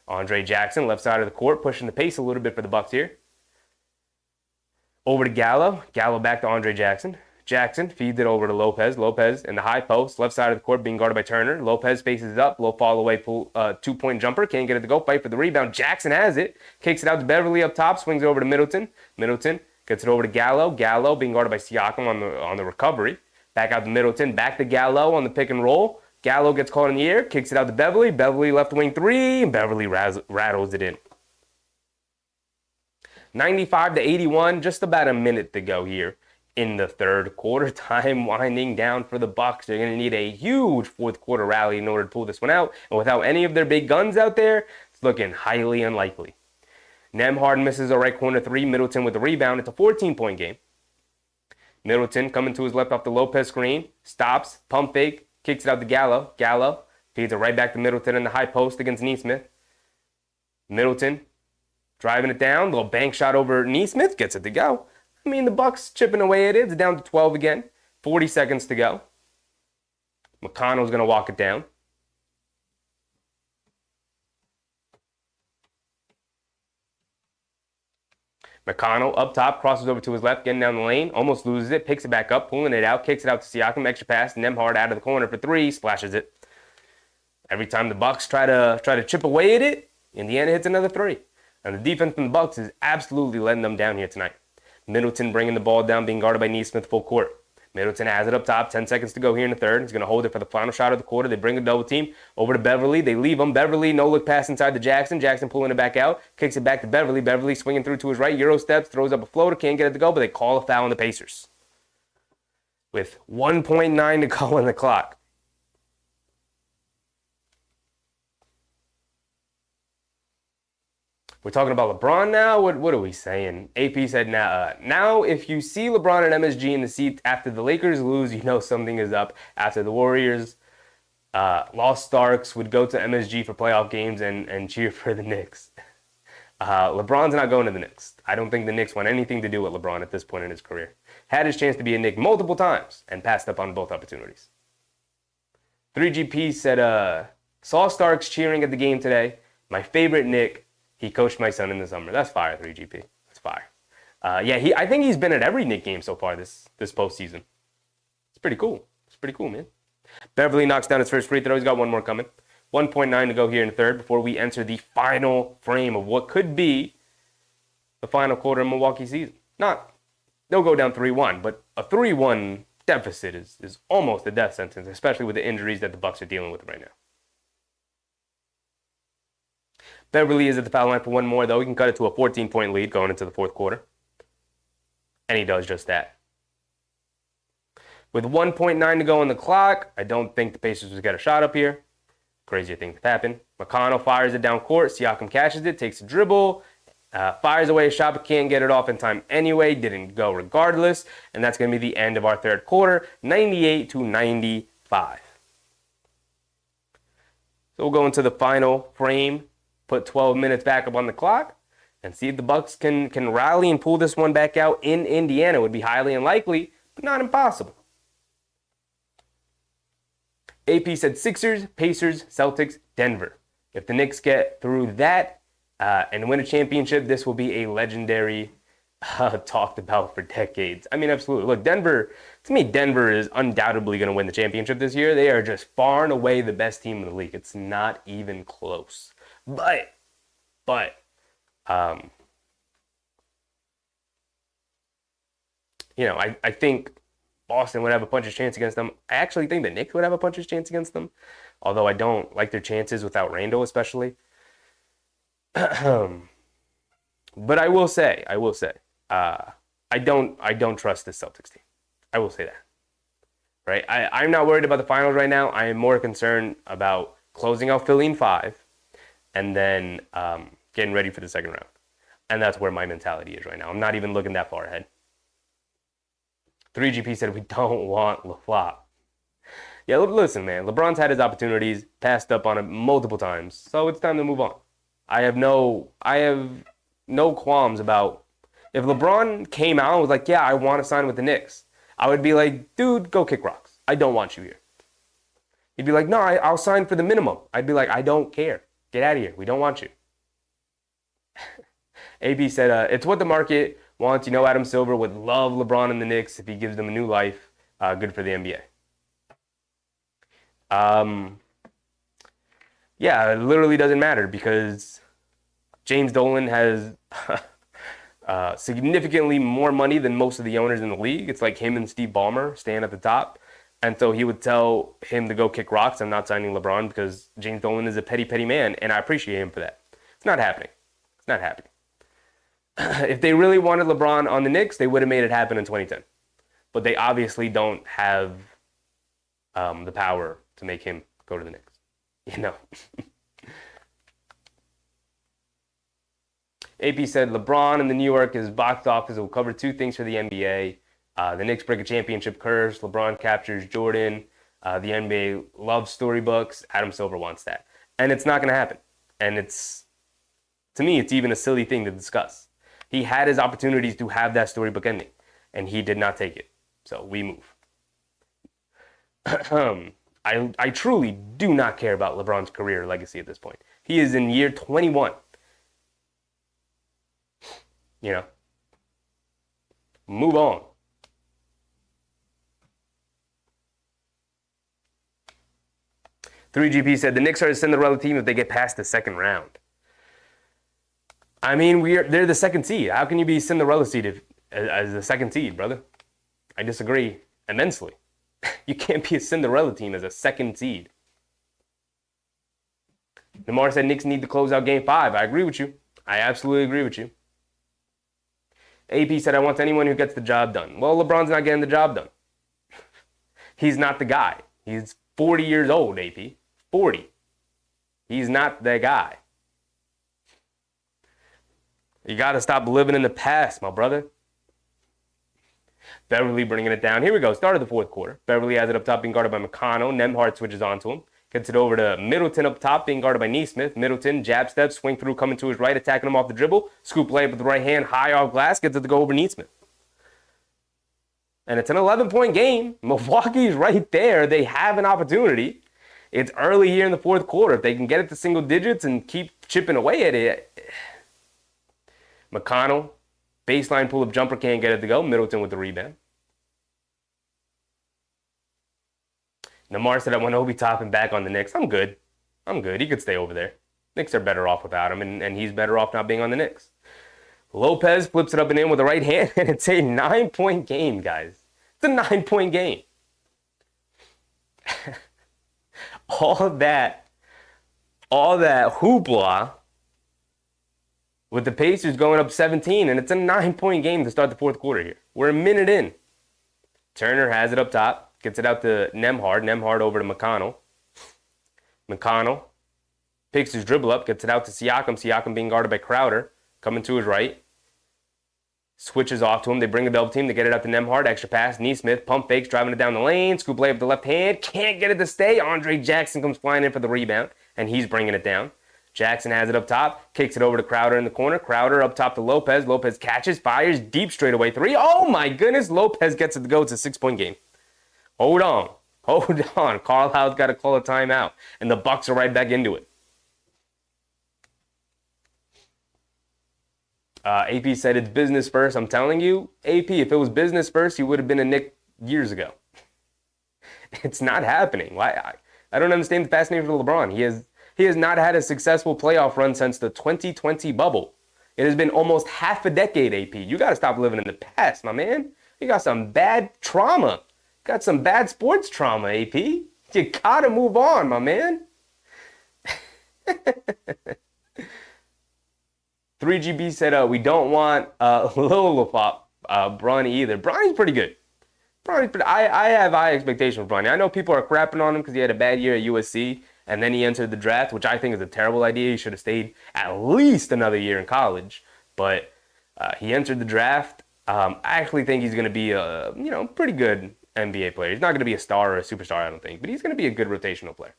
Speaker 1: Andre Jackson, left side of the court, pushing the pace a little bit for the Bucks here. Over to Gallo. Gallo back to Andre Jackson. Jackson feeds it over to Lopez. Lopez in the high post, left side of the court, being guarded by Turner. Lopez faces up, low fall away, pull, 2-point jumper. Can't get it to go. Fight for the rebound. Jackson has it. Kicks it out to Beverly up top. Swings over to Middleton. Middleton gets it over to Gallo. Gallo being guarded by Siakam on the recovery. Back out to Middleton. Back to Gallo on the pick and roll. Gallo gets caught in the air. Kicks it out to Beverly. Beverly left wing three. And Beverly rattles it in. 95-81. Just about a minute to go here in the third quarter. Time winding down for the Bucks. They're going to need a huge fourth quarter rally in order to pull this one out. And without any of their big guns out there, it's looking highly unlikely. Nembhard misses a right corner three. Middleton with the rebound. It's a 14-point game. Middleton coming to his left off the Lopez screen. Stops. Pump fake. Kicks it out to Gallo. Gallo feeds it right back to Middleton in the high post against Nesmith. Middleton driving it down. Little bank shot over Nesmith. Gets it to go. I mean, the Bucks chipping away at it. It's down to 12 again. 40 seconds to go. McConnell's going to walk it down. McConnell up top, crosses over to his left, getting down the lane, almost loses it, picks it back up, pulling it out, kicks it out to Siakam, extra pass, Nembhard out of the corner for three, splashes it. Every time the Bucks try to chip away at it, Indiana hits another three. And the defense from the Bucks is absolutely letting them down here tonight. Middleton bringing the ball down, being guarded by Nesmith full court. Middleton has it up top, 10 seconds to go here in the third. He's going to hold it for the final shot of the quarter. They bring a double team over to Beverly. They leave him. Beverly, no-look pass inside to Jackson. Jackson pulling it back out, kicks it back to Beverly. Beverly swinging through to his right, Euro steps, throws up a floater, can't get it to go, but they call a foul on the Pacers. With 1.9 to go on the clock. We're talking about LeBron now? What are we saying? AP said, now if you see LeBron and MSG in the seat after the Lakers lose, you know something is up. After the Warriors lost Starks, would go to MSG for playoff games and cheer for the Knicks. LeBron's not going to the Knicks. I don't think the Knicks want anything to do with LeBron at this point in his career. Had his chance to be a Knick multiple times and passed up on both opportunities. 3GP said, saw Starks cheering at the game today. My favorite Knick. He coached my son in the summer. That's fire, 3GP. That's fire. I think he's been at every Knick game so far this postseason. It's pretty cool. It's pretty cool, man. Beverly knocks down his first free throw. He's got one more coming. 1.9 to go here in the third before we enter the final frame of what could be the final quarter of Milwaukee season. They'll go down 3-1, but a 3-1 deficit is almost a death sentence, especially with the injuries that the Bucks are dealing with right now. Beverly is at the foul line for one more, though. He can cut it to a 14-point lead going into the fourth quarter. And he does just that. With 1.9 to go on the clock, I don't think the Pacers will get a shot up here. Crazier things have happened. McConnell fires it down court. Siakam catches it, takes a dribble, fires away a shot, but can't get it off in time anyway. Didn't go regardless. And that's going to be the end of our third quarter, 98-95. So we'll go into the final frame, put 12 minutes back up on the clock, and see if the Bucks can rally and pull this one back out in Indiana. It would be highly unlikely, but not impossible. AP said Sixers, Pacers, Celtics, Denver. If the Knicks get through that and win a championship, this will be a legendary talked about for decades. I mean, absolutely. Look, Denver, to me, Denver is undoubtedly going to win the championship this year. They are just far and away the best team in the league. It's not even close. But, I think Boston would have a puncher's chance against them. I actually think the Knicks would have a puncher's chance against them, although I don't like their chances without Randle especially. But I will say, I don't trust this Celtics team. I will say that. Right? I'm not worried about the finals right now. I am more concerned about closing out Philly in 5 and then getting ready for the second round. And that's where my mentality is right now. I'm not even looking that far ahead. 3GP said we don't want LaFlop. Yeah, listen, man. LeBron's had his opportunities, passed up on it multiple times, so it's time to move on. I have no qualms about if LeBron came out and was like, yeah, I want to sign with the Knicks. I would be like, dude, go kick rocks. I don't want you here. He'd be like, no, I'll sign for the minimum. I'd be like, I don't care. Get out of here. We don't want you. AB said, it's what the market wants. Adam Silver would love LeBron and the Knicks if he gives them a new life. Good for the NBA. Yeah, it literally doesn't matter because James Dolan has significantly more money than most of the owners in the league. It's like him and Steve Ballmer staying at the top. And so he would tell him to go kick rocks. I'm not signing LeBron because James Dolan is a petty, petty man, and I appreciate him for that. It's not happening. It's not happening. If they really wanted LeBron on the Knicks, they would have made it happen in 2010. But they obviously don't have the power to make him go to the Knicks. AP said LeBron in the New York is box office. It will cover 2 things for the NBA. The Knicks break a championship curse. LeBron captures Jordan. The NBA loves storybooks. Adam Silver wants that. And it's not going to happen. And to me, it's even a silly thing to discuss. He had his opportunities to have that storybook ending, and he did not take it. So we move. I truly do not care about LeBron's career or legacy at this point. He is in year 21. Move on. "3GP said the Knicks are a Cinderella team if they get past the second round. I mean, they're the second seed. How can you be Cinderella seed as the second seed, brother? I disagree immensely. You can't be a Cinderella team as a second seed. Namar said Knicks need to close out Game 5. I agree with you. I absolutely agree with you. AP said, I want anyone who gets the job done. Well, LeBron's not getting the job done. He's not the guy. He's 40 years old, AP. 40. He's not the guy. You got to stop living in the past, my brother. Beverly bringing it down. Here we go. Start of the fourth quarter. Beverly has it up top, being guarded by McConnell. Nembhard switches onto him. Gets it over to Middleton up top, being guarded by Nesmith. Middleton, jab step, swing through, coming to his right, attacking him off the dribble. Scoop layup with the right hand, high off glass. Gets it to go over Nesmith. And it's an 11-point game. Milwaukee's right there. They have an opportunity. It's early here in the fourth quarter. If they can get it to single digits and keep chipping away at it. McConnell, baseline pull-up jumper, can't get it to go. Middleton with the rebound. Namar said, I want Obi Toppin back on the Knicks. I'm good. He could stay over there. Knicks are better off without him, and he's better off not being on the Knicks. Lopez flips it up and in with the right hand, and it's a 9-point game, guys. It's a 9-point game. all that hoopla with the Pacers going up 17, and it's a 9-point game to start the fourth quarter here. We're a minute in. Turner has it up top. Gets it out to Nembhard. Nembhard over to McConnell. McConnell picks his dribble up. Gets it out to Siakam. Siakam being guarded by Crowder. Coming to his right. Switches off to him. They bring a double team. They get it up to Nembhard. Extra pass. Nesmith. Pump fakes. Driving it down the lane. Scoop layup with the left hand. Can't get it to stay. Andre Jackson comes flying in for the rebound. And he's bringing it down. Jackson has it up top. Kicks it over to Crowder in the corner. Crowder up top to Lopez. Lopez catches. Fires. Deep straightaway three. Oh my goodness. Lopez gets it to go. It's a 6-point game. Hold on. Hold on. Carlisle's got to call a timeout. And the Bucks are right back into it. AP said it's business first. I'm telling you, AP, if it was business first, you would have been a Knick years ago. It's not happening. Why? I don't understand the fascination with LeBron. He has not had a successful playoff run since the 2020 bubble. It has been almost half a decade, AP. You got to stop living in the past, my man. You got some bad trauma. Got some bad sports trauma, AP. You got to move on, my man. 3GB said, we don't want Lil Bronny either. Bronny's pretty good. I have high expectations for Bronny. I know people are crapping on him because he had a bad year at USC, and then he entered the draft, which I think is a terrible idea. He should have stayed at least another year in college. But he entered the draft. I actually think he's going to be a pretty good NBA player. He's not going to be a star or a superstar, I don't think, but he's going to be a good rotational player.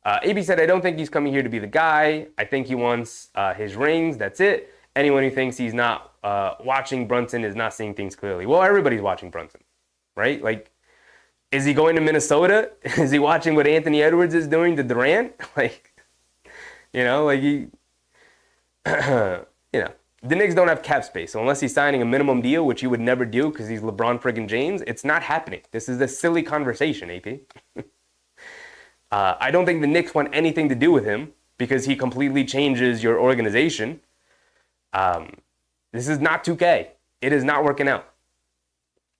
Speaker 1: AB said, I don't think he's coming here to be the guy. I think he wants his rings. That's it. Anyone who thinks he's not watching Brunson is not seeing things clearly. Well, everybody's watching Brunson, right? Like, is he going to Minnesota? Is he watching what Anthony Edwards is doing to Durant? The Knicks don't have cap space. So unless he's signing a minimum deal, which he would never do because he's LeBron friggin' James, it's not happening. This is a silly conversation, AP. I don't think the Knicks want anything to do with him because he completely changes your organization. This is not 2K. It is not working out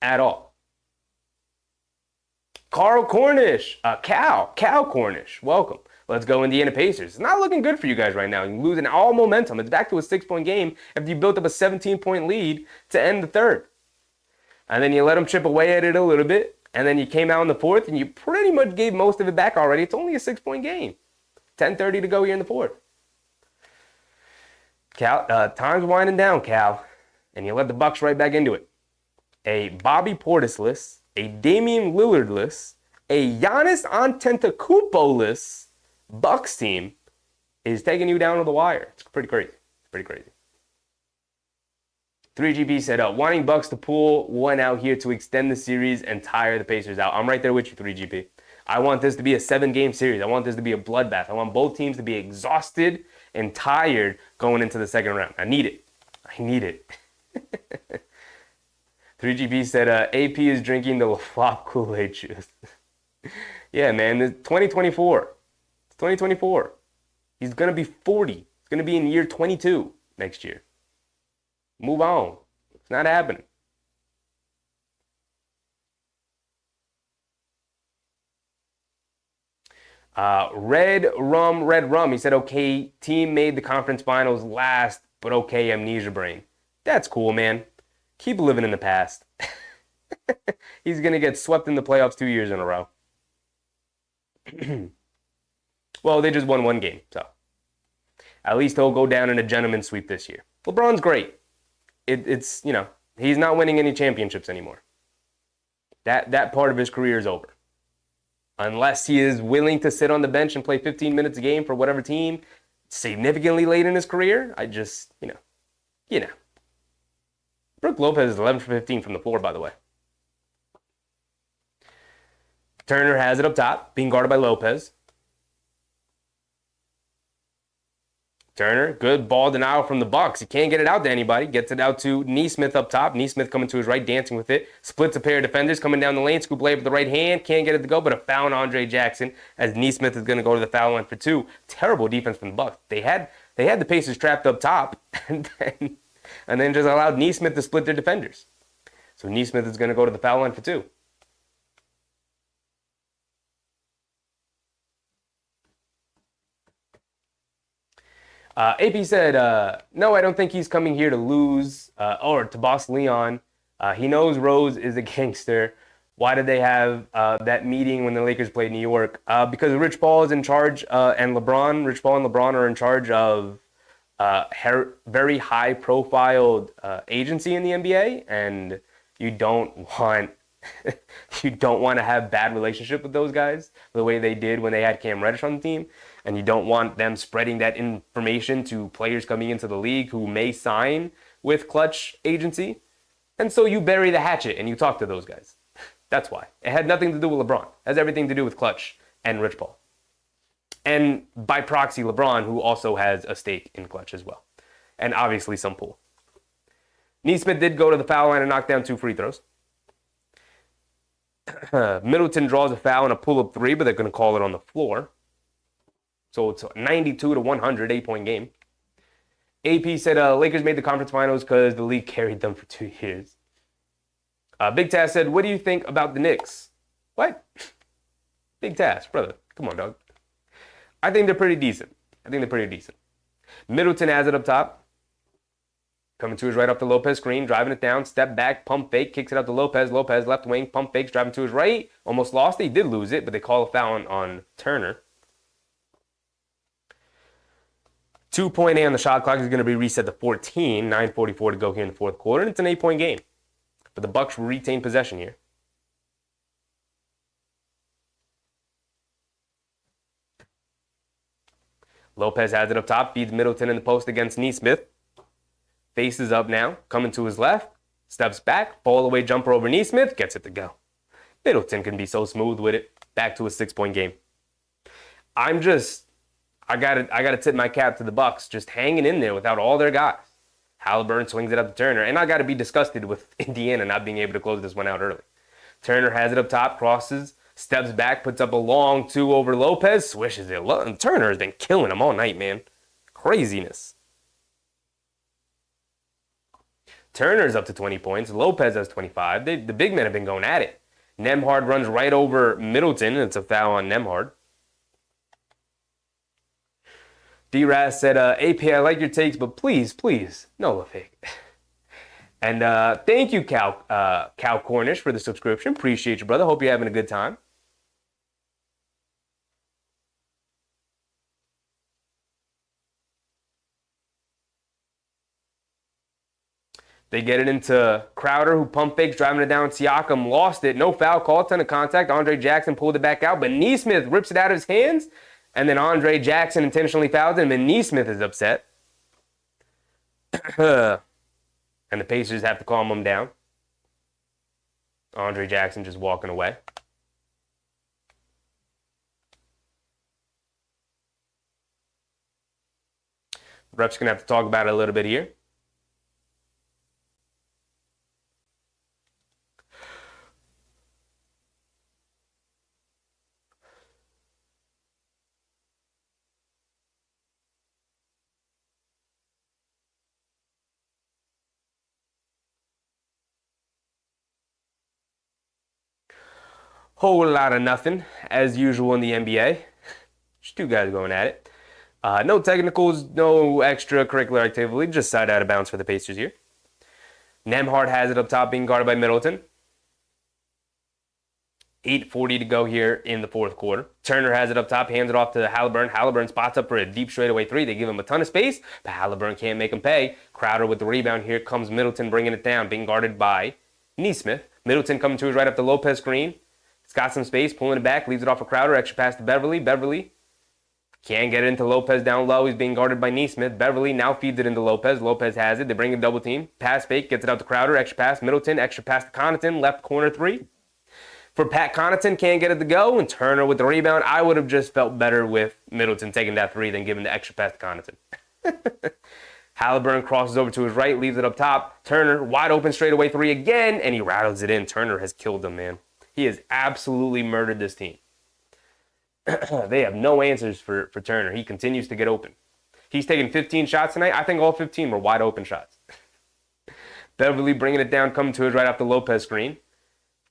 Speaker 1: at all. Carl Cornish, Cal Cornish, welcome. Let's go Indiana Pacers. It's not looking good for you guys right now. You're losing all momentum. It's back to a 6-point game after you built up a 17-point lead to end the third. And then you let them chip away at it a little bit. And then you came out in the fourth, and you pretty much gave most of it back already. It's only a 6-point game. 10:30 to go here in the fourth. Cal, time's winding down, Cal. And you let the Bucks right back into it. A Bobby Portis-less, a Damian Lillard-less, a Giannis Antetokounmpo-less Bucks team is taking you down to the wire. It's pretty crazy. 3GB said, wanting Bucks to pull one out here to extend the series and tire the Pacers out. I'm right there with you, 3GB. I want this to be a 7-game series. I want this to be a bloodbath. I want both teams to be exhausted and tired going into the second round. I need it. 3GB said, AP is drinking the flop Kool-Aid juice. Yeah, man, it's 2024. It's 2024. He's going to be 40. He's going to be in year 22 next year. Move on. It's not happening. Red Rum. He said, okay, team made the conference finals last, but okay, amnesia brain. That's cool, man. Keep living in the past. He's going to get swept in the playoffs 2 years in a row. Well, they just won one game, so at least he'll go down in a gentleman's sweep this year. LeBron's great. It's he's not winning any championships anymore. That part of his career is over. Unless he is willing to sit on the bench and play 15 minutes a game for whatever team significantly late in his career, I just, Brook Lopez is 11 for 15 from the floor, by the way. Turner has it up top, being guarded by Lopez. Turner, good ball denial from the Bucks. He can't get it out to anybody. Gets it out to Nesmith up top. Nesmith coming to his right, dancing with it. Splits a pair of defenders coming down the lane. Scoop layup with the right hand. Can't get it to go, but a foul on Andre Jackson as Nesmith is going to go to the foul line for 2. Terrible defense from the Bucks. They had the Pacers trapped up top and then just allowed Nesmith to split their defenders. So Nesmith is going to go to the foul line for 2. AP said, no, I don't think he's coming here to lose or to boss Leon. He knows Rose is a gangster. Why did they have that meeting when the Lakers played New York? Because Rich Paul is in charge and Rich Paul and LeBron are in charge of very high-profile agency in the NBA, and you don't want to have bad relationship with those guys the way they did when they had Cam Reddish on the team, and you don't want them spreading that information to players coming into the league who may sign with Clutch agency, and so you bury the hatchet and you talk to those guys. That's why. It had nothing to do with LeBron. It has everything to do with Clutch and Rich Paul. And by proxy, LeBron, who also has a stake in Clutch as well. And obviously some pool. Nesmith did go to the foul line and knock down 2 free throws. Middleton draws a foul and a pull-up 3, but they're going to call it on the floor. So it's a 92-100, 8-point game. AP said Lakers made the conference finals because the league carried them for 2 years. Big Taz said, what do you think about the Knicks? What? Big Taz, brother. Come on, dog. I think they're pretty decent. Middleton has it up top. Coming to his right off the Lopez screen, driving it down, step back, pump fake, kicks it out to Lopez. Lopez left wing, pump fakes, driving to his right. Almost lost it. He did lose it, but they call a foul on Turner. 2.8 on the shot clock is going to be reset to 14. 9:44 to go here in the fourth quarter, and it's an 8-point game. But the Bucks retain possession here. Lopez has it up top, feeds Middleton in the post against Nesmith. Faces up now, coming to his left, steps back, fall away jumper over Nesmith, gets it to go. Middleton can be so smooth with it. Back to a 6-point game. I gotta tip my cap to the Bucks, just hanging in there without all their guys. Halliburton swings it up to Turner, and I gotta be disgusted with Indiana not being able to close this one out early. Turner has it up top, crosses, steps back, puts up a long 2 over Lopez, swishes it. Turner has been killing him all night, man. Craziness. Turner's up to 20 points. Lopez has 25. The big men have been going at it. Nembhard runs right over Middleton, and it's a foul on Nembhard. D-Raz said, AP, I like your takes, but please, no love hate. And thank you, Cal Cornish, for the subscription. Appreciate you, brother. Hope you're having a good time. They get it into Crowder, who pump fakes, driving it down. Siakam lost it. No foul call, ton of contact. Andre Jackson pulled it back out, but Nesmith rips it out of his hands. And then Andre Jackson intentionally fouled him, and Nesmith is upset. And the Pacers have to calm him down. Andre Jackson just walking away. The ref's going to have to talk about it a little bit here. Whole lot of nothing, as usual in the NBA. Just 2 guys going at it. No technicals, no extracurricular activity, just side out of bounds for the Pacers here. Nembhard has it up top, being guarded by Middleton. 8:40 to go here in the fourth quarter. Turner has it up top, hands it off to Halliburton. Halliburton spots up for a deep straightaway 3. They give him a ton of space, but Halliburton can't make him pay. Crowder with the rebound. Here comes Middleton bringing it down, being guarded by Nesmith. Middleton coming to his right up the Lopez screen. He's got some space, pulling it back, leaves it off for Crowder. Extra pass to Beverly. Beverly can't get it into Lopez down low. He's being guarded by Nesmith. Beverly now feeds it into Lopez. Lopez has it. They bring a double team. Pass fake, gets it out to Crowder. Extra pass, Middleton. Extra pass to Connaughton. Left corner 3. For Pat Connaughton, can't get it to go. And Turner with the rebound. I would have just felt better with Middleton taking that 3 than giving the extra pass to Connaughton. Halliburton crosses over to his right, leaves it up top. Turner, wide open straightaway 3 again, and he rattles it in. Turner has killed him, man. He has absolutely murdered this team. They have no answers for Turner. He continues to get open. He's taken 15 shots tonight. I think all 15 were wide open shots. Beverly bringing it down, coming to his right off the Lopez screen.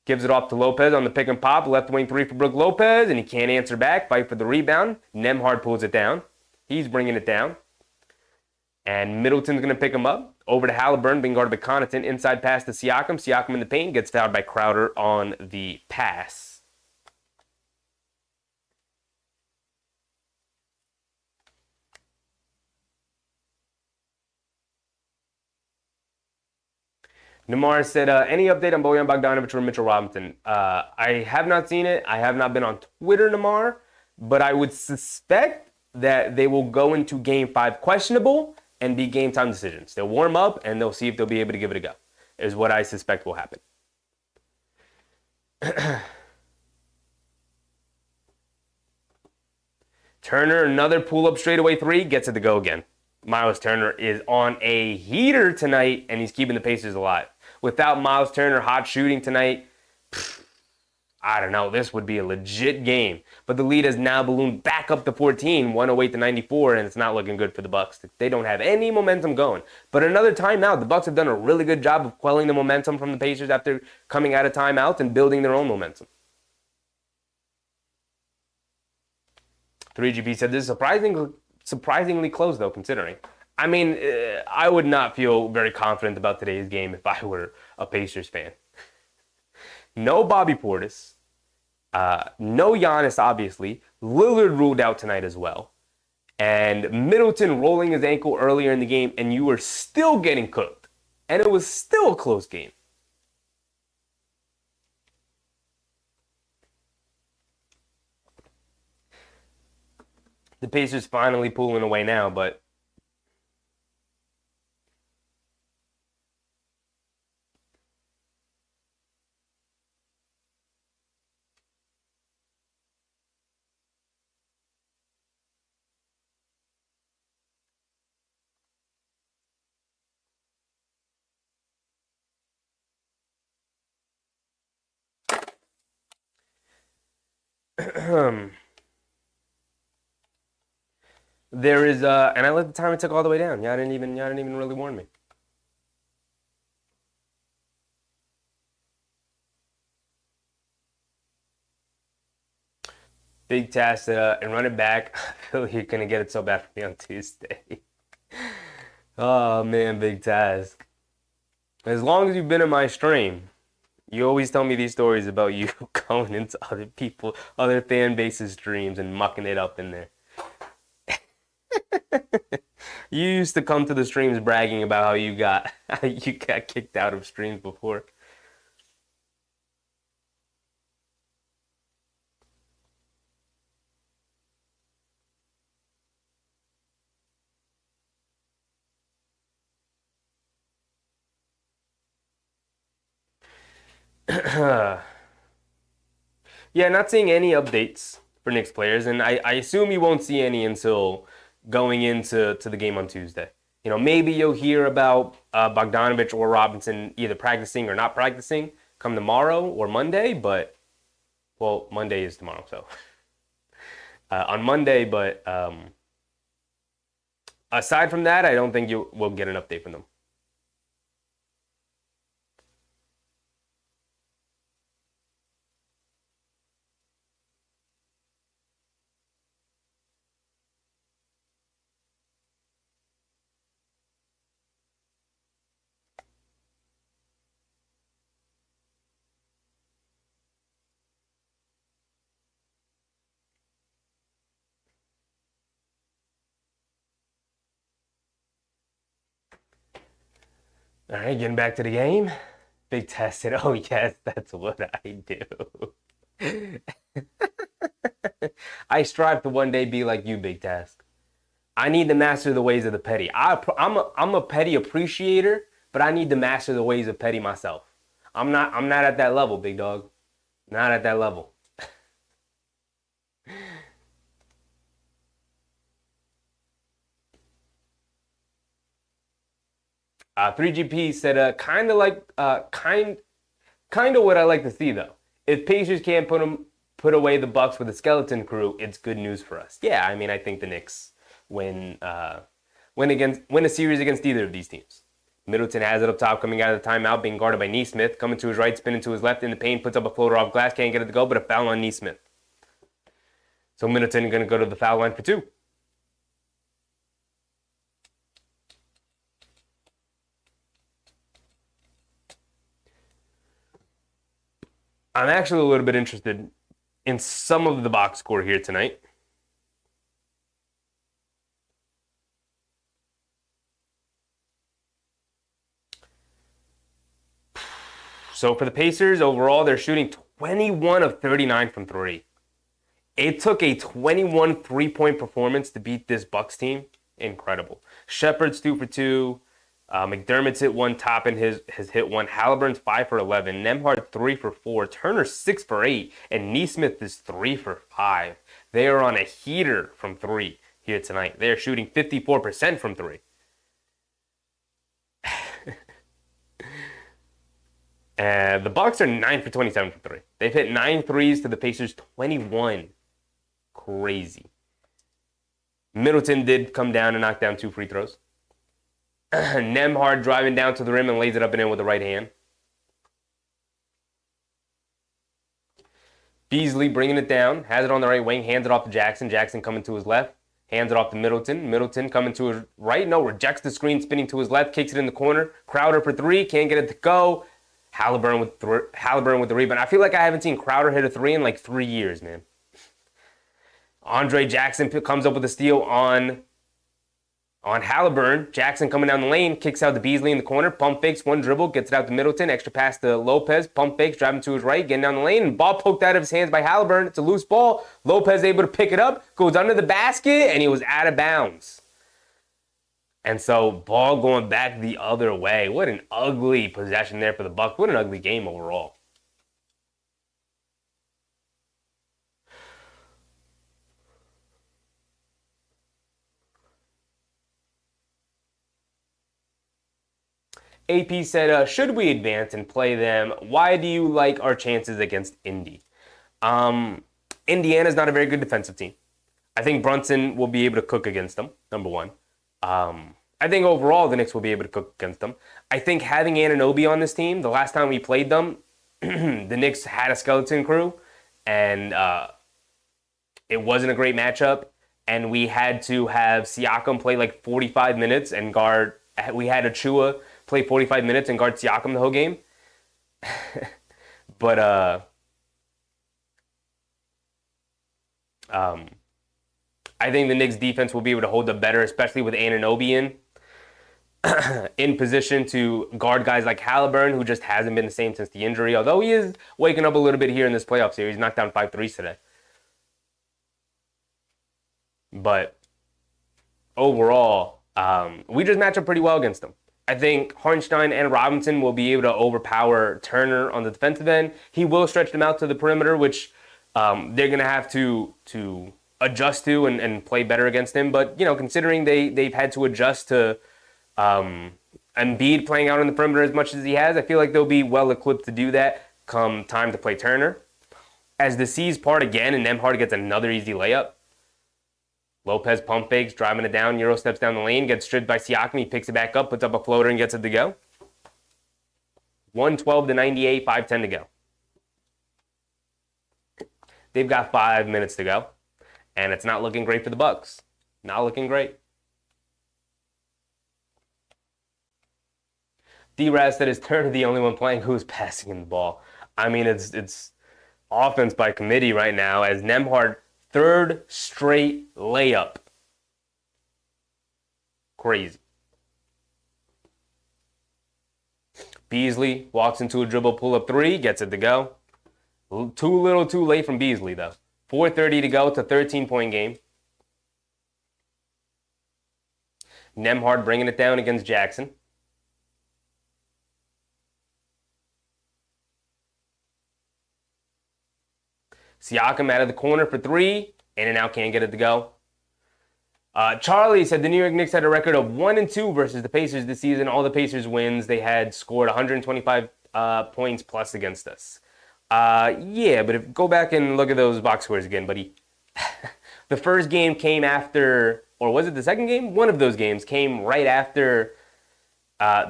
Speaker 1: Gives it off to Lopez on the pick and pop. Left wing 3 for Brook Lopez, and he can't answer back. Fight for the rebound. Nembhard pulls it down. He's bringing it down. And Middleton's going to pick him up. Over to Halliburton, being guarded by Connaughton. Inside pass to Siakam. Siakam in the paint. Gets fouled by Crowder on the pass. Namar said, any update on Bojan Bogdanovic or Mitchell Robinson? I have not seen it. I have not been on Twitter, Namar. But I would suspect that they will go into Game 5 questionable and be game time decisions. They'll warm up and they'll see if they'll be able to give it a go, is what I suspect will happen. Turner, another pull-up straightaway three, gets it to go again. Miles Turner is on a heater tonight, and he's keeping the Pacers alive. Without Miles Turner hot shooting tonight, I don't know, this would be a legit game. But the lead has now ballooned back up to 14, 108-94, and it's not looking good for the Bucks. They don't have any momentum going. But another timeout. The Bucks have done a really good job of quelling the momentum from the Pacers after coming out of timeouts and building their own momentum. 3GP said this is surprisingly close, though, considering. I mean, I would not feel very confident about today's game if I were a Pacers fan. No Bobby Portis. No Giannis, obviously. Lillard ruled out tonight as well. And Middleton rolling his ankle earlier in the game, and you were still getting cooked. And it was still a close game. The Pacers finally pulling away now, but there is and I let the timer tick all the way down. Y'all didn't even really warn me. Big task and run it back. I feel like you're gonna get it so bad for me on Tuesday. Oh man, big task. As long as you've been in my stream, you always tell me these stories about you going into other fan bases' streams and mucking it up in there. You used to come to the streams bragging about how you got kicked out of streams before. Yeah, not seeing any updates for Knicks players, and I assume you won't see any until going into the game on Tuesday. You know, maybe you'll hear about Bogdanovic or Robinson either practicing or not practicing come tomorrow or Monday, but, well, Monday is tomorrow, so. On Monday, but aside from that, I don't think you will get an update from them. All right, getting back to the game. Big test said, oh yes, that's what I do. I strive to one day be like you, Big Task. I need to master the ways of the petty. I'm a petty appreciator, but I need to master the ways of petty myself. I'm not at that level, big dog. Not at that level. 3GP said, kind of what I like to see though. If Pacers can't put away the Bucks with a skeleton crew, it's good news for us. Yeah, I mean, I think the Knicks win a series against either of these teams. Middleton has it up top, coming out of the timeout, being guarded by Nesmith, coming to his right, spinning to his left in the paint, puts up a floater off glass, can't get it to go, but a foul on Nesmith. So Middleton going to go to the foul line for two. I'm actually a little bit interested in some of the box score here tonight. So for the Pacers, overall, they're shooting 21 of 39 from three. It took a 21 three-point performance to beat this Bucks team. Incredible. Shepard's 2 for 2. McDermott's hit one, Toppin has hit one. Halliburton's 5 for 11. Nembhard 3 for 4. Turner 6 for 8. And Nesmith is 3 for 5. They are on a heater from three here tonight. They are shooting 54% from three. The Bucks are 9 for 27 from three. They've hit 9 threes to the Pacers 21. Crazy. Middleton did come down and knock down 2 free throws. Nembhard driving down to the rim and lays it up and in with the right hand. Beasley bringing it down, has it on the right wing, hands it off to Jackson. Jackson coming to his left, hands it off to Middleton. Middleton coming to his right, no, rejects the screen, spinning to his left, kicks it in the corner. Crowder for 3, can't get it to go. Halliburton with the rebound. I feel like I haven't seen Crowder hit a 3 in like 3 years, man. Andre Jackson comes up with a steal on Halliburton. Jackson coming down the lane, kicks out to Beasley in the corner, pump fakes, one dribble, gets it out to Middleton, extra pass to Lopez, pump fakes, driving to his right, getting down the lane, and ball poked out of his hands by Halliburton. It's a loose ball. Lopez able to pick it up, goes under the basket, and he was out of bounds. And so, ball going back the other way. What an ugly possession there for the Bucks. What an ugly game overall. AP said, should we advance and play them? Why do you like our chances against Indy? Indiana's not a very good defensive team. I think Brunson will be able to cook against them, number one. I think overall the Knicks will be able to cook against them. I think having Anunoby on this team, the last time we played them, the Knicks had a skeleton crew, and it wasn't a great matchup. And we had to have Siakam play like 45 minutes and guard. We had Achua play 45 minutes and guard Siakam the whole game. But I think the Knicks defense will be able to hold up better, especially with Anunoby in position to guard guys like Halliburton, who just hasn't been the same since the injury, although he is waking up a little bit here in this playoff series. He's knocked down 5 threes today. But overall, we just match up pretty well against them. I think Hartenstein and Robinson will be able to overpower Turner on the defensive end. He will stretch them out to the perimeter, which they're going to have to adjust to and play better against him. But, you know, considering they've had to adjust to Embiid playing out on the perimeter as much as he has, I feel like they'll be well equipped to do that come time to play Turner. As the C's part again and Nembhard gets another easy layup. Lopez pump fakes, driving it down, Euro steps down the lane, gets stripped by Siakam, he picks it back up, puts up a floater and gets it to go. 112-98, 5:10 to go. They've got 5 minutes to go, and it's not looking great for the Bucks. Not looking great. D-Raz said, is Turner the only one playing who's passing in the ball? I mean, it's offense by committee right now as Nembhard, third straight layup. Crazy. Beasley walks into a dribble pull-up 3, gets it to go. Too little too late from Beasley, though. 4:30 to go. It's a 13-point game. Nembhard bringing it down against Jackson. Siakam out of the corner for 3. In and out, can't get it to go. Charlie said the New York Knicks had a record of 1-2 versus the Pacers this season. All the Pacers wins, they had scored 125 points plus against us. Yeah, but go back and look at those box scores again, buddy. The first game came after, or was it the second game? One of those games came right after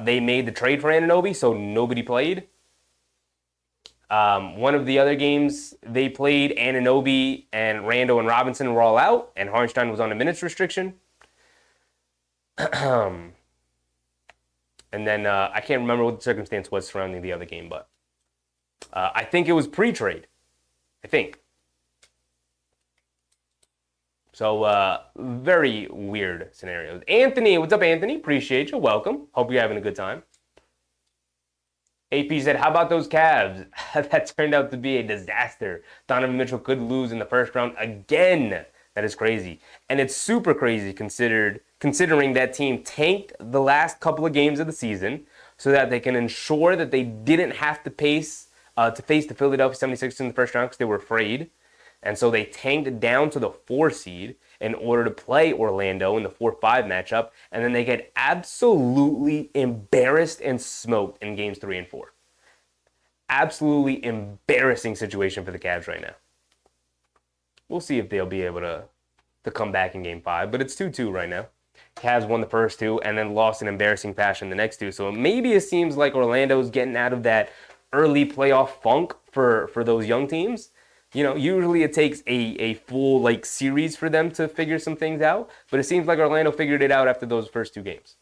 Speaker 1: they made the trade for Anunoby, so nobody played. One of the other games they played, Anunoby and Randle and Robinson were all out, and Hartenstein was on a minutes restriction. And then I can't remember what the circumstance was surrounding the other game, but I think it was pre-trade. I think. So, very weird scenarios. Anthony, what's up, Anthony? Appreciate you. Welcome. Hope you're having a good time. AP said, how about those Cavs? That turned out to be a disaster. Donovan Mitchell could lose in the first round again. That is crazy. And it's super crazy considering that team tanked the last couple of games of the season so that they can ensure that they didn't have to face the Philadelphia 76ers in the first round because they were afraid. And so they tanked down to the 4 seed in order to play Orlando in the 4-5 matchup. And then they get absolutely embarrassed and smoked in games 3 and 4. Absolutely embarrassing situation for the Cavs right now. We'll see if they'll be able to come back in game 5. But it's 2-2 right now. Cavs won the first 2 and then lost in embarrassing fashion the next 2. So maybe it seems like Orlando's getting out of that early playoff funk for those young teams. You know, usually it takes a full series for them to figure some things out, but it seems like Orlando figured it out after those first 2 games.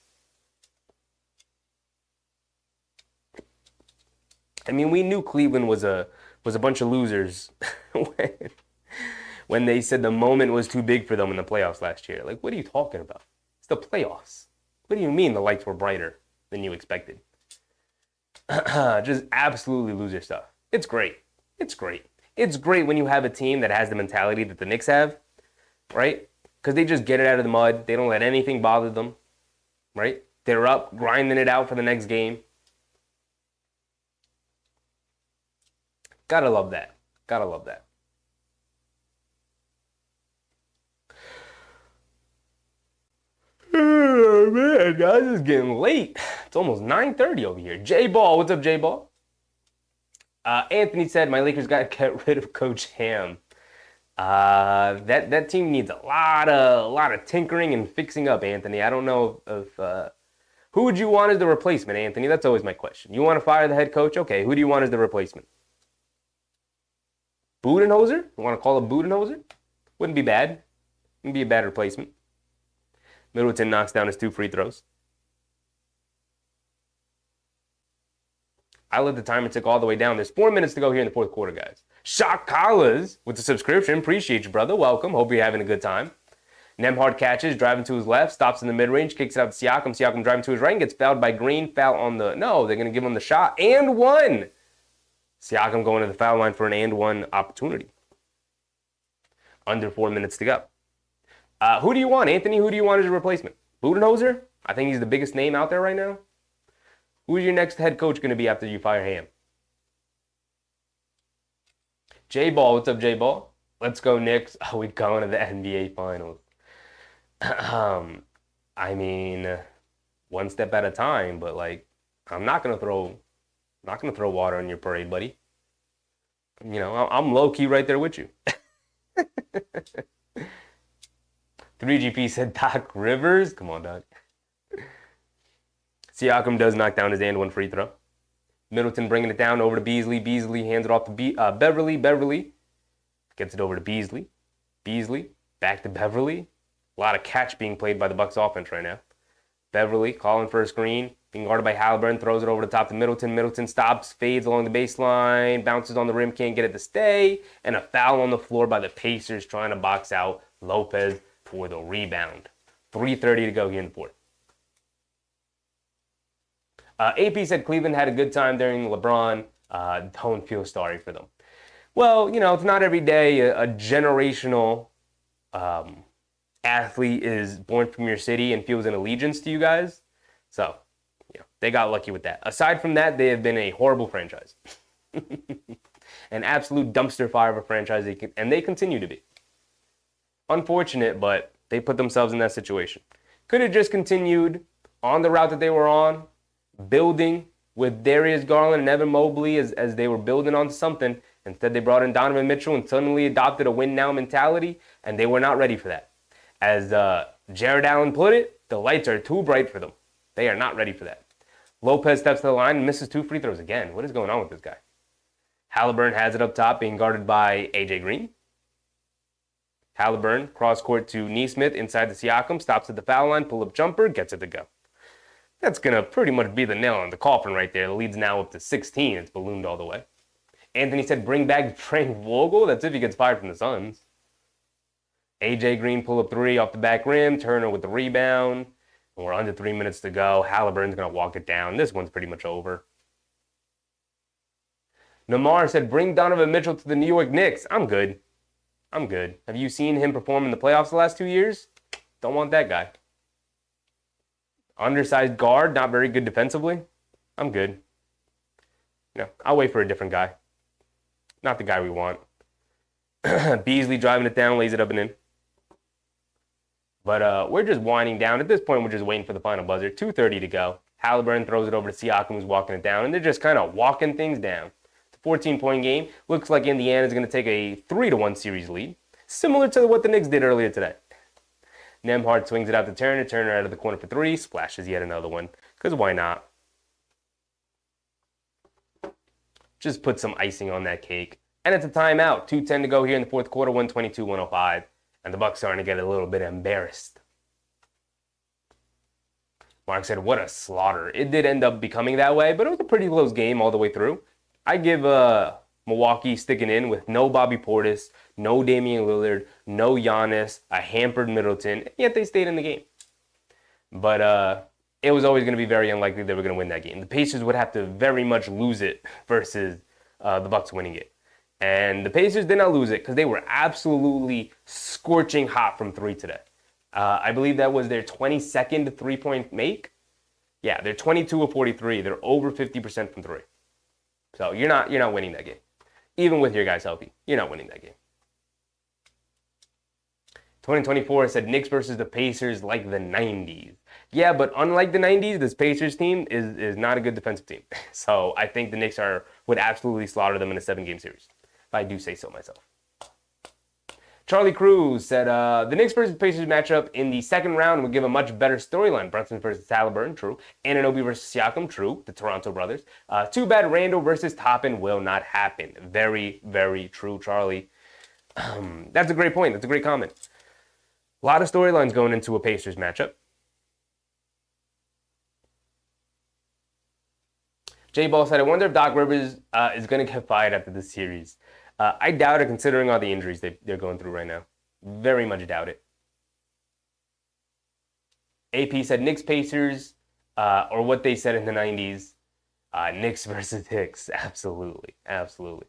Speaker 1: I mean, we knew Cleveland was a bunch of losers when they said the moment was too big for them in the playoffs last year. Like, what are you talking about? It's the playoffs. What do you mean the lights were brighter than you expected? Just absolutely loser stuff. It's great. It's great. It's great when you have a team that has the mentality that the Knicks have, right? Because they just get it out of the mud. They don't let anything bother them, right? They're up, grinding it out for the next game. Gotta love that. Gotta love that. Oh, man, guys, it's getting late. It's almost 9:30 over here. J-Ball, what's up, J-Ball? Anthony said, my Lakers got to get rid of Coach Ham. That team needs a lot of tinkering and fixing up, Anthony. I don't know if who would you want as the replacement, Anthony? That's always my question. You want to fire the head coach? Okay, who do you want as the replacement? Budenholzer? You want to call it Budenholzer? Wouldn't be bad. Wouldn't be a bad replacement. Middleton knocks down his 2 free throws. I let the timer tick all the way down. There's 4 minutes to go here in the fourth quarter, guys. Shock Collars with the subscription. Appreciate you, brother. Welcome. Hope you're having a good time. Nembhard catches, driving to his left, stops in the mid-range, kicks it out to Siakam. Siakam driving to his right and gets fouled by Green. Foul on the... No, they're going to give him the shot. And one! Siakam going to the foul line for an and one opportunity. Under 4 minutes to go. Who do you want, Anthony? Who do you want as a replacement? Budenholzer? I think he's the biggest name out there right now. Who's your next head coach going to be after you fire Ham? J-Ball, what's up, J-Ball? Let's go, Knicks. Oh, we're going to the NBA Finals. I mean, one step at a time, but I'm not gonna throw water on your parade, buddy. You know, I'm low key right there with you. 3GP said Doc Rivers. Come on, Doc. Siakam does knock down his and one free throw. Middleton bringing it down over to Beasley. Beasley hands it off to Beverly. Beverly gets it over to Beasley. Beasley back to Beverly. A lot of catch being played by the Bucks offense right now. Beverly calling for a screen. Being guarded by Halliburton. Throws it over the top to Middleton. Middleton stops, fades along the baseline. Bounces on the rim. Can't get it to stay. And a foul on the floor by the Pacers trying to box out Lopez for the rebound. 3:30 to go here in the fourth. AP said Cleveland had a good time during LeBron. Don't feel sorry for them. Well, you know, it's not every day a generational athlete is born from your city and feels an allegiance to you guys. So, you know, they got lucky with that. Aside from that, they have been a horrible franchise. An absolute dumpster fire of a franchise, and they continue to be. Unfortunate, but they put themselves in that situation. Could have just continued on the route that they were on, building with Darius Garland and Evan Mobley as they were building onto something. Instead, they brought in Donovan Mitchell and suddenly adopted a win-now mentality, and they were not ready for that. As Jared Allen put it, the lights are too bright for them. They are not ready for that. Lopez steps to the line and misses 2 free throws again. What is going on with this guy? Halliburton has it up top, being guarded by AJ Green. Halliburton, cross-court to Nesmith, inside the Siakam, stops at the foul line, pull-up jumper, gets it to go. That's going to pretty much be the nail in the coffin right there. The lead's now up to 16. It's ballooned all the way. Anthony said, bring back Frank Vogel. That's if he gets fired from the Suns. AJ Green pull up 3 off the back rim. Turner with the rebound. And we're under 3 minutes to go. Halliburton's going to walk it down. This one's pretty much over. Namar said, bring Donovan Mitchell to the New York Knicks. I'm good. I'm good. Have you seen him perform in the playoffs the last 2 years? Don't want that guy. Undersized guard, not very good defensively. I'm good. I'll wait for a different guy. Not the guy we want. Beasley driving it down, lays it up and in. But we're just winding down. At this point, we're just waiting for the final buzzer. 2:30 to go. Halliburton throws it over to Siakam, who's walking it down. And they're just kind of walking things down. It's a 14-point game. Looks like Indiana's going to take a 3-1 series lead. Similar to what the Knicks did earlier today. Nembhard swings it out to Turner. Turner out of the corner for 3. Splashes yet another one. Because why not? Just put some icing on that cake. And it's a timeout. 2:10 to go here in the fourth quarter. 122-105. And the Bucks starting to get a little bit embarrassed. Mark said, what a slaughter. It did end up becoming that way, but it was a pretty close game all the way through. I give Milwaukee sticking in with no Bobby Portis, no Damian Lillard, no Giannis, a hampered Middleton, yet they stayed in the game. But it was always going to be very unlikely they were going to win that game. The Pacers would have to very much lose it versus the Bucks winning it. And the Pacers did not lose it because they were absolutely scorching hot from 3 today. I believe that was their 22nd three-point make. Yeah, they're 22 of 43. They're over 50% from 3. So you're not winning that game. Even with your guys healthy, you're not winning that game. 2024 said Knicks versus the Pacers like the 90s. Yeah, but unlike the 90s, this Pacers team is not a good defensive team. So I think the Knicks would absolutely slaughter them in a 7-game series. If I do say so myself. Charlie Cruz said, the Knicks versus Pacers matchup in the second round would give a much better storyline. Brunson versus Halliburton, true. Anunoby versus Siakam, true. The Toronto brothers. Too bad Randle versus Toppin will not happen. Very, very true, Charlie. That's a great point. That's a great comment. A lot of storylines going into a Pacers matchup. J Ball said, I wonder if Doc Rivers is going to get fired after this series. I doubt it, considering all the injuries they're going through right now. Very much doubt it. AP said Knicks Pacers, or what they said in the 90s. Knicks versus Hicks. Absolutely. Absolutely.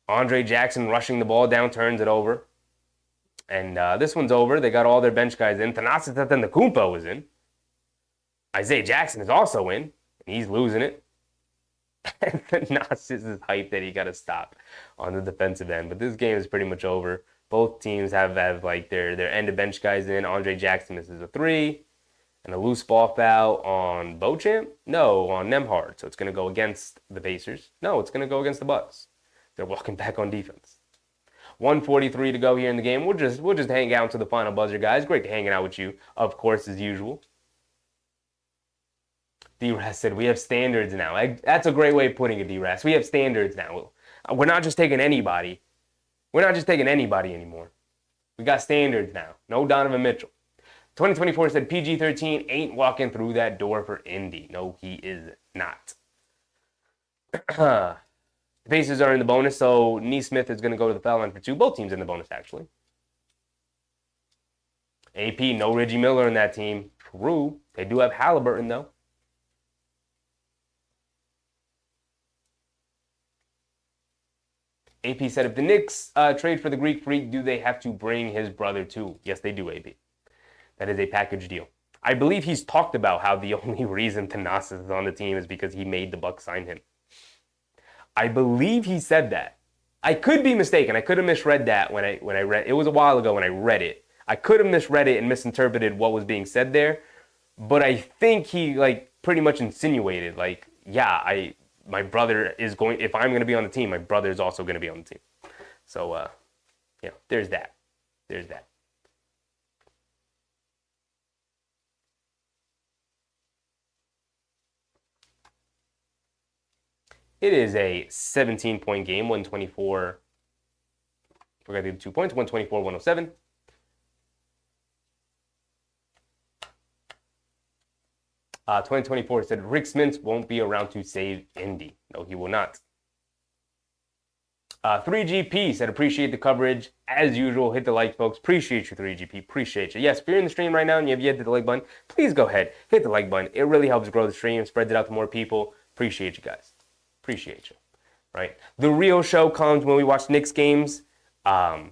Speaker 1: Andre Jackson rushing the ball down, turns it over. And this one's over. They got all their bench guys in. Thanasis Antetokounmpo was in. Isaiah Jackson is also in. And he's losing it. And Thanasis is hyped that he got to stop on the defensive end. But this game is pretty much over. Both teams have like their end of bench guys in. Andre Jackson misses a 3. And a loose ball foul on Beauchamp? No, on Nembhard. So it's going to go against the Pacers. No, it's going to go against the Bucks. They're walking back on defense. 1:43 to go here in the game. We'll just hang out to the final buzzer, guys. Great to hanging out with you, of course, as usual. D-Ras said, we have standards now. That's a great way of putting it, D-Ras. We have standards now. We're not just taking anybody. We're not just taking anybody anymore. We got standards now. No Donovan Mitchell. 2024 said PG-13 ain't walking through that door for Indy. No, he is not. The Pacers are in the bonus, so Nesmith is going to go to the foul line for 2. Both teams in the bonus, actually. AP, no Reggie Miller in that team. True. They do have Halliburton, though. AP said, if the Knicks trade for the Greek Freak, do they have to bring his brother too? Yes, they do, AP. That is a package deal. I believe he's talked about how the only reason Thanasis is on the team is because he made the Bucks sign him. I believe he said that. I could be mistaken. I could have misread that when I read it. Was a while ago when I read it. I could have misread it and misinterpreted what was being said there. But I think he pretty much insinuated my brother is going, if I'm going to be on the team, my brother is also going to be on the team. So, there's that. There's that. It is a 17-point game, 124. We're going to do 2 points, 124-107. Uh, 2024 said Rick Smith won't be around to save Indy. No, he will not. 3GP said, appreciate the coverage. As usual, hit the like, folks. Appreciate you, 3GP. Appreciate you. Yes, if you're in the stream right now and you have yet to hit the like button, please go ahead. Hit the like button. It really helps grow the stream, spreads it out to more people. Appreciate you guys. Appreciate you. Right? The real show comes when we watch Knicks games.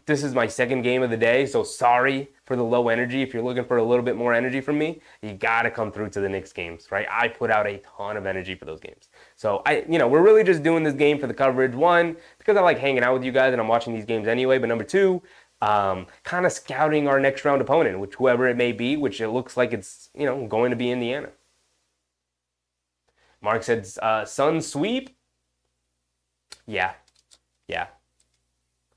Speaker 1: This is my second game of the day, so sorry for the low energy. If you're looking for a little bit more energy from me, you got to come through to the Knicks games, right? I put out a ton of energy for those games. So, we're really just doing this game for the coverage. One, because I like hanging out with you guys and I'm watching these games anyway. But number two, kind of scouting our next round opponent, which whoever it may be, which it looks like it's, going to be Indiana. Mark said, Suns sweep. Yeah.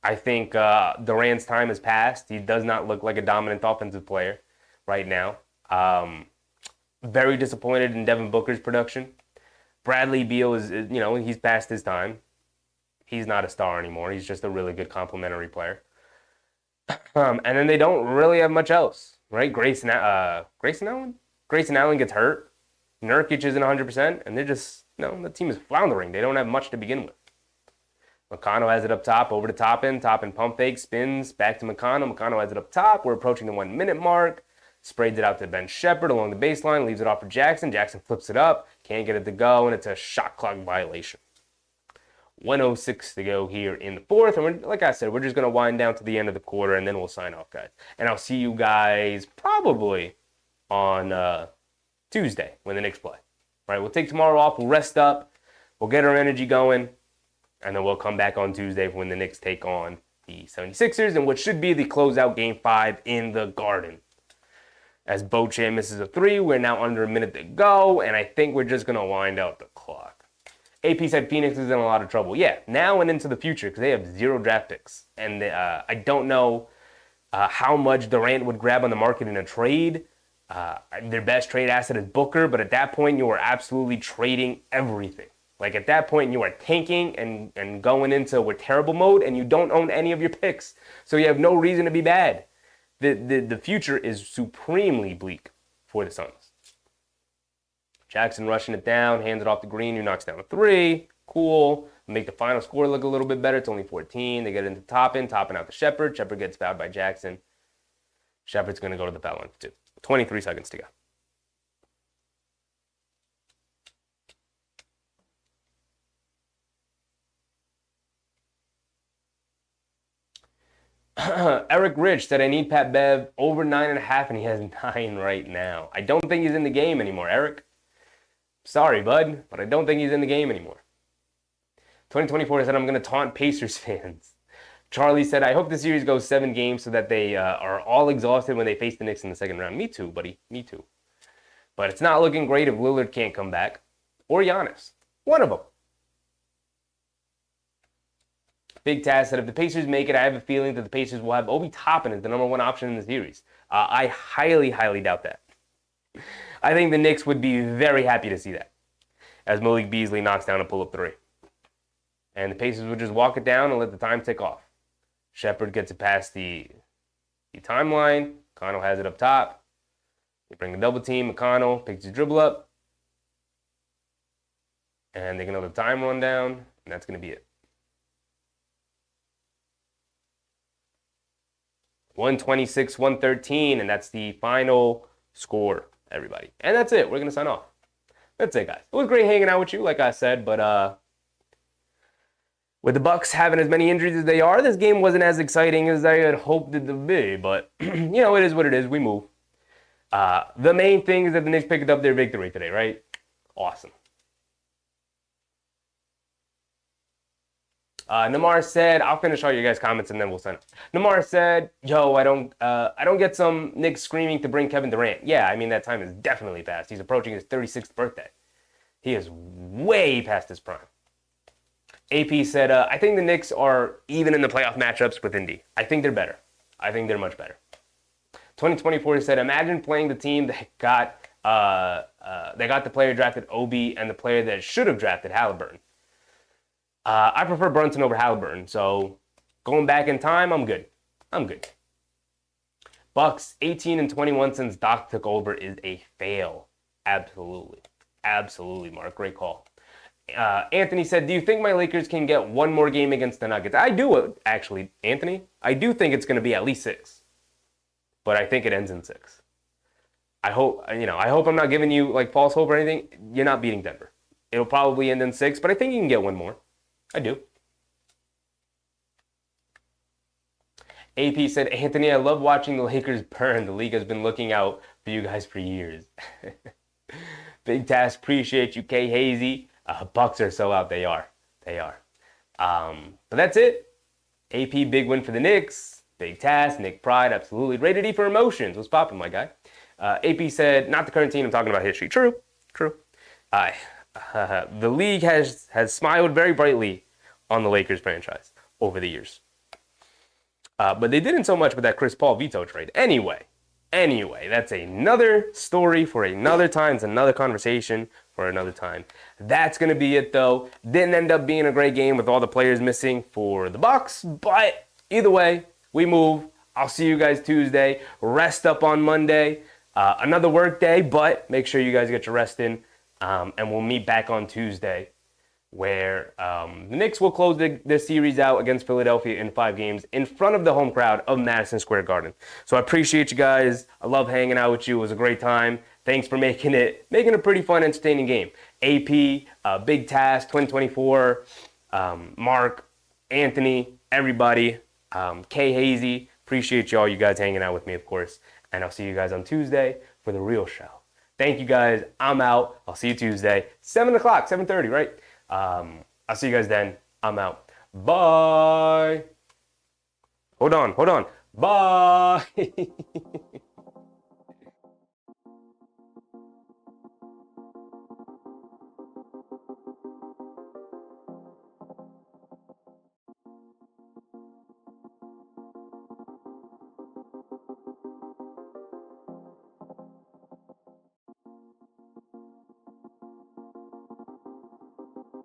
Speaker 1: I think Durant's time has passed. He does not look like a dominant offensive player right now. Very disappointed in Devin Booker's production. Bradley Beal is he's past his time. He's not a star anymore. He's just a really good complementary player. And then they don't really have much else, right? Grayson Allen gets hurt. Nurkic isn't 100%, and they're just, the team is floundering. They don't have much to begin with. McConnell has it up top, over to Toppin pump fake, spins, back to McConnell. McConnell has it up top. We're approaching the 1 minute mark. Sprays it out to Ben Shepherd along the baseline, leaves it off for Jackson. Jackson flips it up, can't get it to go, and it's a shot clock violation. 1:06 to go here in the fourth. And like I said, we're just going to wind down to the end of the quarter, and then we'll sign off, guys. And I'll see you guys probably on Tuesday when the Knicks play. All right, we'll take tomorrow off. We'll rest up. We'll get our energy going. And then we'll come back on Tuesday when the Knicks take on the 76ers and what should be the closeout Game 5 in the Garden. As Beauchamp misses a 3, we're now under a minute to go, and I think we're just going to wind out the clock. AP said Phoenix is in a lot of trouble. Yeah, now and into the future because they have 0 draft picks. And I don't know how much Durant would grab on the market in a trade. Their best trade asset is Booker, but at that point you are absolutely trading everything. Like at that point, you are tanking and going into we're terrible mode, and you don't own any of your picks. So you have no reason to be bad. The future is supremely bleak for the Suns. Jackson rushing it down, hands it off to Green, who knocks down a 3. Cool. Make the final score look a little bit better. It's only 14. They get it into Toppin out to Shepherd. Shepherd gets fouled by Jackson. Shepherd's going to go to the foul line for 2. 23 seconds to go. Eric Rich said, I need Pat Bev over 9.5, and he has 9 right now. I don't think he's in the game anymore, Eric. Sorry, bud, but I don't think he's in the game anymore. 2024 said, I'm going to taunt Pacers fans. Charlie said, I hope the series goes 7 games so that they are all exhausted when they face the Knicks in the second round. Me too, buddy. Me too. But it's not looking great if Lillard can't come back. Or Giannis. One of them. Big Taz said, if the Pacers make it, I have a feeling that the Pacers will have Obi Toppin as the number 1 option in the series. I highly, highly doubt that. I think the Knicks would be very happy to see that, as Malik Beasley knocks down a pull-up 3. And the Pacers would just walk it down and let the time tick off. Shepherd gets it past the timeline. McConnell has it up top. They bring a double team. McConnell picks his dribble up. And they can let the time run down, and that's going to be it. 126-113, and that's the final score, everybody. And that's it. We're going to sign off. That's it, guys. It was great hanging out with you, like I said, but with the Bucks having as many injuries as they are, this game wasn't as exciting as I had hoped it to be, but, it is what it is. We move. The main thing is that the Knicks picked up their victory today, right? Awesome. Namar said, I'll finish all your guys' comments and then we'll send it. Namar said, yo, I don't get some Knicks screaming to bring Kevin Durant. Yeah, I mean, that time is definitely past. He's approaching his 36th birthday. He is way past his prime. AP said, I think the Knicks are even in the playoff matchups with Indy. I think they're better. I think they're much better. 2024 said, imagine playing the team that got the player drafted Obi and the player that should have drafted Halliburton. I prefer Brunson over Halliburton, so going back in time, I'm good. Bucks 18-21 since Doc took over is a fail. Absolutely, Mark. Great call. Anthony said, do you think my Lakers can get one more game against the Nuggets? I do, actually, Anthony. I do think it's going to be at least 6. But I think it ends in 6. I hope I'm not giving you like false hope or anything. You're not beating Denver. It'll probably end in 6, but I think you can get one more. I do. AP said, Anthony, I love watching the Lakers burn. The league has been looking out for you guys for years. Big task. Appreciate you, K. Hazy. Bucks are so out. They are. But that's it. AP, big win for the Knicks. Big task. Nick Pride, absolutely. Rated E for emotions. What's popping, my guy? AP said, not the current team. I'm talking about history. True. The league has smiled very brightly on the Lakers franchise over the years. But they didn't so much with that Chris Paul veto trade. Anyway, that's another story for another time. It's another conversation for another time. That's going to be it, though. Didn't end up being a great game with all the players missing for the Bucks. But either way, we move. I'll see you guys Tuesday. Rest up on Monday. Another work day, but make sure you guys get your rest in. And we'll meet back on Tuesday, where the Knicks will close the series out against Philadelphia in 5 games in front of the home crowd of Madison Square Garden. So I appreciate you guys. I love hanging out with you. It was a great time. Thanks for making a pretty fun, entertaining game. AP, Big Task, 2024, Mark, Anthony, everybody, K. Hazy. Appreciate y'all, you guys hanging out with me, of course. And I'll see you guys on Tuesday for the real show. Thank you guys. I'm out. I'll see you Tuesday, 7 o'clock, 7:30, right? I'll see you guys then. I'm out. Bye. Hold on. Bye.